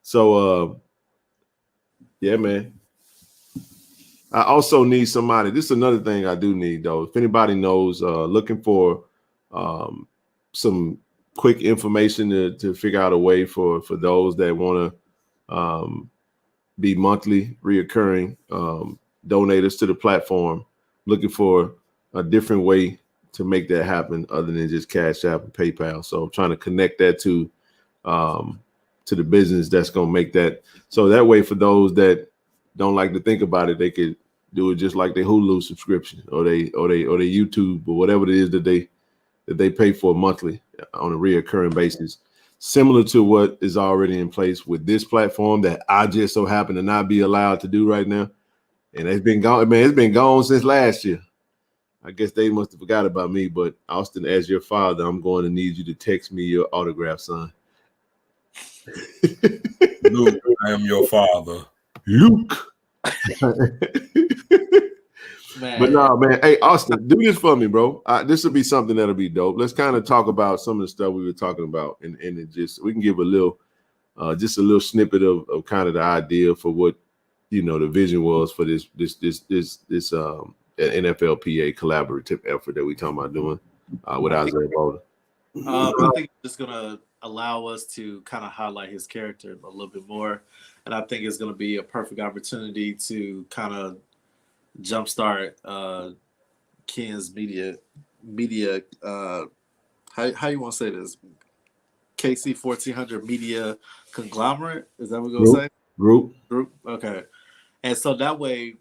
So yeah, man. I also need somebody. This is another thing I do need though. If anybody knows, looking for some quick information to figure out a way for those that want to be monthly reoccurring donators to the platform, looking for a different way to make that happen other than just Cash App and PayPal. So I'm trying to connect that to the business that's going to make that. So that way for those that don't like to think about it, they could do it just like their Hulu subscription or they YouTube or whatever it is that they pay for monthly on a reoccurring basis, similar to what is already in place with this platform that I just so happen to not be allowed to do right now. And it's been gone, man. It's been gone since last year. I guess they must have forgot about me. But Austin, as your father, I'm going to need you to text me your autograph, son. Luke, I am your father. Luke. Man. But no, man. Hey, Austin, do this for me, bro. This will be something that'll be dope. Let's kind of talk about some of the stuff we were talking about, and it just we can give a little, just a little snippet of kind of the idea for what the vision was for this NFLPA collaborative effort that we talking about doing with Isaiah Boulder. I think it's going to allow us to kind of highlight his character a little bit more, and I think it's going to be a perfect opportunity to kind of jumpstart Ken's media. How you want to say this? KC 1400 media conglomerate. Is that what we're gonna say? Group. Okay. And so that way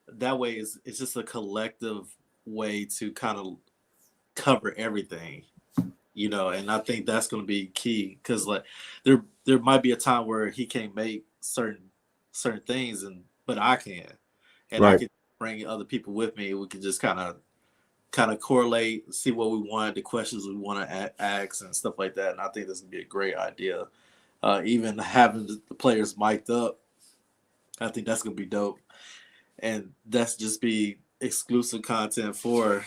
it's just a collective way to kind of cover everything, and I think that's going to be key because like there might be a time where he can't make certain things but I can, and right. I can bring other people with me. We can just kind of correlate, see what we want, the questions we want to ask and stuff like that. And I think this would be a great idea. Even having the players mic'd up, I think that's going to be dope. And that's just be exclusive content for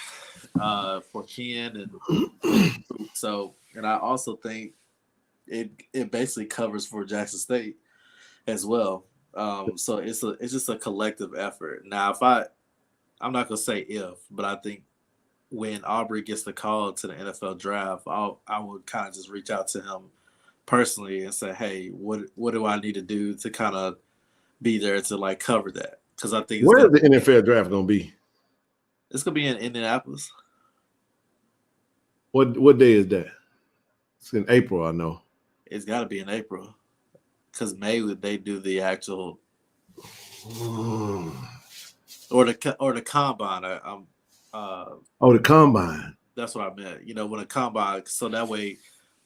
Ken. And so, and I also think it basically covers for Jackson State as well. So it's just a collective effort. Now, I'm not going to say if, but I think when Aubrey gets the call to the NFL draft, I would kind of just reach out to him personally and say, hey, what do I need to do to kind of be there to like cover that? Because I think where is the NFL draft going to be? It's going to be in Indianapolis. What day is that? It's in April, I know. It's got to be in April because May they do the actual or the combine. The combine. That's what I meant. When a combine, so that way,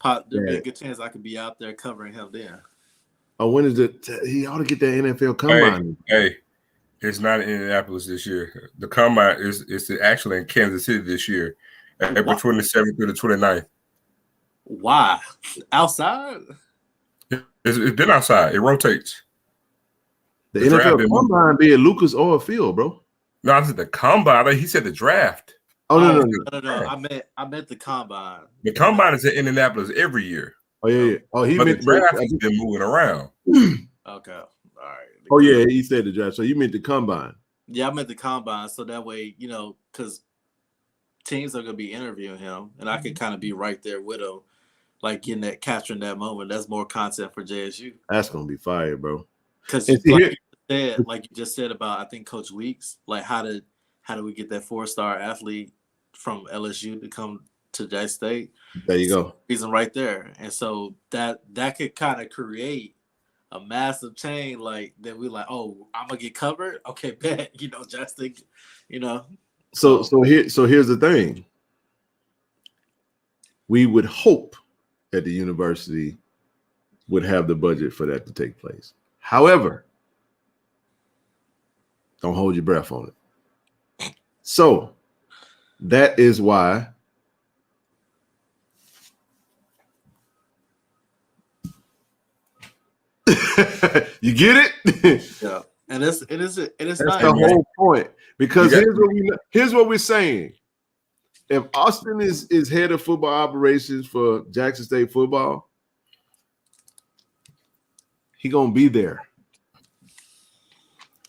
there'd be a good chance I could be out there covering him then. Oh, when is it? He ought to get that NFL combine. Hey, It's not in Indianapolis this year. The combine is actually in Kansas City this year, April 27th through the 29th. Why? Outside? It's been outside. It rotates. The draft NFL combine be at Lucas Oil Field, bro. No, I said the combine. He said the draft. Oh, no. I meant the combine. The combine is in Indianapolis every year. Oh, yeah. Oh, he but meant the draft has been moving around. Okay. All right. Oh, yeah, he said the draft. So you meant the combine. Yeah, I meant the combine. So that way, because teams are going to be interviewing him, and I could kind of be right there with him, like capturing that moment. That's more content for JSU. That's going to be fire, bro. Because like you just said about, I think, Coach Weeks, like how do we get that 4-star athlete from LSU to come to J State? There you go. Reason right there. And so that could kind of create a massive chain, like that we like, oh, I'm gonna get covered. Okay, bet, just think, So here's the thing. We would hope that the university would have the budget for that to take place. However, don't hold your breath on it. So that is why you get it? Yeah. And it is That's not the whole point. Because here's what we're saying. If Austin is head of football operations for Jackson State football, he gonna be there.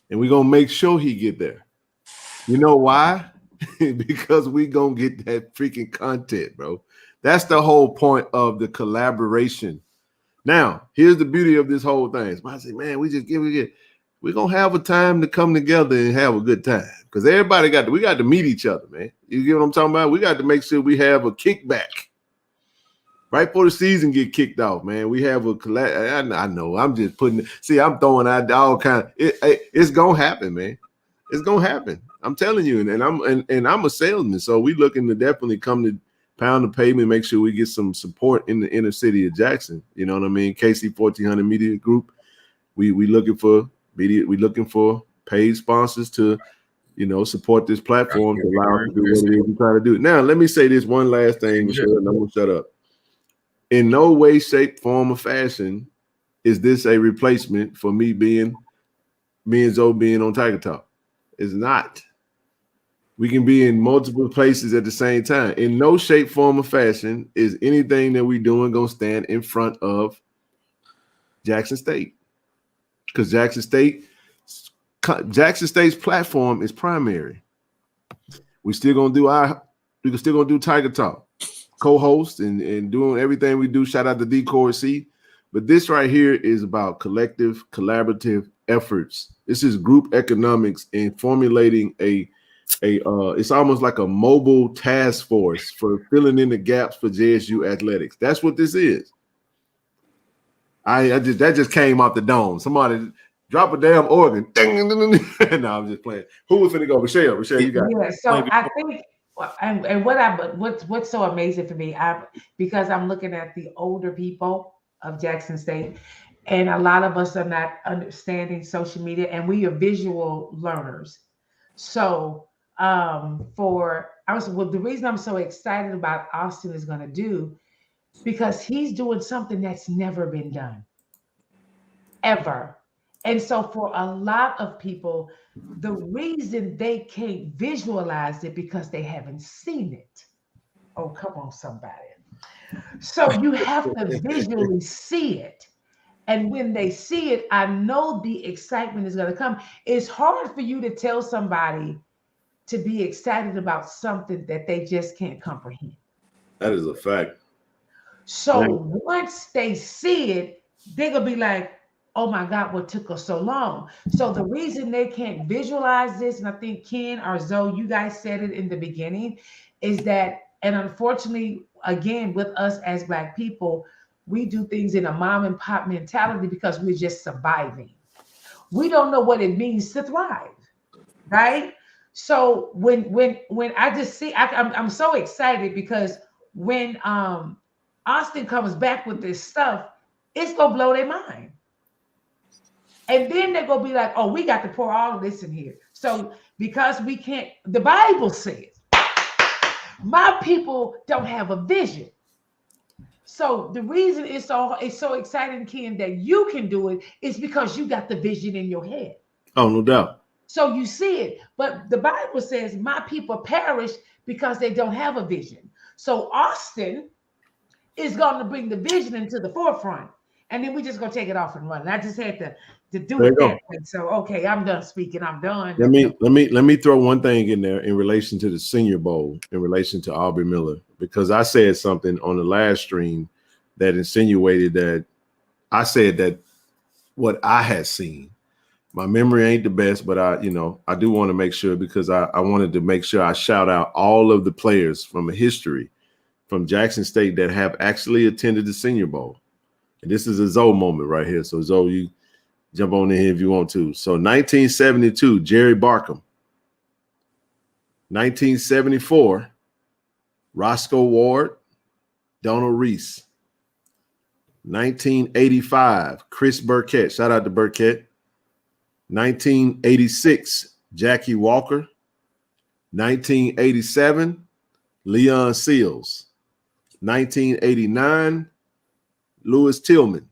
And we're gonna make sure he get there. You know why? Because we gonna get that freaking content, bro. That's the whole point of the collaboration. Now, here's the beauty of this whole thing. I say, man, we're gonna have a time to come together and have a good time. Because everybody we got to meet each other, man. You get what I'm talking about? We got to make sure we have a kickback. Right before the season get kicked off, man. We have I know. I'm just I'm throwing out all kind. It's gonna happen, man. It's gonna happen. I'm telling you, and I'm a salesman, so we looking to definitely come to pound the pavement, make sure we get some support in the inner city of Jackson. You know what I mean? KC 1400 Media Group. We looking for media. We looking for paid sponsors to, support this platform to allow us to do what it is we try to do. Now, let me say this one last thing, Michelle, and I'm gonna shut up. In no way, shape, form, or fashion is this a replacement for me and Zoe being on Tiger Talk. It's not. We can be in multiple places at the same time. In no shape, form, or fashion is anything that we're doing going to stand in front of Jackson State. Because Jackson State's platform is primary. We still going to do Tiger Talk. Co-host and doing everything we do. Shout out to D-Core-C. But this right here is about collective, collaborative efforts. This is group economics and formulating it's almost like a mobile task force for filling in the gaps for JSU athletics. That's what this is. That just came off the dome. Somebody drop a damn organ. No, I'm just playing. Who was finna go? Michelle, you got it. Yeah, so I think and what's so amazing for me, because I'm looking at the older people of Jackson State, and a lot of us are not understanding social media, and we are visual learners. So the reason I'm so excited about Austin is going to do, because he's doing something that's never been done ever. And so for a lot of people, the reason they can't visualize it because they haven't seen it. Oh, come on, somebody. So you have to visually see it. And when they see it, I know the excitement is going to come. It's hard for you to tell somebody to be excited about something that they just can't comprehend. That is a fact. So once they see it, they're going to be like, oh my God, what took us so long? So the reason they can't visualize this, and I think Ken or Zoe, you guys said it in the beginning, is that, and unfortunately, again, with us as Black people, we do things in a mom and pop mentality because we're just surviving. We don't know what it means to thrive, right? So when I just see, I'm so excited because when Austin comes back with this stuff, it's gonna blow their mind. And then they're going to be like, oh, we got to pour all of this in here. So because we can't, the Bible says, my people don't have a vision. So the reason it's so exciting, Ken, that you can do it is because you got the vision in your head. Oh, no doubt. So you see it. But the Bible says, my people perish because they don't have a vision. So Austin is going to bring the vision into the forefront. And then we just going to take it off and run. And I just had to do There it you go. that way. So, okay, I'm done speaking. I'm done. Let me throw one thing in there in relation to the Senior Bowl, in relation to Aubrey Miller, because I said something on the last stream that insinuated that I said that what I had seen. My memory ain't the best, but I do want to make sure, because I wanted to make sure I shout out all of the players from history from Jackson State that have actually attended the Senior Bowl. And this is a Zoe moment right here. So Zoe, you jump on in here if you want to. So 1972, Jerry Barkham. 1974, Roscoe Ward, Donald Reese. 1985, Chris Burkett. Shout out to Burkett. 1986, Jackie Walker. 1987, Leon Seals. 1989, Lewis Tillman.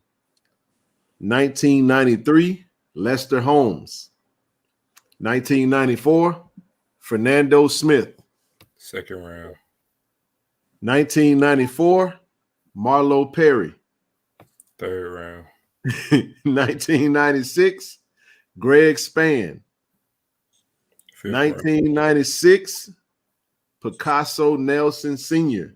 1993, Lester Holmes. 1994, Fernando Smith. Second round. 1994, Marlo Perry. Third round. 1996, Greg Spann. 1996, Picasso Nelson Sr.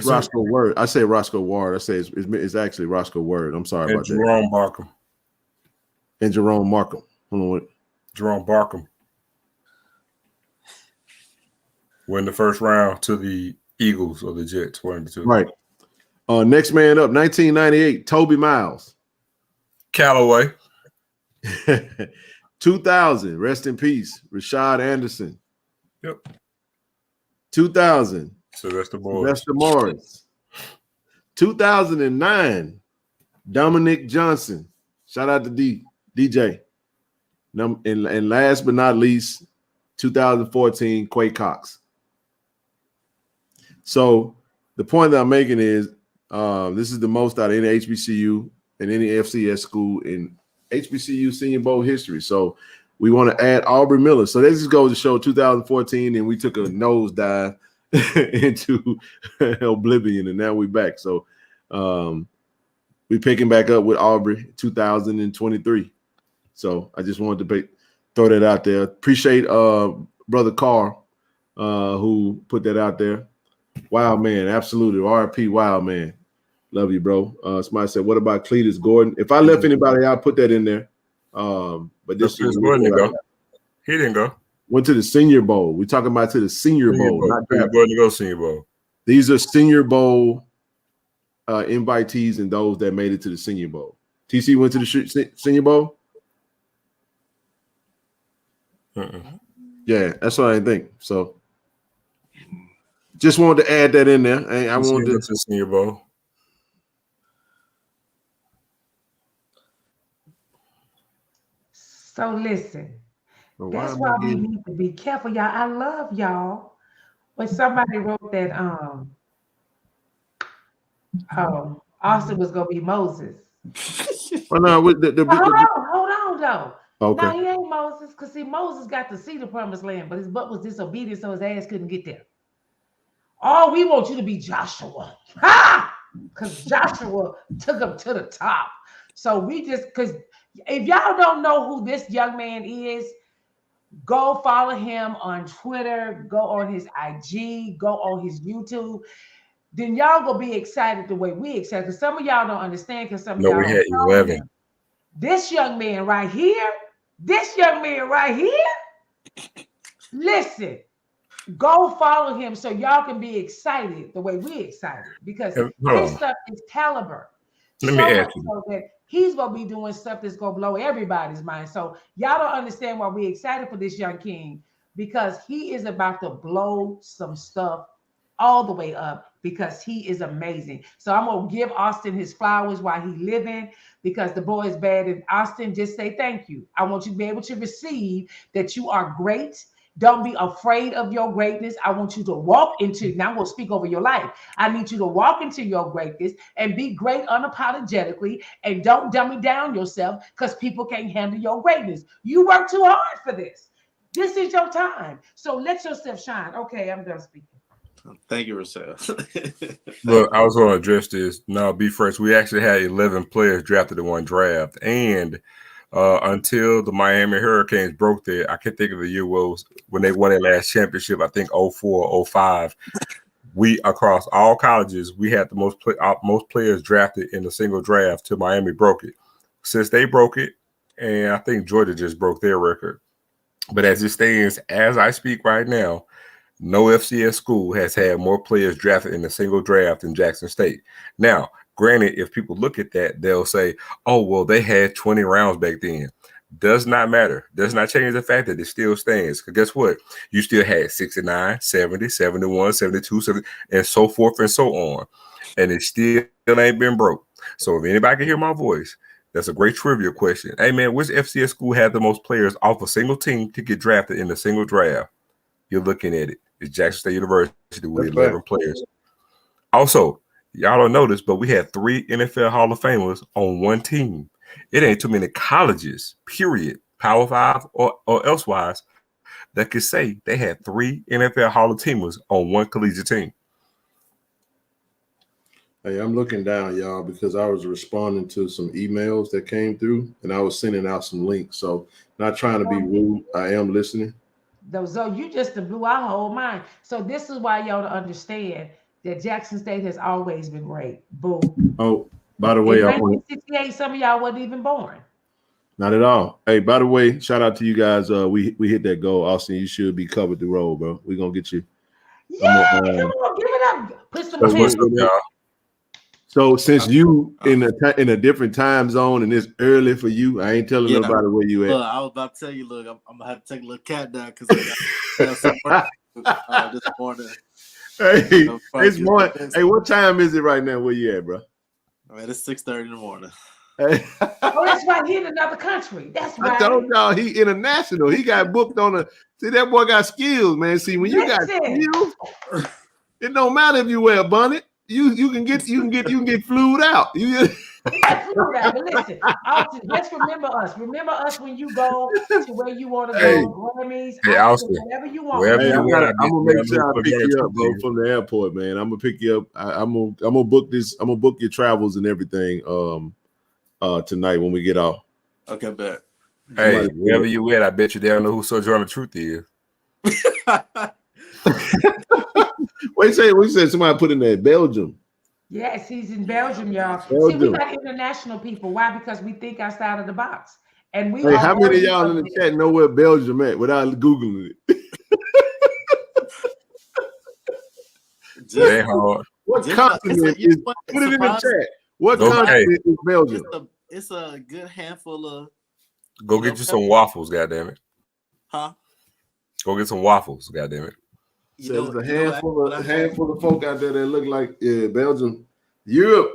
Roscoe Word. I say Roscoe Ward. I say it's actually Roscoe Word. I'm sorry about Jerome Barkham. And Jerome Markham. Hold on. Jerome Barkham. Win the first round to the Eagles or the Jets. One of the two. Right. Next man up, 1998, Toby Miles. Callaway. 2000, rest in peace, Rashad Anderson. Yep. 2000, Sylvester Morris. 2009, Dominic Johnson. Shout out to DJ. And last but not least, 2014, Quay Cox. So the point that I'm making is this is the most out of any HBCU and any FCS school in HBCU Senior Bowl history. So we want to add Aubrey Miller. So this just goes to show 2014, and we took a nosedive into oblivion, and now we're back. So we're picking back up with Aubrey 2023. So I just wanted to throw that out there. Appreciate Brother Carl who put that out there. Wow, man, absolutely. RIP, wow, man. Love you, bro. Somebody said, what about Cletus Gordon? If I left anybody, I'll put that in there. But this is Gordon didn't go. He didn't go. Went to the Senior Bowl. We're talking about to the Senior Bowl. Not going to go Senior Bowl. These are Senior Bowl invitees and those that made it to the Senior Bowl. TC went to the Senior Bowl? Yeah, that's what I think. So just wanted to add that in there. I wanted to the Senior Bowl. So listen, that's why we need to be careful, y'all. I love y'all. When somebody wrote that Austin was gonna be Moses. Oh, no, hold on though. Okay. No, he ain't Moses, because see, Moses got to see the promised land, but his butt was disobedient, so his ass couldn't get there. Oh, we want you to be Joshua. Ha! Because Joshua took him to the top. So we just, because if y'all don't know who this young man is, go follow him on Twitter, go on his IG, go on his YouTube. Then y'all gonna be excited the way we excited. Because some of y'all don't understand, because some of y'all we had 11. This young man right here, listen, go follow him so y'all can be excited the way we excited, because this stuff is caliber. Let me ask you. So that he's gonna be doing stuff that's gonna blow everybody's mind. So y'all don't understand why we're excited for this young king, because he is about to blow some stuff all the way up because he is amazing. So I'm gonna give Austin his flowers while he's living because the boy is bad. And Austin, just say thank you. I want you to be able to receive that you are great. Don't be afraid of your greatness. I want you to walk into, now I'm going to speak over your life. I need you to walk into your greatness and be great unapologetically, and don't dummy down yourself because people can't handle your greatness. You work too hard for this. This is your time. So let yourself shine. Okay, I'm done speaking. Thank you, Rochelle. Look, I was going to address this. No, be fresh. We actually had 11 players drafted in one draft, and until the Miami Hurricanes broke there, I can't think of the year was when they won their last championship. I think 04, 05. We across all colleges, we had the most players drafted in a single draft till Miami broke it. Since they broke it, and I think Georgia just broke their record. But as it stands, as I speak right now, no FCS school has had more players drafted in a single draft than Jackson State. Now, granted, if people look at that, they'll say, oh, well, they had 20 rounds back then. Does not matter. Does not change the fact that it still stands. Because guess what? You still had 69, 70, 71, 72, 70, and so forth and so on. And it still ain't been broke. So if anybody can hear my voice, that's a great trivia question. Hey, man, which FCS school had the most players off a single team to get drafted in a single draft? You're looking at it. It's Jackson State University with 11 players. Also, y'all don't know this, but we had 3 NFL Hall of Famers on one team. It ain't too many colleges, period, Power 5 or elsewise, that could say they had 3 NFL Hall of Famers on one collegiate team. Hey, I'm looking down, y'all, because I was responding to some emails that came through, and I was sending out some links. So, not trying to be rude, I am listening. So you just blew our whole mind. So this is why y'all to understand that Jackson State has always been great. Boom. Oh, by the way, in I want 1968, some of y'all wasn't even born. not at all. Hey, by the way, shout out to you guys. We hit that goal, Austin. You should be covered the road, bro. We're gonna get you. Yeah, come on, give it up. Put some hands. So since you in a different time zone and it's early for you, I ain't telling nobody where you at. Look, I was about to tell you, look, I'm gonna have to take a little cat down because I got some work this morning. Hey, it's morning. Hey, what time is it right now? Where you at, bro? Man, it's 6:30 in the morning. Hey. Oh, that's right. He in another country. That's right. I told y'all he international. He got booked on a. See, that boy got skills, man. See, when you got skills, it don't matter if you wear a bonnet. You can get flued out. You get flued out. But listen, Austin, let's remember us. Remember us when you go to where you want to go. Grammys, Austin, whatever you want. Hey, I'm gonna make sure I pick you up, bro, from the airport, man. I'm gonna pick you up. I'm gonna book this. I'm gonna book your travels and everything. Tonight when we get off. Okay, bet. Hey, wherever you at, I bet you they don't know who Sojourner Truth is. What you said? Somebody put in there Belgium. Yes, he's in Belgium, y'all. Belgium. See, we got international people. Why? Because we think outside of the box. And we. Hey, how many of y'all in the chat know where Belgium at without googling it? What continent is? Put it in the chat. What continent is Belgium? It's a good handful of. Go get you some waffles, goddammit. Huh? Go get some waffles, goddammit. There's a handful of folk out there that look like Belgium, Europe.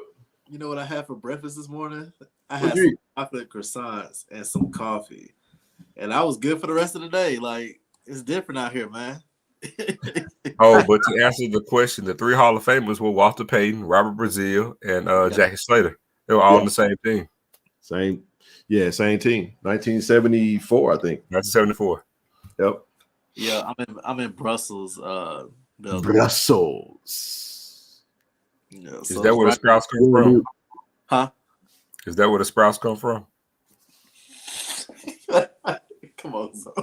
You know what I had for breakfast this morning? I had some chocolate croissants and some coffee, and I was good for the rest of the day. Like, it's different out here, man. Oh, but to answer the question, the 3 Hall of Famers were Walter Payton, Robert Brazile, and Jackie Slater. They were all on the same team. Same team. 1974, I think. 1974. Yep. Yeah, I'm in Brussels. Brussels. Yeah, is that where the Sprouts come from? Huh? Is that where the Sprouts come from? Come on, so.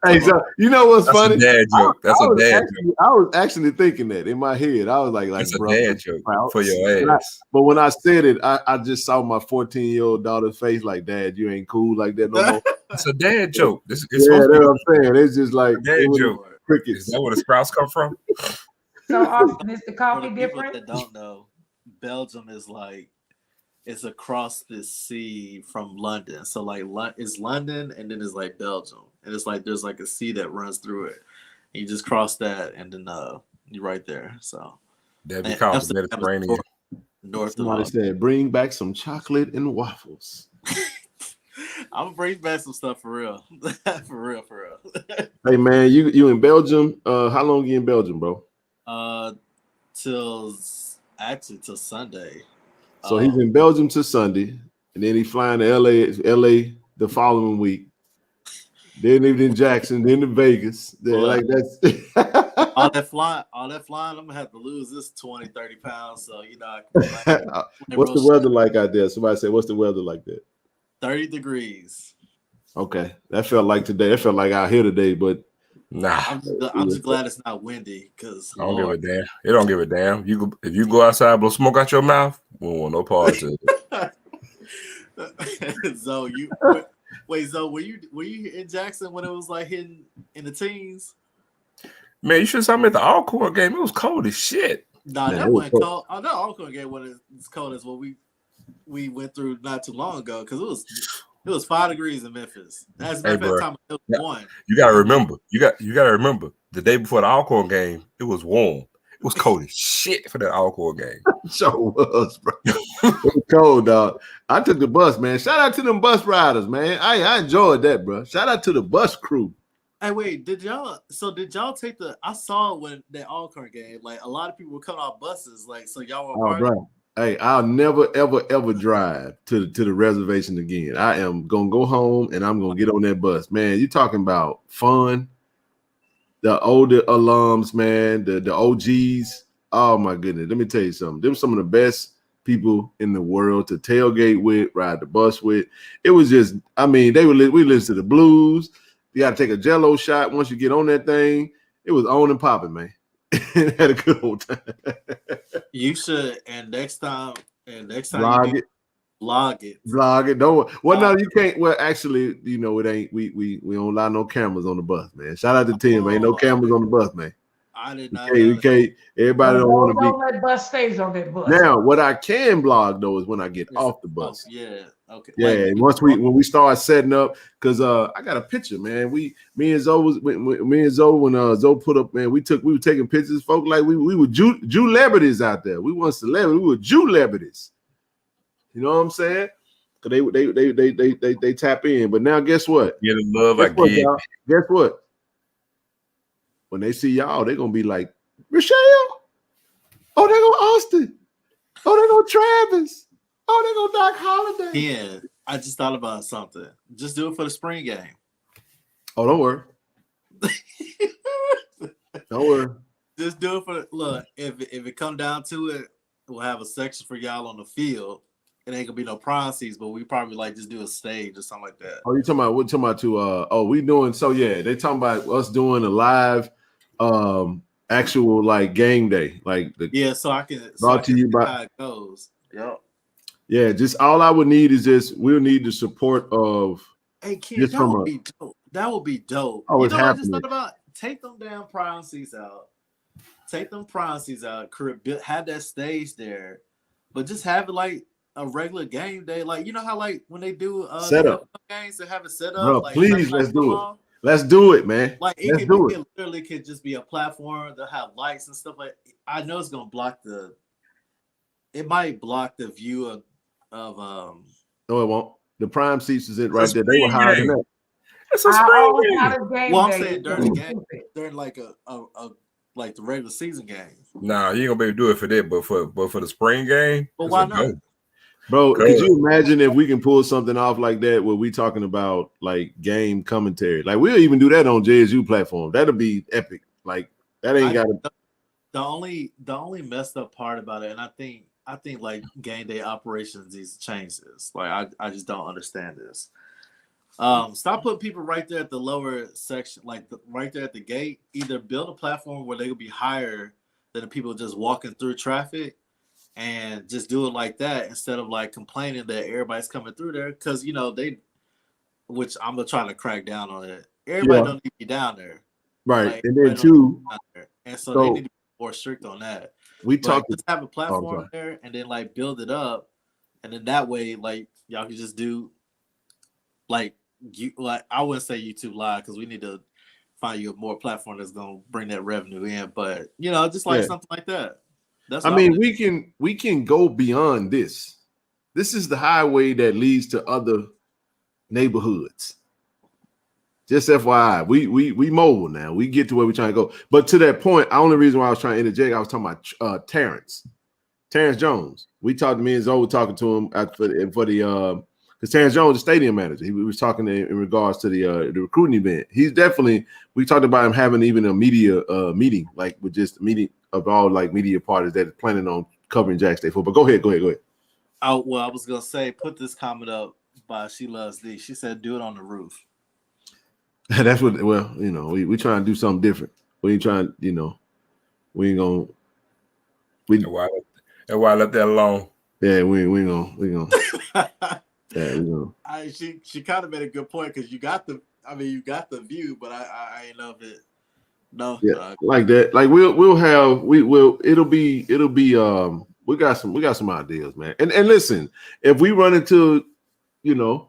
Hey, so you know what's funny? A dad joke. That's a dad joke. I was actually thinking that in my head. I was like that's bro, a dad joke for your ass. But when I said it, I just saw my 14-year-old daughter's face like, Dad, you ain't cool like that no more. It's a dad joke. That's what I'm saying. It's just like dad joke. Crickets. Is that where the Sprouts come from? So Austin, is the coffee different? People that don't know, Belgium is like it's across the sea from London. So like it's London and then it's like Belgium. And it's like there's like a sea that runs through it. And you just cross that and then You're right there. So That'd be and called the Amsterdam is Mediterranean. north of. Somebody said, "Bring back some chocolate and waffles." I'm gonna bring back some stuff for real, for real, for real. Hey man, you in Belgium? How long you in Belgium, bro? Till Sunday. So he's in Belgium till Sunday, and then he's flying to LA the following week. Then he in Jackson, then to Vegas. Like that's all that flying, I'm gonna have to lose this 20, 30 pounds. So I can what's the weather like out there? Somebody said, what's the weather like there? 30 degrees. Okay. That felt like today. That felt like out here today, but nah. I'm just glad it's not windy because I don't give a damn. It don't give a damn. If you go outside, blow smoke out your mouth, we don't want no part to it. So wait, Zoe, were you in Jackson when it was like hitting in the teens? Man, you should saw me at the All-Court game. It was cold as shit. Nah, Man, that wasn't cold. Oh, no, All-Court game wasn't as cold as what we went through not too long ago because it was 5 degrees in Memphis. That's the time it was one. You gotta remember. You gotta remember the day before the All-Court game, it was warm. It was cold as shit for that All-Court game. Sure was, bro. It was cold, dog. I took the bus, man. Shout out to them bus riders, man. I enjoyed that, bro. Shout out to the bus crew. Hey, wait, did y'all take I saw when that All-Court game, like a lot of people were coming off buses, like so y'all were part bro. Hey, I'll never, ever drive to the reservation again. I am gonna go home and I'm gonna get on that bus. Man, you talking about fun. The older alums, man, the OGs. Oh my goodness. Let me tell you something. Them some of the best people in the world to tailgate with, ride the bus with. It was just, I mean, we listened to the blues. You got to take a Jello shot once you get on that thing. It was on and popping, man. Had a good old time. You should, and next time vlog it. Vlog it. No, well, no, you can't. Well, actually, it ain't. We don't allow no cameras on the bus, man. Shout out to Tim, man. No cameras on the bus, man. I did not. We can't. Everybody don't want to be. Don't let bus stays on that bus. Now, what I can blog though is when I get off the bus. Yeah. Okay. Yeah. Like, when we start setting up, because I got a picture, man. Me and Zoe when Zoe put up, man. We were taking pictures, folk, like we were Jew celebrities out there. We weren't celebrities. We were Jew celebrities. You know what I'm saying? Cause they tap in. But now, guess what? Yeah, the love I get. Guess what? When they see y'all, they're gonna be like, Rochelle. Oh, they go Austin. Oh, they go Travis. Oh, they go Doc Holiday. Yeah, I just thought about something. Just do it for the spring game. Oh, don't worry. Don't worry. Just do it for look. If it come down to it, we'll have a section for y'all on the field. It ain't gonna be no prime seats, but we probably just do a stage or something like that. Oh, you talking about what? Talking about to we doing so? Yeah, they talking about us doing a live, actual like game day, like So I can brought to you by how it goes. Yep. Yeah, just all I would need is we'll need the support of. Hey, kid, that would be dope. That would be dope. Oh, you it's know what happening. I just thought about? Take them damn prime seats out. Take them prime seats out. Have that stage there, but just have it like a regular game day. Like, you know how when they do set up games, they have it set up. Bro, like, please, let's do it. Let's do it, man. Like it literally could just be a platform. They'll have lights and stuff like. I know it's gonna block it might block the view of No, it won't. The prime seats is it right there. They were hiding that. It's a spring game. Well, I'm saying during the game, during like like the regular season game. Nah, you ain't gonna be able to do it for that, but for the spring game. But why not? Bro, could you imagine if we can pull something off like that where we talking about like game commentary? Like we'll even do that on JSU platform. That'll be epic. Like that ain't got to. The only messed up part about it, and I think like game day operations needs to change this. Like I just don't understand this. Stop putting people right there at the lower section, like right there at the gate. Either build a platform where they will be higher than the people just walking through traffic, and just do it like that instead of like complaining that everybody's coming through there because which I'm gonna try to crack down on it. Everybody don't need to be down there, right? Like, and then too, and so they need to be more strict on that. We talked. Just have a platform there, and then like build it up, and then that way, like y'all can just do, like I wouldn't say YouTube Live because we need to find you a more platform that's gonna bring that revenue in. But you know, just like something like that. That's I mean, we can go beyond this. This is the highway that leads to other neighborhoods. Just FYI, we mobile now. We get to where we're trying to go. But to that point, the only reason why I was trying to interject, I was talking about Terrence Jones. We talked to me and Zoe were talking to him for the because Terrence Jones is the stadium manager. We was talking in regards to the recruiting event. He's definitely, we talked about him having even a media meeting, like with just a meeting of all like media parties that are planning on covering Jack State football. Go ahead. I was gonna say, put this comment up by She Loves Thee. She said, "Do it on the roof." That's what. Well, you know, we trying to do something different. We ain't trying, you know, we ain't gonna. And why I left that alone? Yeah, we gonna. Yeah, we gonna. She kind of made a good point because you got the view, but I ain't love it. No, yeah, like that. Like it'll be we got some ideas, man. And listen, if we run into, you know,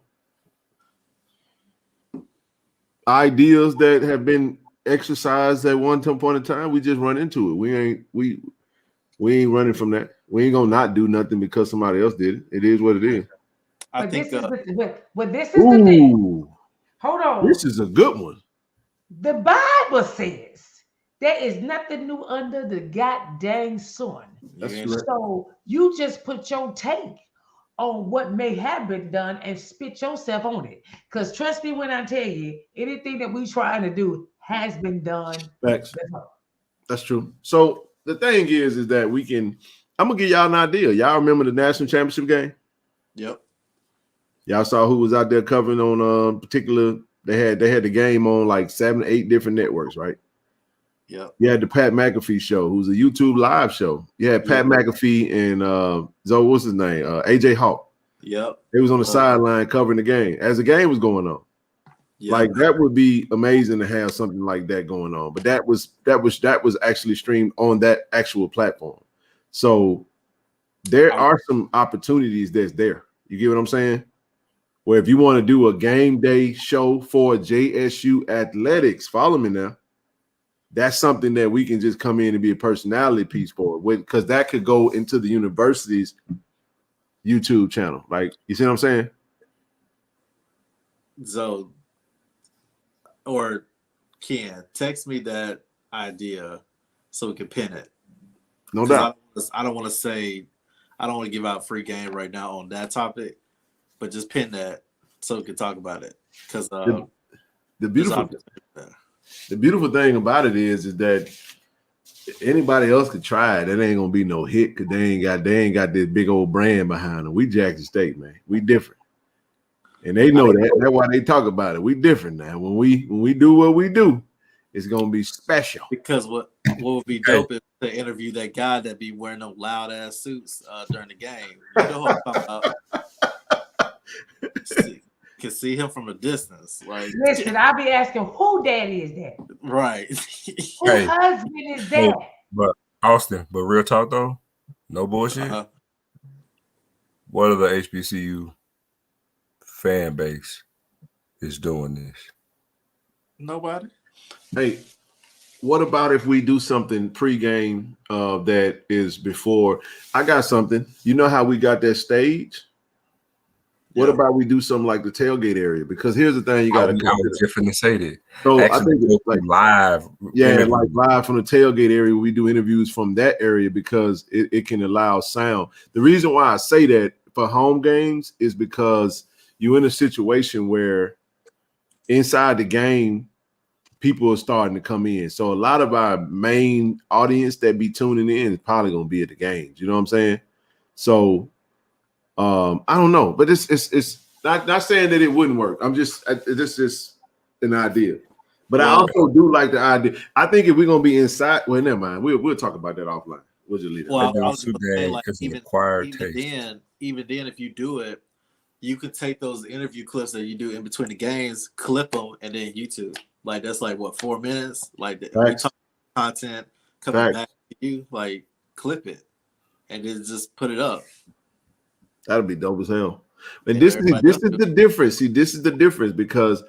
ideas that have been exercised at one point in time, we just run into it. We ain't running from that. We ain't gonna not do nothing because somebody else did it. It is what it is. But this is the thing. Hold on. This is a good one. The Bible says there is nothing new under the goddamn sun. That's right. So you just put your take on what may have been done and spit yourself on it. Because trust me when I tell you, anything that we trying to do has been done. Facts. That's true. So the thing is that I'm gonna give y'all an idea. Y'all remember the national championship game? Yep. Y'all saw who was out there covering on particular. They had the game on like 7 or 8 different networks, right? Yep. You had the Pat McAfee show, who's a YouTube live show. You had Pat McAfee and Zoe, what's his name? AJ Hawk. Yep. They was on the sideline covering the game as the game was going on. Yep. Like that would be amazing to have something like that going on. But that was actually streamed on that actual platform. So there are some opportunities that's there. You get what I'm saying? Where if you want to do a game day show for JSU athletics, follow me now. That's something that we can just come in and be a personality piece for, because that could go into the university's YouTube channel. Like, you see what I'm saying? So, or Ken, text me that idea so we can pin it. No doubt. I don't want to give out free game right now on that topic, but just pin that so we can talk about it. Because the beautiful thing about it is that anybody else could try it. It ain't gonna be no hit because they ain't got this big old brand behind them. We Jackson State, man. We different, and they know that. That's why they talk about it. We different now. When we do what we do, it's gonna be special. Because what would be dope is to interview that guy that be wearing those loud ass suits during the game. You know what I'm talking about? Can see him from a distance. Like, listen, I'll be asking, who daddy is that? Right. Who husband is that? But Austin, but real talk though, no bullshit. What are the HBCU fan base is doing this? Nobody. Hey, what about if we do something pregame that is before? I got something. You know how we got that stage? What about we do something like the tailgate area? Because here's the thing, you got to. I was just going to say that. So I think it's like live. Yeah, like live from the tailgate area. We do interviews from that area because it can allow sound. The reason why I say that for home games is because you're in a situation where inside the game, people are starting to come in. So a lot of our main audience that be tuning in is probably going to be at the games. You know what I'm saying? So. I don't know, but it's not saying that it wouldn't work. This is an idea, but I also do like the idea. I think if we're gonna be inside, well, never mind. We'll talk about that offline. We'll just leave it. Well, I was saying, like, even then, if you do it, you could take those interview clips that you do in between the games, clip them, and then YouTube. Like that's like what 4 minutes. Like we talk content coming back to you, like clip it, and then just put it up. That'll be dope as hell. And this is the difference. See, this is the difference because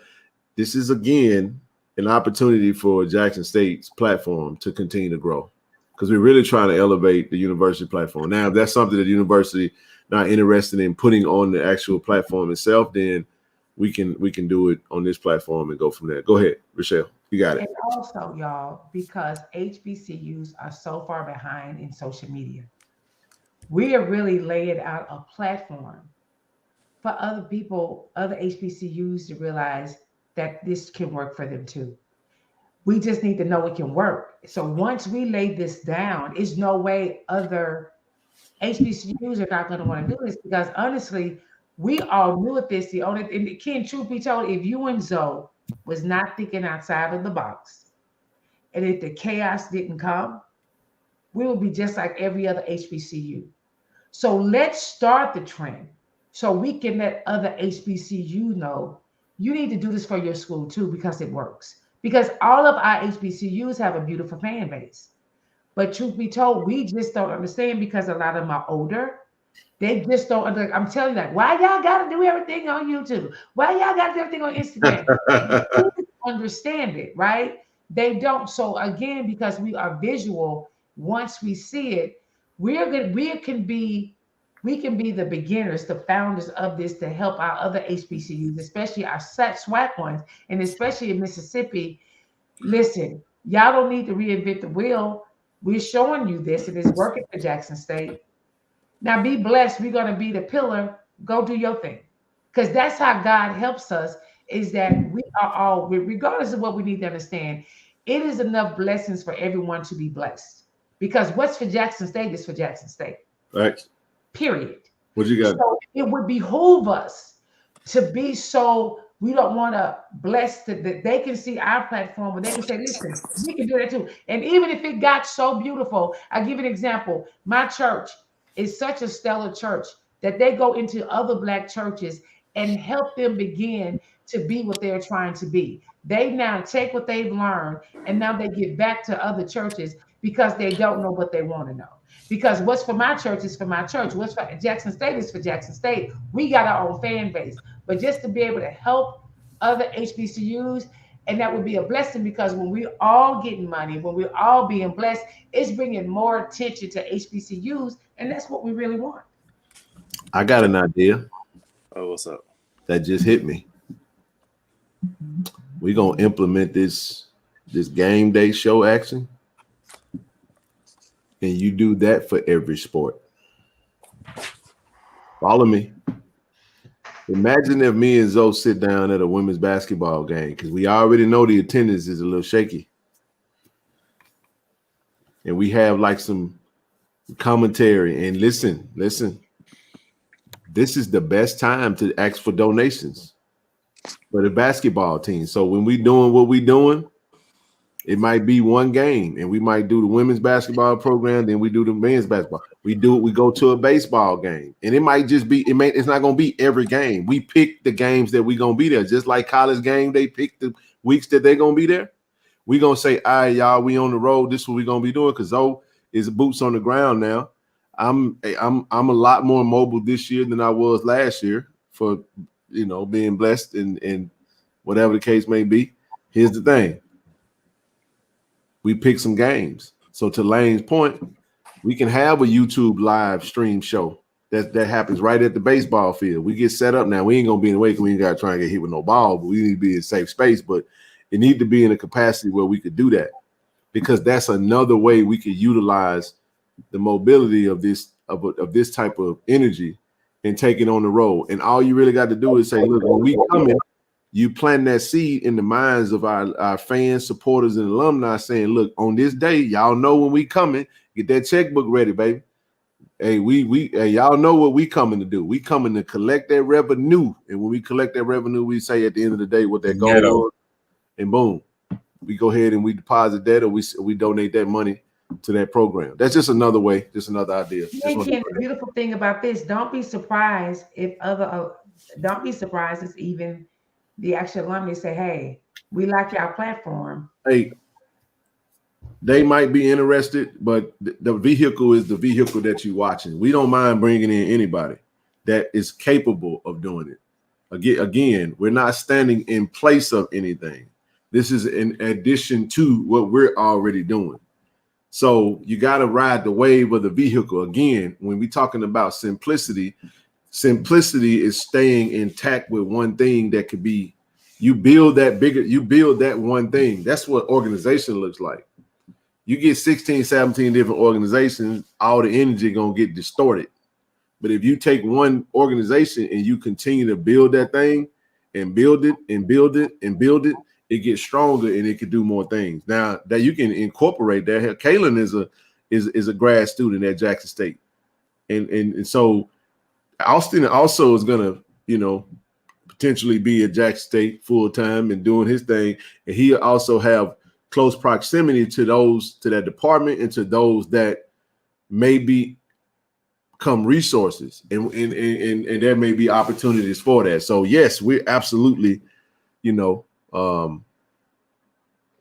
this is again an opportunity for Jackson State's platform to continue to grow, because we're really trying to elevate the university platform. Now, if that's something that the university not interested in putting on the actual platform itself, then we can do it on this platform and go from there. Go ahead, Rochelle. You got it. And also, y'all, because HBCUs are so far behind in social media, we are really laying out a platform for other people, other HBCUs to realize that this can work for them too. We just need to know it can work. So once we lay this down, there's no way other HBCUs are not going to want to do this, because honestly, we all knew at this. The only and Ken, truth be told, if you and Zoe was not thinking outside of the box, and if the chaos didn't come, we would be just like every other HBCU. So let's start the trend so we can let other HBCU know you need to do this for your school too, because it works. Because all of our HBCUs have a beautiful fan base. But truth be told, we just don't understand, because a lot of them are older. They just don't. I'm telling you that. Why y'all got to do everything on YouTube? Why y'all got to do everything on Instagram? Understand it, right? They don't. So again, because we are visual, once we see it, we're good. We can be the beginners, the founders of this, to help our other HBCUs, especially our SWAC ones, and especially in Mississippi. Listen, y'all don't need to reinvent the wheel. We're showing you this, and it's working for Jackson State. Now be blessed. We're going to be the pillar. Go do your thing. Because that's how God helps us, is that we are all, regardless of what we need to understand, it is enough blessings for everyone to be blessed. Because what's for Jackson State is for Jackson State. Right. Period. What you got? So it would behoove us to be so, we don't want to bless that they can see our platform, where they can say, listen, we can do that too. And even if it got so beautiful, I'll give you an example. My church is such a stellar church that they go into other Black churches and help them begin to be what they're trying to be. They now take what they've learned, and now they give back to other churches, because they don't know what they want to know. Because what's for my church is for my church. What's for Jackson State is for Jackson State. We got our own fan base. But just to be able to help other HBCUs, and that would be a blessing, because when we're all getting money, when we're all being blessed, it's bringing more attention to HBCUs, and that's what we really want. I got an idea. Oh, what's up? That just hit me. We're gonna implement this game day show action, and you do that for every sport. Follow me. Imagine if me and Zoe sit down at a women's basketball game, because we already know the attendance is a little shaky, and we have like some commentary. And listen, this is the best time to ask for donations for the basketball team. So when we doing what we doing, it might be one game, and we might do the women's basketball program, then we do the men's basketball. We go to a baseball game, and it might just be, it's not going to be every game. We pick the games that we're going to be there, just like college game. They pick the weeks that they're going to be there. We're going to say, all right, y'all, we on the road. This is what we're going to be doing, because Zoe is boots on the ground now. I'm a lot more mobile this year than I was last year, for being blessed and whatever the case may be. Here's the thing. We pick some games. So to Lane's point, we can have a YouTube live stream show that happens right at the baseball field. We get set up now. We ain't gonna be in the way, because we ain't gotta try and get hit with no ball, but we need to be in safe space. But it need to be in a capacity where we could do that, because that's another way we could utilize the mobility of this type of energy and take it on the road. And all you really got to do is say, look, when we come in, you plant that seed in the minds of our fans, supporters, and alumni, saying, look, on this day, y'all know when we coming, get that checkbook ready, baby. Hey, hey, y'all know what we coming to do. We coming to collect that revenue. And when we collect that revenue, we say at the end of the day what that goal was, and boom, we go ahead and we deposit that, or we donate that money to that program. That's just another way, just another idea. The beautiful thing about this, don't be surprised if even the actual alumni say, hey, we like your platform. Hey, they might be interested, but the vehicle is the vehicle that you're watching. We don't mind bringing in anybody that is capable of doing it. Again, we're not standing in place of anything. This is in addition to what we're already doing. So you got to ride the wave of the vehicle. Again, when we're talking about simplicity is staying intact with one thing that could be, you build that one thing. That's what organization looks like. You get 16, 17 different organizations, all the energy going to get distorted. But if you take one organization and you continue to build that thing and build it and build it and build it, it gets stronger and it can do more things. Now that you can incorporate that, Kalen is a grad student at Jackson State. And so Austin also is gonna, potentially be at Jackson State full time and doing his thing. And he also have close proximity to that department and to those that may become resources. And there may be opportunities for that. So yes, we're absolutely,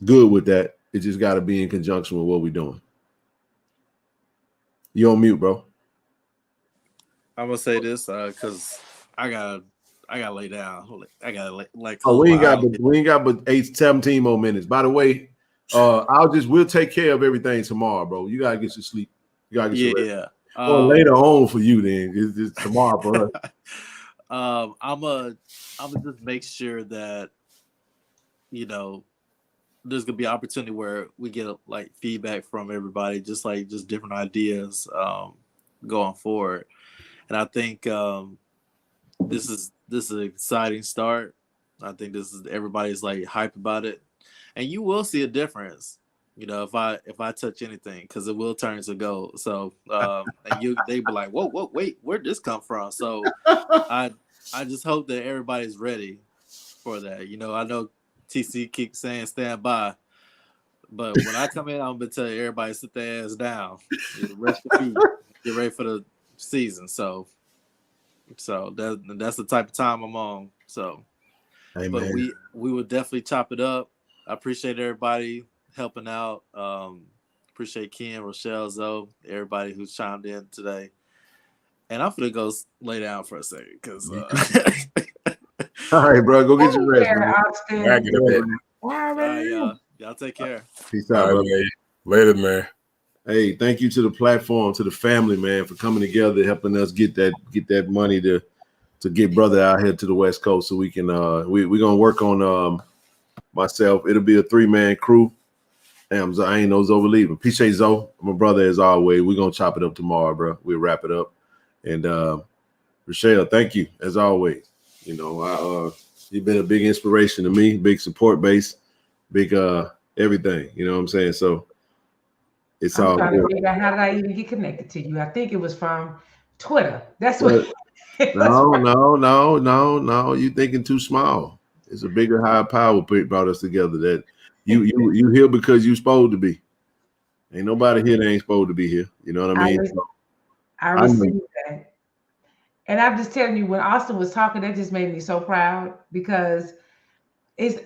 good with that. It just got to be in conjunction with what we're doing. You on mute, bro. I'm gonna say this because I gotta lay down. I gotta we ain't got but 17 more minutes. By the way, we'll take care of everything tomorrow, bro. You gotta get your sleep. You gotta get your rest. Or later on for you, then it's tomorrow for us. I'm gonna just make sure that there's gonna be an opportunity where we get like feedback from everybody, just different ideas going forward. And I think this is an exciting start. I think everybody's like hype about it, and you will see a difference. If I touch anything, because it will turn to gold. So and they be like, whoa, wait, where'd this come from? So I just hope that everybody's ready for that. I know TC keeps saying stand by, but when I come in, I'm gonna tell everybody sit their ass down, rest your feet, get ready for the season. So that's the type of time I'm on. So, hey, but man. we will definitely chop it up. I appreciate everybody helping out. Appreciate Ken, Rochelle, Zoe, everybody who's chimed in today. And I'm gonna go lay down for a second because. All right, bro. Go get your rest. All right, y'all take care. Peace out, bro. Later, man. Hey, thank you to the platform, to the family, man, for coming together, helping us get that money to get brother out here to the West Coast, so we can we're gonna work on myself. It'll be a 3-man crew. Damn, I ain't no Zoe leaving. Appreciate Zoe, my brother, as always. We're gonna chop it up tomorrow, bro. We'll wrap it up. And Rochelle, thank you as always. You've been a big inspiration to me, big support base, big everything. You know what I'm saying? So it's all trying good. to figure out how did I even get connected to you. I think it was from Twitter. That's what. No. You thinking too small. It's a bigger, higher power brought us together. That you here because you supposed to be. Ain't nobody here that ain't supposed to be here. You know what I mean? I received that. And I'm just telling you, when Austin was talking, that just made me so proud, because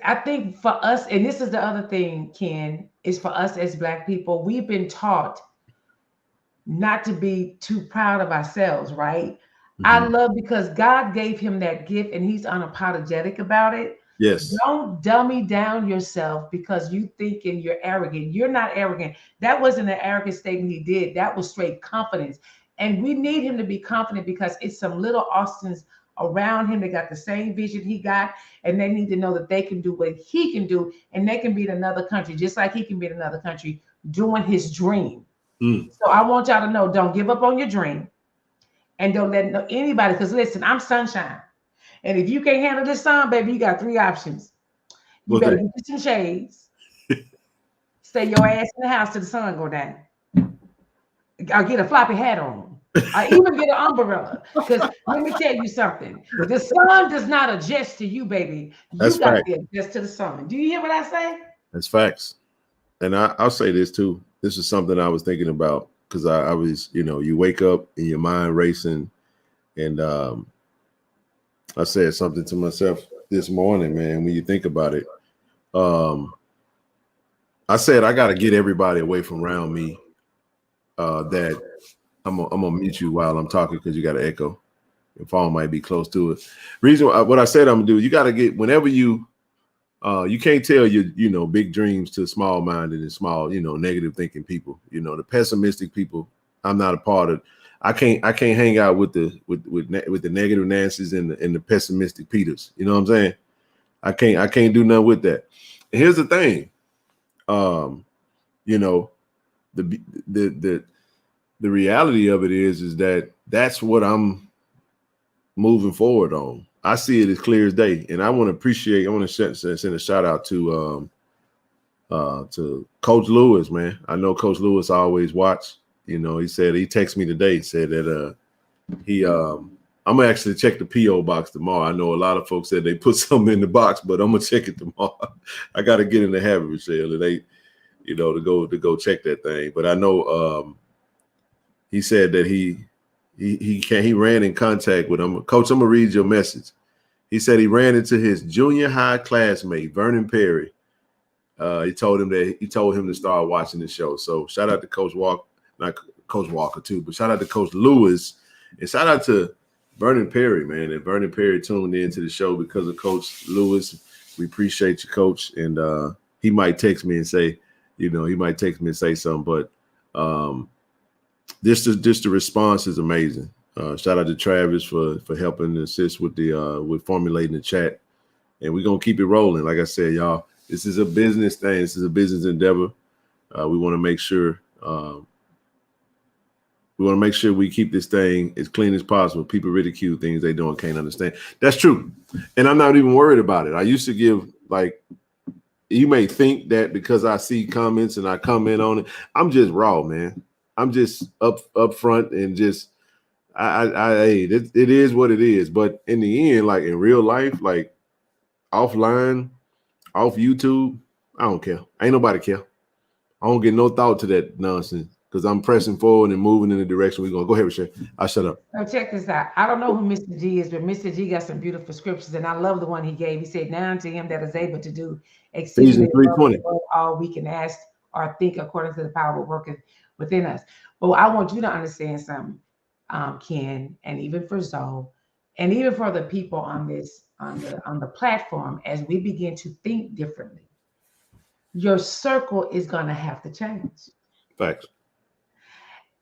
I think for us, and this is the other thing, Ken, is for us as Black people, we've been taught not to be too proud of ourselves, right? Mm-hmm. I love, because God gave him that gift and he's unapologetic about it. Yes. Don't dummy down yourself because you thinking you're arrogant. You're not arrogant. That wasn't an arrogant statement he did. That was straight confidence. And we need him to be confident, because it's some little Austins around him that got the same vision he got, and they need to know that they can do what he can do, and they can be in another country just like he can be in another country doing his dream. So I want y'all to know, don't give up on your dream, and don't let anybody, because listen, I'm sunshine. And if you can't handle this sun, baby, you got 3 options. You better get some shades, stay your ass in the house till the sun go down, I'll get a floppy hat on. I even get an umbrella, because let me tell you something. The sun does not adjust to you, baby. You got to adjust to the sun. Do you hear what I say? That's facts. And I'll say this too. This is something I was thinking about, because I was, you wake up and your mind racing. And I said something to myself this morning, man, when you think about it. I said, I got to get everybody away from around me. That I'm gonna mute you while I'm talking, because you got an echo. Your phone might be close to it. What I said I'm gonna do, you got to get, whenever you You can't tell your big dreams to small minded and small, negative thinking people. The pessimistic people, I'm not a part of. I can't hang out with the negative Nancy's and the pessimistic Peters. You know what I'm saying? I can't do nothing with that. And here's the thing. The reality of it is that that's what I'm moving forward on. I see it as clear as day, and I want to send a shout out to Coach Lewis, man. I know Coach Lewis always watch. He said he texted me today, said that I'm gonna actually check the PO box tomorrow. I know a lot of folks said they put something in the box, but I'm gonna check it tomorrow. I got to get in the habit, Michelle, and to go check that thing. But I know he said that he ran in contact with him. Coach, I'm gonna read your message. He said he ran into his junior high classmate, Vernon Perry. He told him to start watching the show. So shout out to Coach Walker, not Coach Walker too, but shout out to Coach Lewis, and shout out to Vernon Perry, man. And Vernon Perry tuned into the show because of Coach Lewis. We appreciate you, Coach. And he might text me and say, something, but just the response is amazing. Shout out to Travis for helping assist with with formulating the chat, and we're gonna keep it rolling. Like I said, y'all, this is a business thing. This is a business endeavor. We want to make sure we keep this thing as clean as possible. People ridicule things they don't can't understand. That's true, and I'm not even worried about it. I used to give you may think that because I see comments and I comment on it, I'm just raw, man. I'm just up front and just it is what it is. But in the end, like in real life, like offline, off YouTube, I don't care. Ain't nobody care. I don't get no thought to that nonsense because I'm pressing forward and moving in the direction we're going. Go ahead, Michelle. I'll shut up. Now check this out. I don't know who Mr. G is, but Mr. G got some beautiful scriptures, and I love the one he gave. He said, "Now to him that is able to do exceedingly abundantly all we can ask or think according to the power working within us." But I want you to understand something, Ken, and even for Zoe, and even for the people on the platform, as we begin to think differently, your circle is going to have to change. Facts.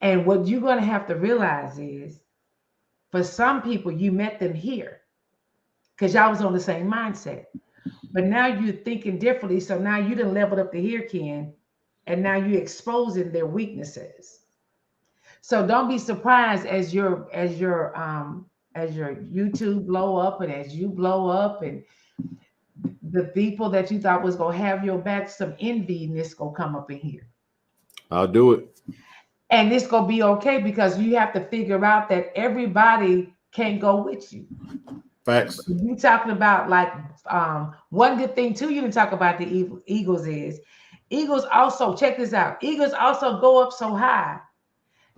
And what you're going to have to realize is, for some people, you met them here because y'all was on the same mindset. But now you're thinking differently. So now you done leveled up to here, Ken, and now you're exposing their weaknesses. So don't be surprised as your YouTube blow up and as you blow up and the people that you thought was going to have your back, some enviness going to come up in here. I'll do it. And it's going to be okay because you have to figure out that everybody can't go with you. Facts. You talking about one good thing too you didn't talk about the Eagles is Eagles also, check this out, Eagles also go up so high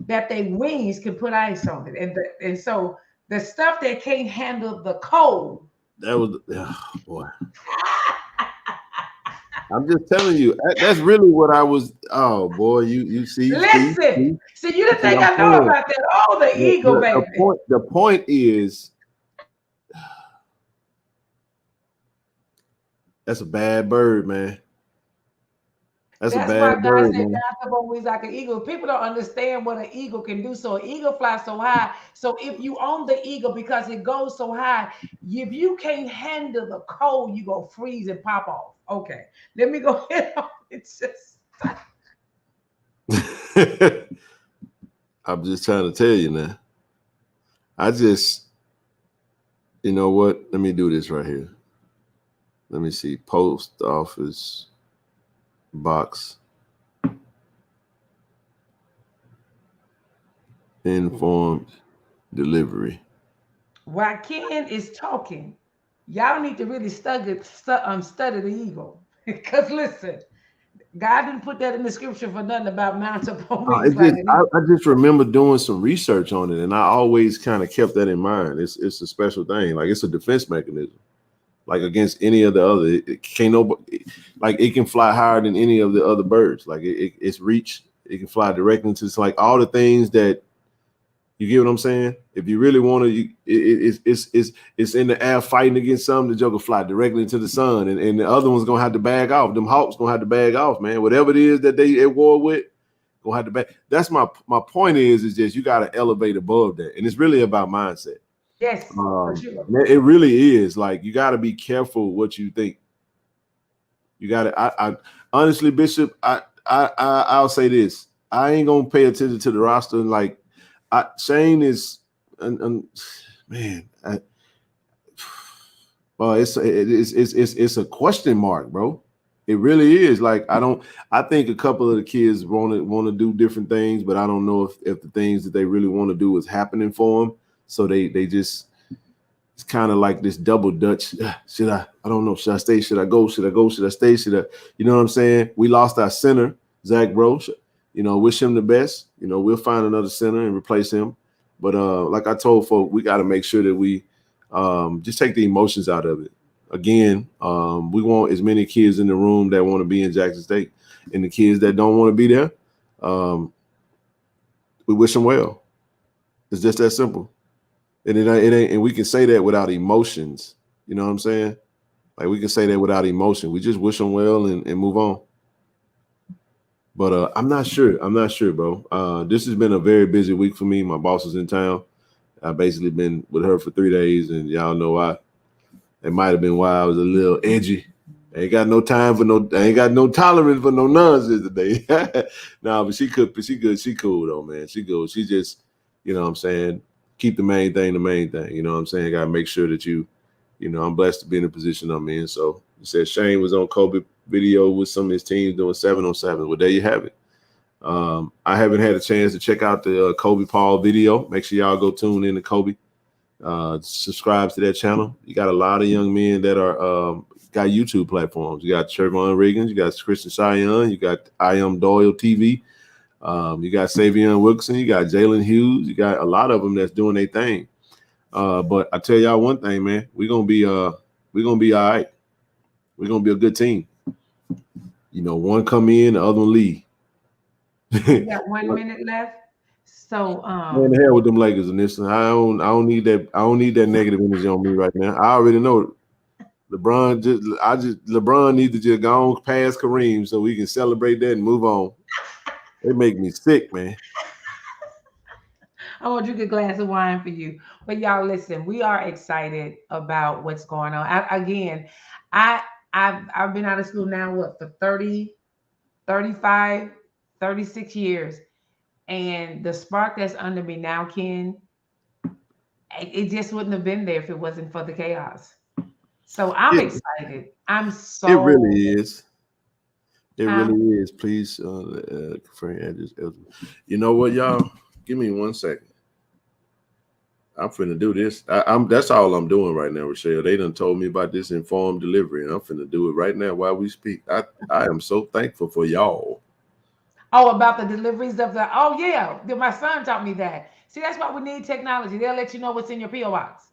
that their wings can put ice on it. And so the stuff that can't handle the cold. That was, boy. I'm just telling you, that's really what I was. Oh boy, you see. Listen, see you didn't think I know about that. Oh, the eagle, baby. The point is, that's a bad bird, man. That's a bad bird, man. That's always like an eagle. People don't understand what an eagle can do. So an eagle flies so high. So if you own the eagle because it goes so high, if you can't handle the cold, you go freeze and pop off. Okay, let me go ahead. It's just. I'm just trying to tell you now. You know what? Let me do this right here. Let me see. Post office box. Informed delivery. While Ken is talking, y'all need to really study the eagle. Because listen, God didn't put that in the scripture for nothing about mount up on wings. I just remember doing some research on it, and I always kind of kept that in mind. It's a special thing. Like it's a defense mechanism. Like against any of the other, it can't nobody, like it can fly higher than any of the other birds. Like it's reach, it can fly directly into like all the things that You get what I'm saying? If you really want to, it's in the air fighting against something. The joker fly directly into the sun, and the other one's gonna have to bag off. Them hawks gonna have to bag off, man. Whatever it is that they at war with, gonna have to bag. That's my point is just you gotta elevate above that, and it's really about mindset. Yes, for sure. It really is. Like you gotta be careful what you think. You gotta. I honestly, Bishop, I'll say this. I ain't gonna pay attention to the roster and like. Shane is, man. Well, it's a question mark, bro. It really is. Like I think a couple of the kids want to do different things, but I don't know if the things that they really want to do is happening for them. So they just it's kind of like this double dutch. Should I don't know. Should I stay? Should I go? Should I go? Should I stay? Should I? You know what I'm saying? We lost our center, Zach Bro. You know, wish him the best. You know, we'll find another center and replace him. But like I told folk, we got to make sure that we just take the emotions out of it. Again, we want as many kids in the room that want to be in Jackson State, and the kids that don't want to be there, we wish them well. It's just that simple. And it ain't, and we can say that without emotions. You know what I'm saying? Like we can say that without emotion. We just wish them well and move on. But I'm not sure, bro. This has been a very busy week for me. My boss is in town. I've basically been with her for 3 days, and y'all know why. It might have been why I was a little edgy. I ain't got no tolerance for no nonsense today. Nah, but she good. She cool though, man. She good. She just, you know what I'm saying, keep the main thing. You know what I'm saying? Gotta make sure that you know, I'm blessed to be in the position I'm in. So you said Shane was on Kobe video with some of his teams doing 7-on-7. Well, there you have it. I haven't had a chance to check out the Kobe Paul video. Make sure y'all go tune in to Kobe. Subscribe to that channel. You got a lot of young men that are got YouTube platforms. You got Trevon Riggins, you got Christian Cheyenne, you got I Am Doyle TV, you got Savion Wilkerson, you got Jalen Hughes, you got a lot of them that's doing their thing. But I tell y'all one thing, man, we're gonna be all right. We're gonna be a good team. You know, one come in, the other one leave. We got 1 minute left. So man, the hell with them Lakers and this. I don't need that. I don't need that negative energy on me right now. I already know LeBron needs to just go on past Kareem so we can celebrate that and move on. They make me sick, man. I want to drink a glass of wine for you. But y'all listen, we are excited about what's going on. I've been out of school now, for 30, 35, 36 years. And the spark that's under me now, Ken, it just wouldn't have been there if it wasn't for the chaos. So I'm excited. I'm so. It really is. It really is. Please, confirm address. You know what, y'all? Give me 1 second. I'm finna do this. That's all I'm doing right now, Rochelle. They done told me about this informed delivery, and I'm finna do it right now while we speak. I am so thankful for y'all. Oh, about the deliveries of the. Oh yeah, my son taught me that. See, that's why we need technology. They'll let you know what's in your PO box.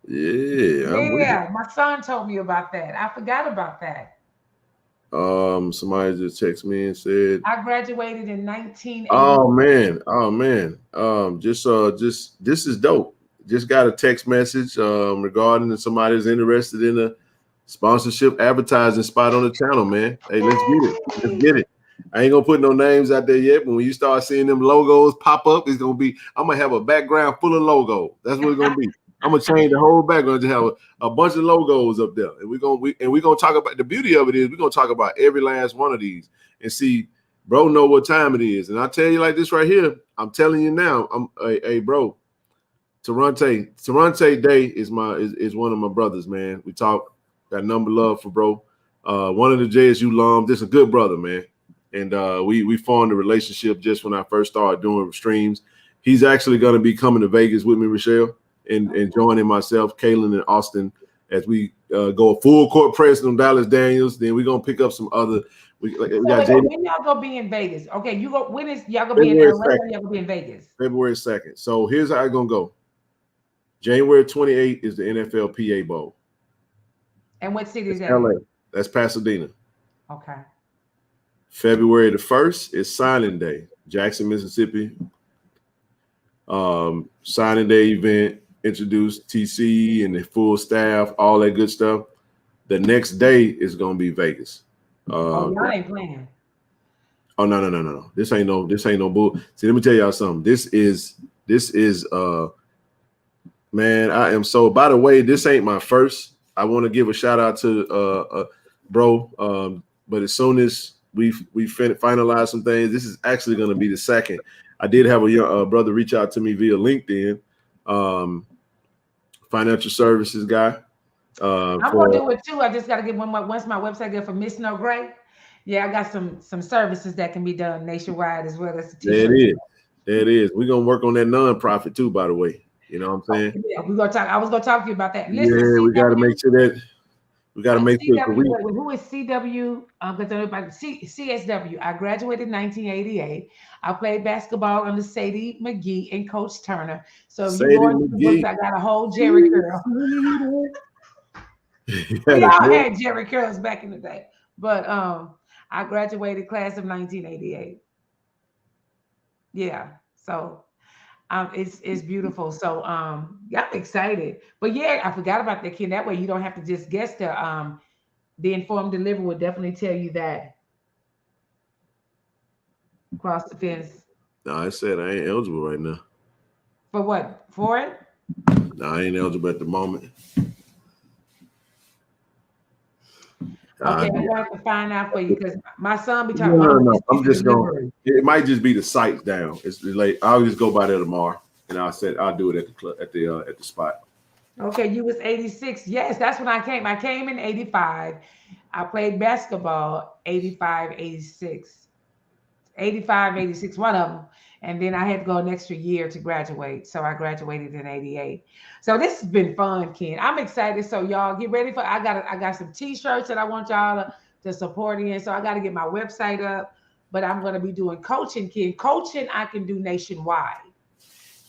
Yeah, my son told me about that. I forgot about that. Somebody just texted me and said I graduated in 1980. Oh man. Just this is dope. Just got a text message regarding that somebody's interested in a sponsorship advertising spot on the channel, man. Hey, let's get it. I ain't gonna put no names out there yet, but when you start seeing them logos pop up, I'm gonna have a background full of logo. That's what it's gonna be. I'm gonna change the whole background to have a bunch of logos up there, and we're gonna talk about the beauty of it is we're gonna talk about every last one of these and see, bro, know what time it is. And I tell you like this right here, I'm telling you now, hey bro, Terrante Day is one of my brothers, man. We talk, got number love for bro. One of the JSU alums, this is a good brother, man. And we formed a relationship just when I first started doing streams. He's actually gonna be coming to Vegas with me, Rochelle. And joining myself, Kaylin, and Austin as we go a full court press on Dallas Daniels. Then we're gonna pick up some other. We got when y'all gonna be in Vegas? Okay, you go. When is y'all gonna be in LA? Or y'all gonna be in Vegas? February 2nd. So here's how it's gonna go. January 28th is the NFLPA Bowl. And what city is that? LA. That's Pasadena. Okay. February the 1st is Signing Day, Jackson, Mississippi. signing day event, introduce TC and the full staff, all that good stuff. The next day is gonna be Vegas. Y'all ain't playing. Oh no. This ain't no bull. See, let me tell y'all something. This is man, I am so, by the way, this ain't my first. I want to give a shout out to bro. But as soon as we finalize some things, this is actually going to be the second. I did have a young brother reach out to me via LinkedIn, financial services guy. I'm gonna do it too. I just got to get once my website get for Miss No Gray. Yeah, I got some services that can be done nationwide as well as the t-shirt. There it is. We're gonna work on that nonprofit too, by the way. You know what I'm saying? Yeah, we're gonna talk. I was gonna talk to you about that. Listen, yeah, we gotta make sure that who is CW? CSW. I graduated in 1988. I played basketball under Sadie McGee and Coach Turner. So if you go into the books, I got a whole Jerry curl. We all had Jerry curls back in the day. But I graduated class of 1988. Yeah, so it's beautiful. So I'm excited. But yeah, I forgot about that, Ken. That way you don't have to just guess the informed delivery will definitely tell you that. Cross the fence. No, I said I ain't eligible right now. For what? For it? No, I ain't eligible at the moment. Okay, I'm going to have to find out for you because my son be talking. No. I'm just going. It might just be the site down. It's late. I'll just go by there tomorrow, and I'll do it at the club at the spot. Okay, you was 86. Yes, that's when I came. I came in 85. I played basketball 85, 86. 85, 86, one of them. And then I had to go an extra year to graduate. So I graduated in 88. So this has been fun, Ken. I'm excited. So y'all get ready for I got some t-shirts that I want y'all to support in. So I got to get my website up. But I'm going to be doing coaching, Ken. Coaching I can do nationwide.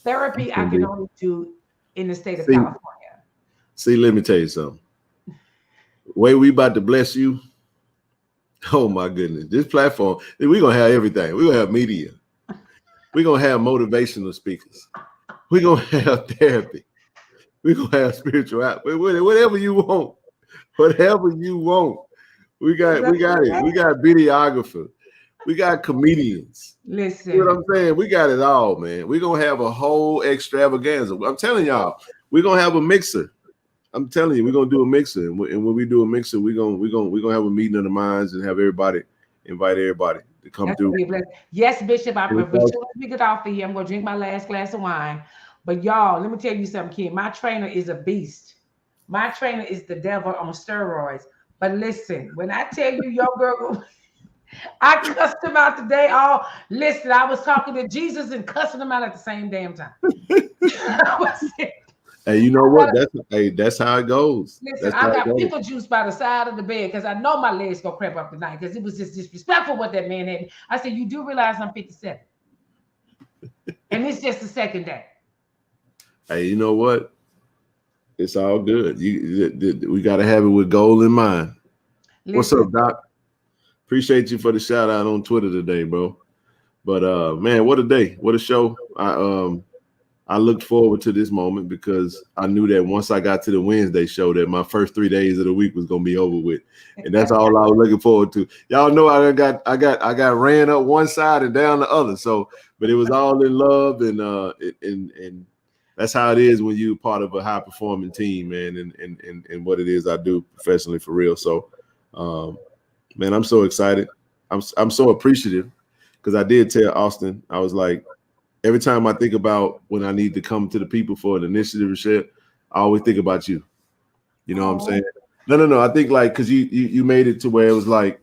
Therapy I can only do in the state of California. See, let me tell you something. The way we about to bless you. Oh my goodness. This platform, we're going to have everything. We're going to have media. We're going to have motivational speakers. We're going to have therapy. We're going to have spiritual, whatever you want. Whatever you want. We got it. We got videographer. We got comedians. Listen. You know what I'm saying? We got it all, man. We're going to have a whole extravaganza. I'm telling y'all, we're going to have a mixer. I'm telling you, we're gonna do a mixer, and when we do a mixer, we're gonna have a meeting of the minds and have invite everybody to come through. Yes, Bishop. Before we get off of here, I'm gonna drink my last glass of wine. But y'all, let me tell you something, kid. My trainer is a beast. My trainer is the devil on steroids. But listen, when I tell you, your girl, I cussed him out today. Listen, I was talking to Jesus and cussing him out at the same damn time. Hey, you know what? That's how it goes. Listen, I got pickle juice by the side of the bed because I know my legs gonna cramp up tonight because it was just disrespectful what that man had. I said, you do realize I'm 57. And it's just the second day. Hey, you know what? It's all good. We got to have it with goal in mind. Listen. What's up, Doc? Appreciate you for the shout out on Twitter today, bro. But man, what a day. What a show. I looked forward to this moment because I knew that once I got to the Wednesday show that my first 3 days of the week was gonna be over with, and that's all I was looking forward to. Y'all know I got ran up one side and down the other. So, but it was all in love, and that's how it is when you're part of a high performing team, man, and what it is I do professionally for real. So, man, I'm so excited. I'm so appreciative because I did tell Austin, I was like, every time I think about when I need to come to the people for an initiative or shit, I always think about you. You know what I'm saying? No. I think like because you made it to where it was like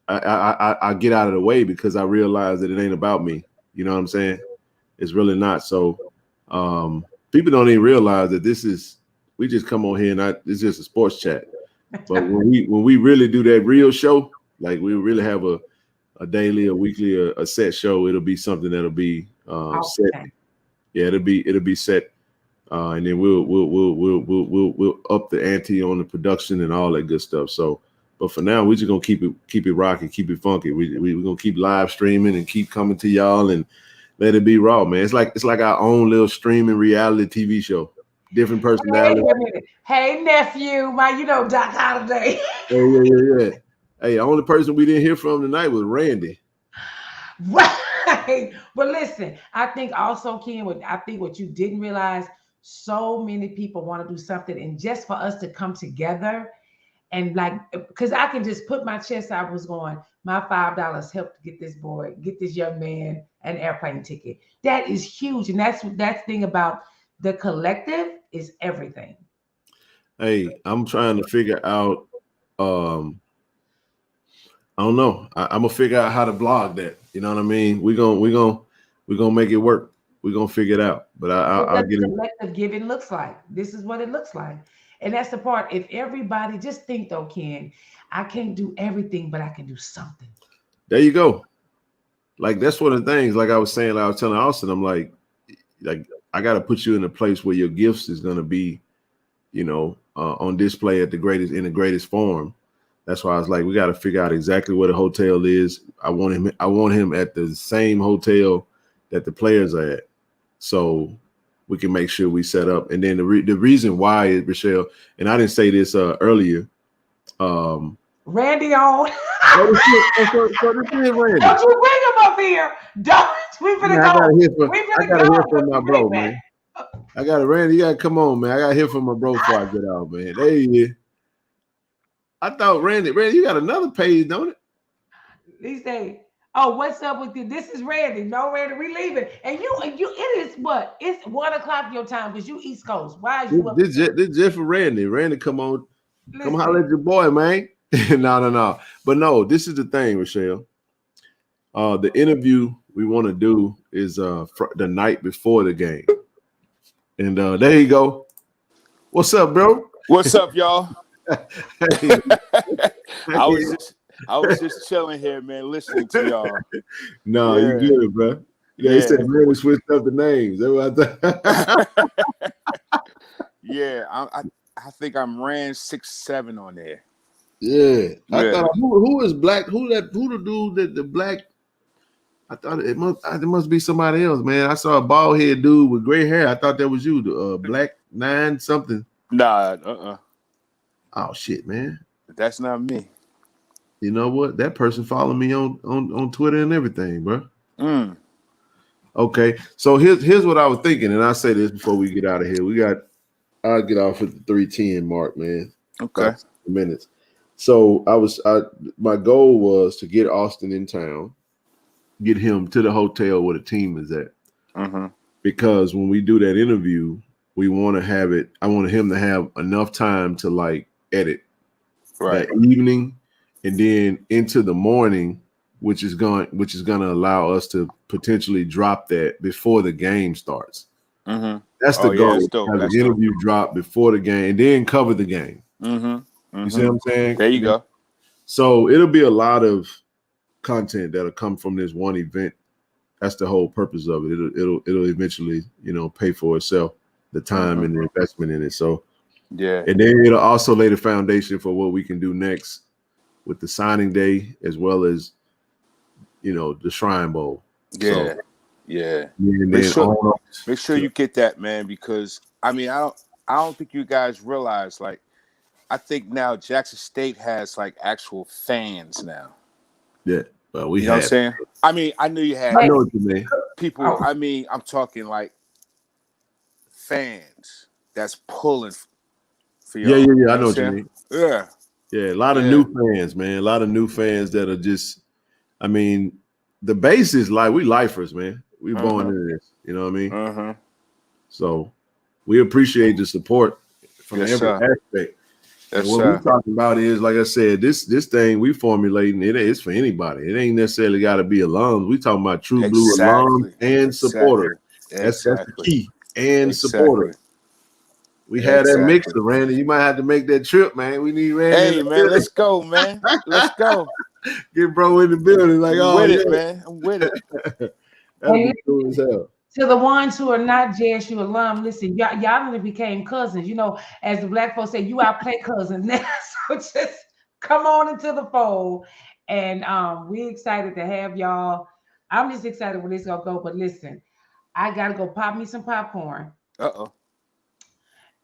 I get out of the way because I realize that it ain't about me. You know what I'm saying? It's really not. So people don't even realize that we just come on here and it's just a sports chat. But when we really do that real show, like we really have a daily, a weekly, a set show, it'll be something that'll be set. Yeah, it'll be set, and then we'll up the ante on the production and all that good stuff. So, but for now, we're just gonna keep it rocking, keep it funky. We're gonna keep live streaming and keep coming to y'all and let it be raw, man. It's like our own little streaming reality TV show. Different personalities. Wait a minute. Hey, nephew, Doc Holiday. Yeah. Hey, the only person we didn't hear from tonight was Randy. Right. But listen, I think also, Ken, I think what you didn't realize, so many people want to do something, and just for us to come together and because I can just put my chest out, was going, my $5 helped get this young man an airplane ticket. That is huge. And that's thing about the collective is everything. Hey, I'm trying to figure out, I don't know. I'm gonna figure out how to blog that. You know what I mean? We're gonna make it work. We're gonna figure it out. But I'll get it. Collective giving looks like. This is what it looks like. And that's the part. If everybody just think though, Ken, I can't do everything, but I can do something. There you go. Like that's one of the things. Like I was saying, I was telling Austin, I'm like I got to put you in a place where your gifts is gonna be, on display in the greatest form. That's why I was like, we got to figure out exactly where the hotel is. I want him at the same hotel that the players are at, so we can make sure we set up. And then the reason why is, Michelle, and I didn't say this earlier. Randy on. So this is Randy. Don't you bring him up here. Don't. We finna go. I gotta hear from my bro, man. Randy, you gotta come on, man. I gotta hear from my bro before I get out, man. There he is. I thought Randy, you got another page, don't it? He say, "Oh, what's up with you? This is Randy. No, Randy, we leaving." And you, it is what? It's 1:00 your time because you East Coast. Why is you up? This just for Randy. Randy, come on, come holler at your boy, man. No. But no, this is the thing, Michelle. The interview we want to do is the night before the game, and there you go. What's up, bro? What's up, y'all? I was just chilling here, man, listening to y'all. No, you good, bro. Yeah, he said really switched up the names. Yeah, I think I'm ran 6'7" on there. Yeah. I thought who is black? Who the dude that the black? I thought it must be somebody else, man. I saw a bald head dude with gray hair. I thought that was you, the black 9 something. Nah, Oh shit, man. That's not me. You know what? That person followed me on Twitter and everything, bro. Okay, so here's what I was thinking, and I'll say this before we get out of here. I'll get off at the 3:10 mark, man. Okay. 5 minutes. So my goal was to get Austin in town, get him to the hotel where the team is at. Because when we do that interview, we want to have it. I want him to have enough time to edit that evening, and then into the morning, which is going to allow us to potentially drop that before the game starts. That's the goal. Have the interview drop before the game, and then cover the game. You see what I'm saying? There you go. So it'll be a lot of content that'll come from this one event. That's the whole purpose of it. It'll eventually, pay for itself, the time and the investment in it. So and then it'll also lay the foundation for what we can do next with the signing day, as well as the Shrine Bowl. Yeah. Make sure you get that, man, because I don't think you guys realize, I think now Jackson State has actual fans now. Yeah. Well, we know what I'm saying? I knew you had I know what you mean. People, I'm talking fans that's pulling for you. Yeah. I know what you mean. Yeah. Yeah, a lot of new fans, man. A lot of new fans that are just, the base is we lifers, man. We born into this, you know what I mean? So we appreciate the support from every aspect. And what we're talking about is, like I said, this thing we formulating, it's for anybody. It ain't necessarily got to be alums. We talking about true blue alums and supporters. That's the key. And supporters. We had that mixer, Randy. You might have to make that trip, man. We need Randy. Hey, man, let's go, man. Let's go. Get bro in the building, I'm with it, man. I'm with it. That'd be cool as hell. To the ones who are not JSU alum, listen, y'all became cousins. As the black folks say, you outplay cousins now. So just come on into the fold. And we're excited to have y'all. I'm just excited where this gonna go. But listen, I gotta go pop me some popcorn.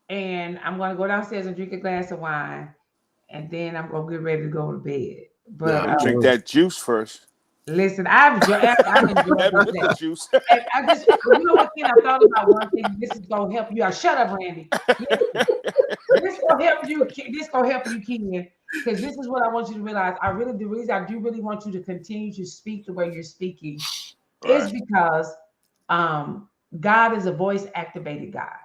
And I'm gonna go downstairs and drink a glass of wine, and then I'm gonna get ready to go to bed. But drink that juice first. Listen, I've enjoyed that juice. And I just, you know what, Ken, I thought about one thing. This is gonna help you out. Shut up, Randy. This gonna help you. This gonna help you, Ken, because this is what I want you to realize. The reason I do really want you to continue to speak the way you're speaking is because God is a voice activated God,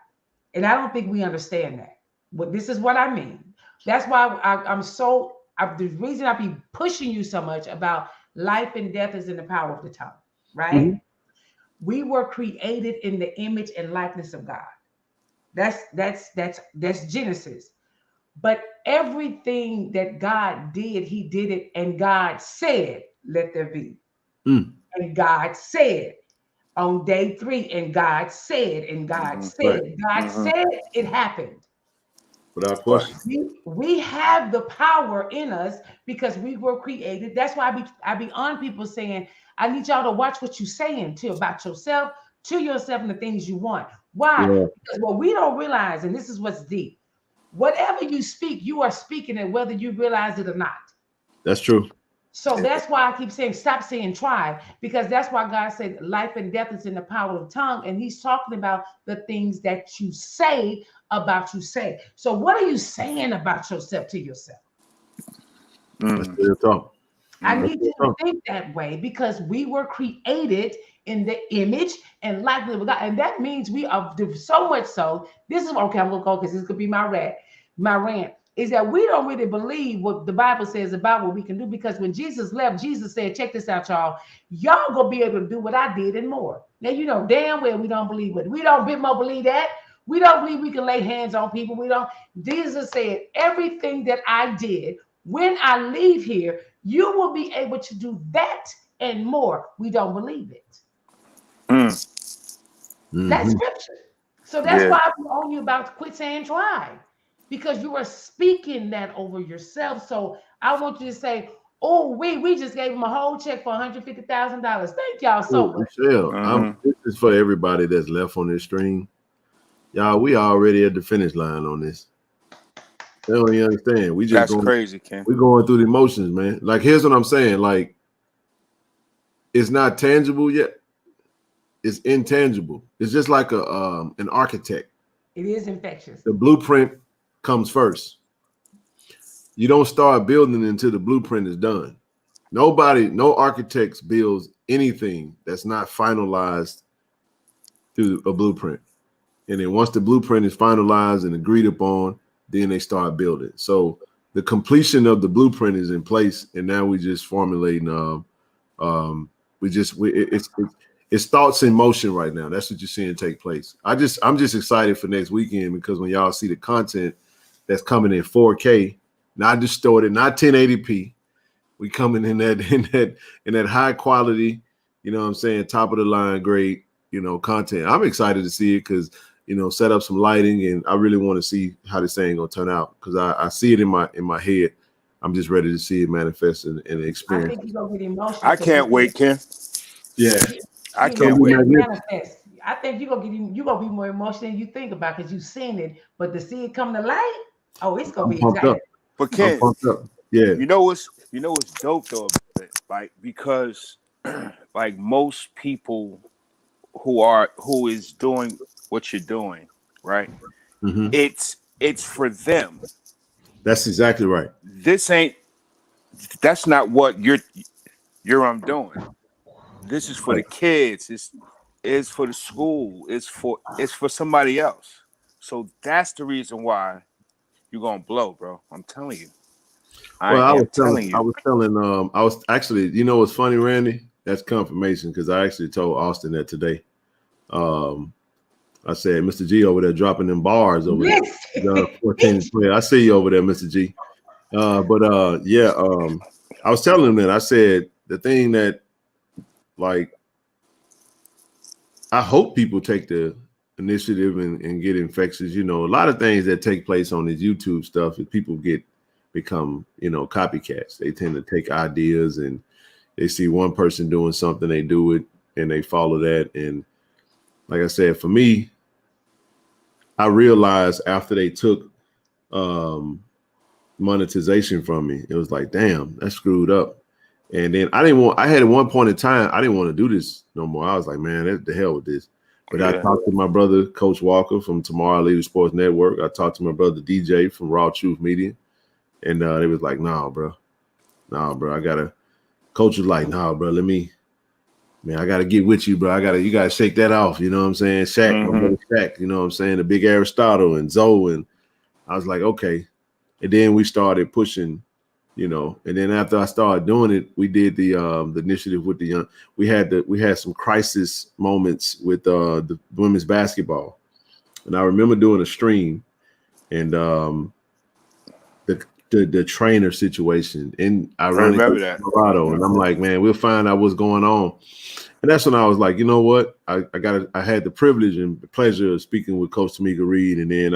and I don't think we understand that. But this is what I mean. That's why the reason I be pushing you so much about life and death is in the power of the tongue, right? Mm-hmm. We were created in the image and likeness of God. That's Genesis. But everything that God did, he did it, and God said, let there be. And God said on day 3, and God said, and God said, God said it happened. Without question. We have the power in us because we were created. That's why I be on people saying, I need y'all to watch what you're saying about yourself, to yourself, and the things you want. Why? Yeah. Because what we don't realize, and this is what's deep, whatever you speak, you are speaking it whether you realize it or not. That's true. So that's why I keep saying, stop saying try, because that's why God said life and death is in the power of the tongue. And he's talking about the things that you say about you say. So what are you saying about yourself to yourself? I need you to think that way because we were created in the image and likeness of God. And that means we are so much so. This is okay, I'm going to go because this could be my rant. Is that we don't really believe what the Bible says about what we can do, because when Jesus left, Jesus said, check this out, y'all gonna be able to do what I did and more. Now, you know damn well we don't believe it. We don't believe that. We don't believe we can lay hands on people. Jesus said, everything that I did, when I leave here, you will be able to do that and more. We don't believe it. That's scripture. So that's why I'm on you about to quit saying try. Because you are speaking that over yourself. So I want you to say, oh, we just gave him a whole check for $150,000. Thank y'all so much. Michelle, this is for everybody that's left on this stream. Y'all, we already at the finish line on this. They don't even understand. That's crazy, Ken. We're going through the emotions, man. Like, here's what I'm saying. Like, it's not tangible yet. It's intangible. It's just like an architect. It is infectious. The blueprint comes first. You don't start building until the blueprint is done. No architects builds anything that's not finalized through a blueprint. And then once the blueprint is finalized and agreed upon, then they start building. So the completion of the blueprint is in place, and now we just formulating. It's thoughts in motion right now. That's what you're seeing take place. I'm just excited for next weekend, because when y'all see the content that's coming in 4K, not distorted, not 1080p. We coming in that high quality, you know what I'm saying, top of the line, great, content. I'm excited to see it because, set up some lighting, and I really want to see how this thing gonna turn out, because I see it in my head. I'm just ready to see it manifest and experience. I think you're gonna get emotional. I can't wait, Ken. Yeah. I can't wait. Manifest. I think you're gonna be more emotional than you think about, because you've seen it, but to see it come to light, it's gonna be exciting. But Ken, yeah, you know what's dope though, like, because like most people who is doing what you're doing, right? Mm-hmm. It's for them. That's exactly right. That's not what you're doing. This is for the kids. It's for the school. It's for somebody else. So that's the reason why you're gonna blow, bro. I'm telling you. I was actually, what's funny, Randy? That's confirmation, because I actually told Austin that today. I said, Mr. G over there dropping them bars over there. 14 20. I see you over there, Mr. G. I was telling him that. I said the thing that, like, I hope people take the initiative and get infectious. A lot of things that take place on this YouTube stuff is people become copycats. They tend to take ideas and They see one person doing something, they do it, and they follow that. And like I said, for me, I realized after they took monetization from me, it was like, damn, that's screwed up. And then I had at one point in time, I didn't want to do this no more. I was like, man, the hell with this. But I talked to my brother, Coach Walker from Tomorrow Leader Sports Network. I talked to my brother, DJ from Raw Truth Media. And they was like, nah, bro, I gotta. Coach was like, nah, bro, I gotta get with you, bro. You gotta shake that off. You know what I'm saying? Shaq, my brother Shaq, you know what I'm saying? The big Aristotle and Zoe. And I was like, okay. And then we started pushing, you know, and then after I started doing it, we did the initiative with the young. We had some crisis moments with the women's basketball. And I remember doing a stream and the trainer situation, and I remember that Colorado, and I'm like, man, we'll find out what's going on. And that's when I was like, you know what, I had the privilege and the pleasure of speaking with Coach Tamika Reed, and then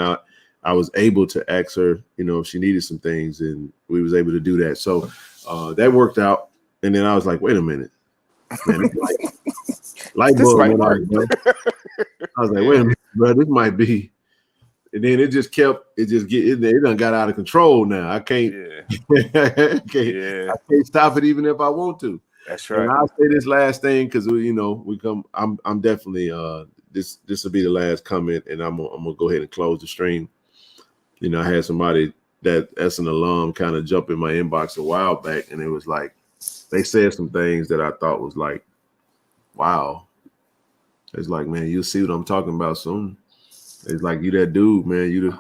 I was able to ask her, you know, if she needed some things, and we was able to do that. So that worked out. And then I was like, wait a minute, man, light bulb went off, bro. I was like, wait a minute, bro, this might be. And then it done got out of control now. I can't, I can't stop it even if I want to. That's right. And I'll say this last thing because I'm definitely this will be the last comment, and I'm gonna go ahead and close the stream. You know, I had somebody that's an alum kind of jump in my inbox a while back, and it was like they said some things that I thought was like, wow. It's like, man, you'll see what I'm talking about soon. It's like you that dude, man. You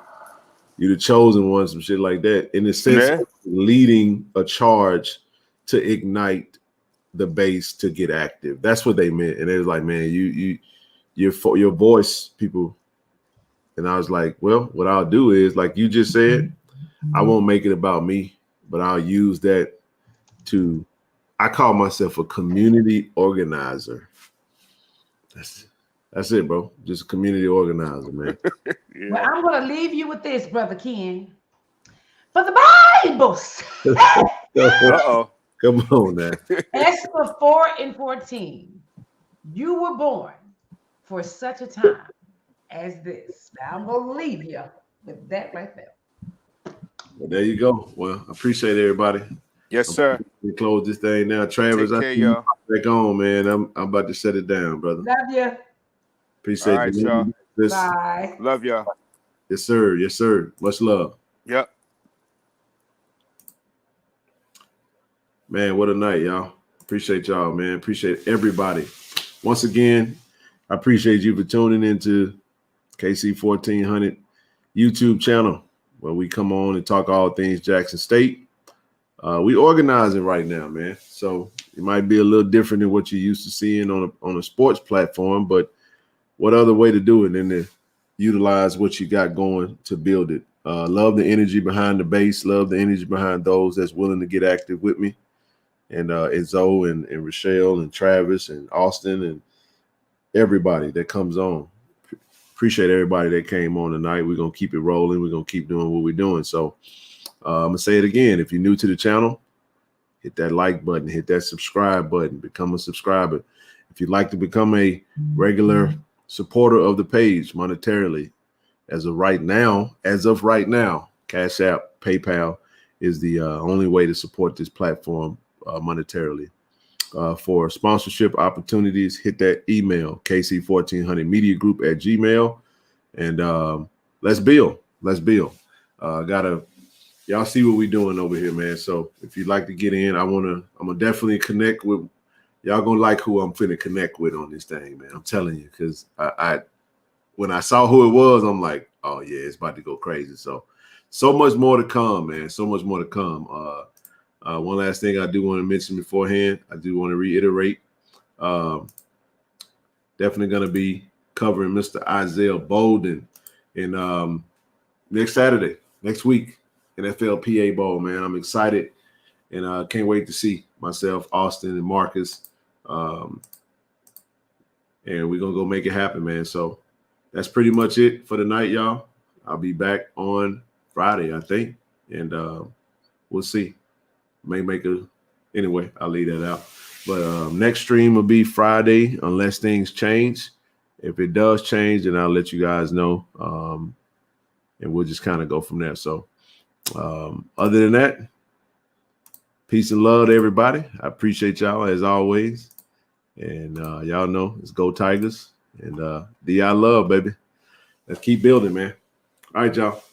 the chosen one, some shit like that. In the sense of leading a charge to ignite the base to get active. That's what they meant. And it was like, man, your voice, people. And I was like, well, what I'll do is, like you just said, I won't make it about me, but I'll use that I call myself a community organizer. That's it, bro. Just a community organizer, man. Well, I'm going to leave you with this, Brother Ken. For the Bibles. Uh-oh. Come on now. Esther 4:14. You were born for such a time as this. Now I'm going to leave you with that right there. Well, there you go. Well, I appreciate everybody. Yes, sir. We close this thing now. Travis, Take care, y'all. Back on, man. I'm about to shut it down, brother. Love you. Appreciate all right, you. y'all. Bye. Love y'all. Yes, sir. Yes, sir. Much love. Yep. Man, what a night, y'all. Appreciate y'all, man. Appreciate everybody. Once again, I appreciate you for tuning into KC 1400 YouTube channel, where we come on and talk all things Jackson State. We organizing right now, man. So it might be a little different than what you're used to seeing on a sports platform, but what other way to do it than to utilize what you got going to build it? Love the energy behind the base. Love the energy behind those that's willing to get active with me. And Zoe and Rochelle and Travis and Austin and everybody that comes on. Appreciate everybody that came on tonight. We're going to keep it rolling. We're going to keep doing what we're doing. So I'm going to say it again. If you're new to the channel, hit that like button, hit that subscribe button, become a subscriber. If you'd like to become a regular supporter of the page monetarily, as of right now, Cash App, PayPal is the only way to support this platform monetarily. For sponsorship opportunities, hit that email, kc1400mediagroup@gmail, and let's build. Y'all see what we're doing over here, man. So if you'd like to get in, I'm gonna definitely connect with y'all. Gonna like who I'm finna connect with on this thing, man. I'm telling you, because I when I saw who it was, I'm like, oh yeah, it's about to go crazy. So much more to come, man. So much more to come. One last thing I do want to mention beforehand, I do want to reiterate. Definitely gonna be covering Mr. Isaiah Bolden in next Saturday, next week. NFLPA Bowl, man. I'm excited, and I can't wait to see myself, Austin, and Marcus. And we're going to go make it happen, man. So that's pretty much it for the night, y'all. I'll be back on Friday, I think, and we'll see. Anyway, I'll leave that out. But next stream will be Friday unless things change. If it does change, then I'll let you guys know. And we'll just kind of go from there. So other than that, peace and love to everybody. I appreciate y'all as always. And y'all know it's Go Tigers. And DI love, baby. Let's keep building, man. All right, y'all.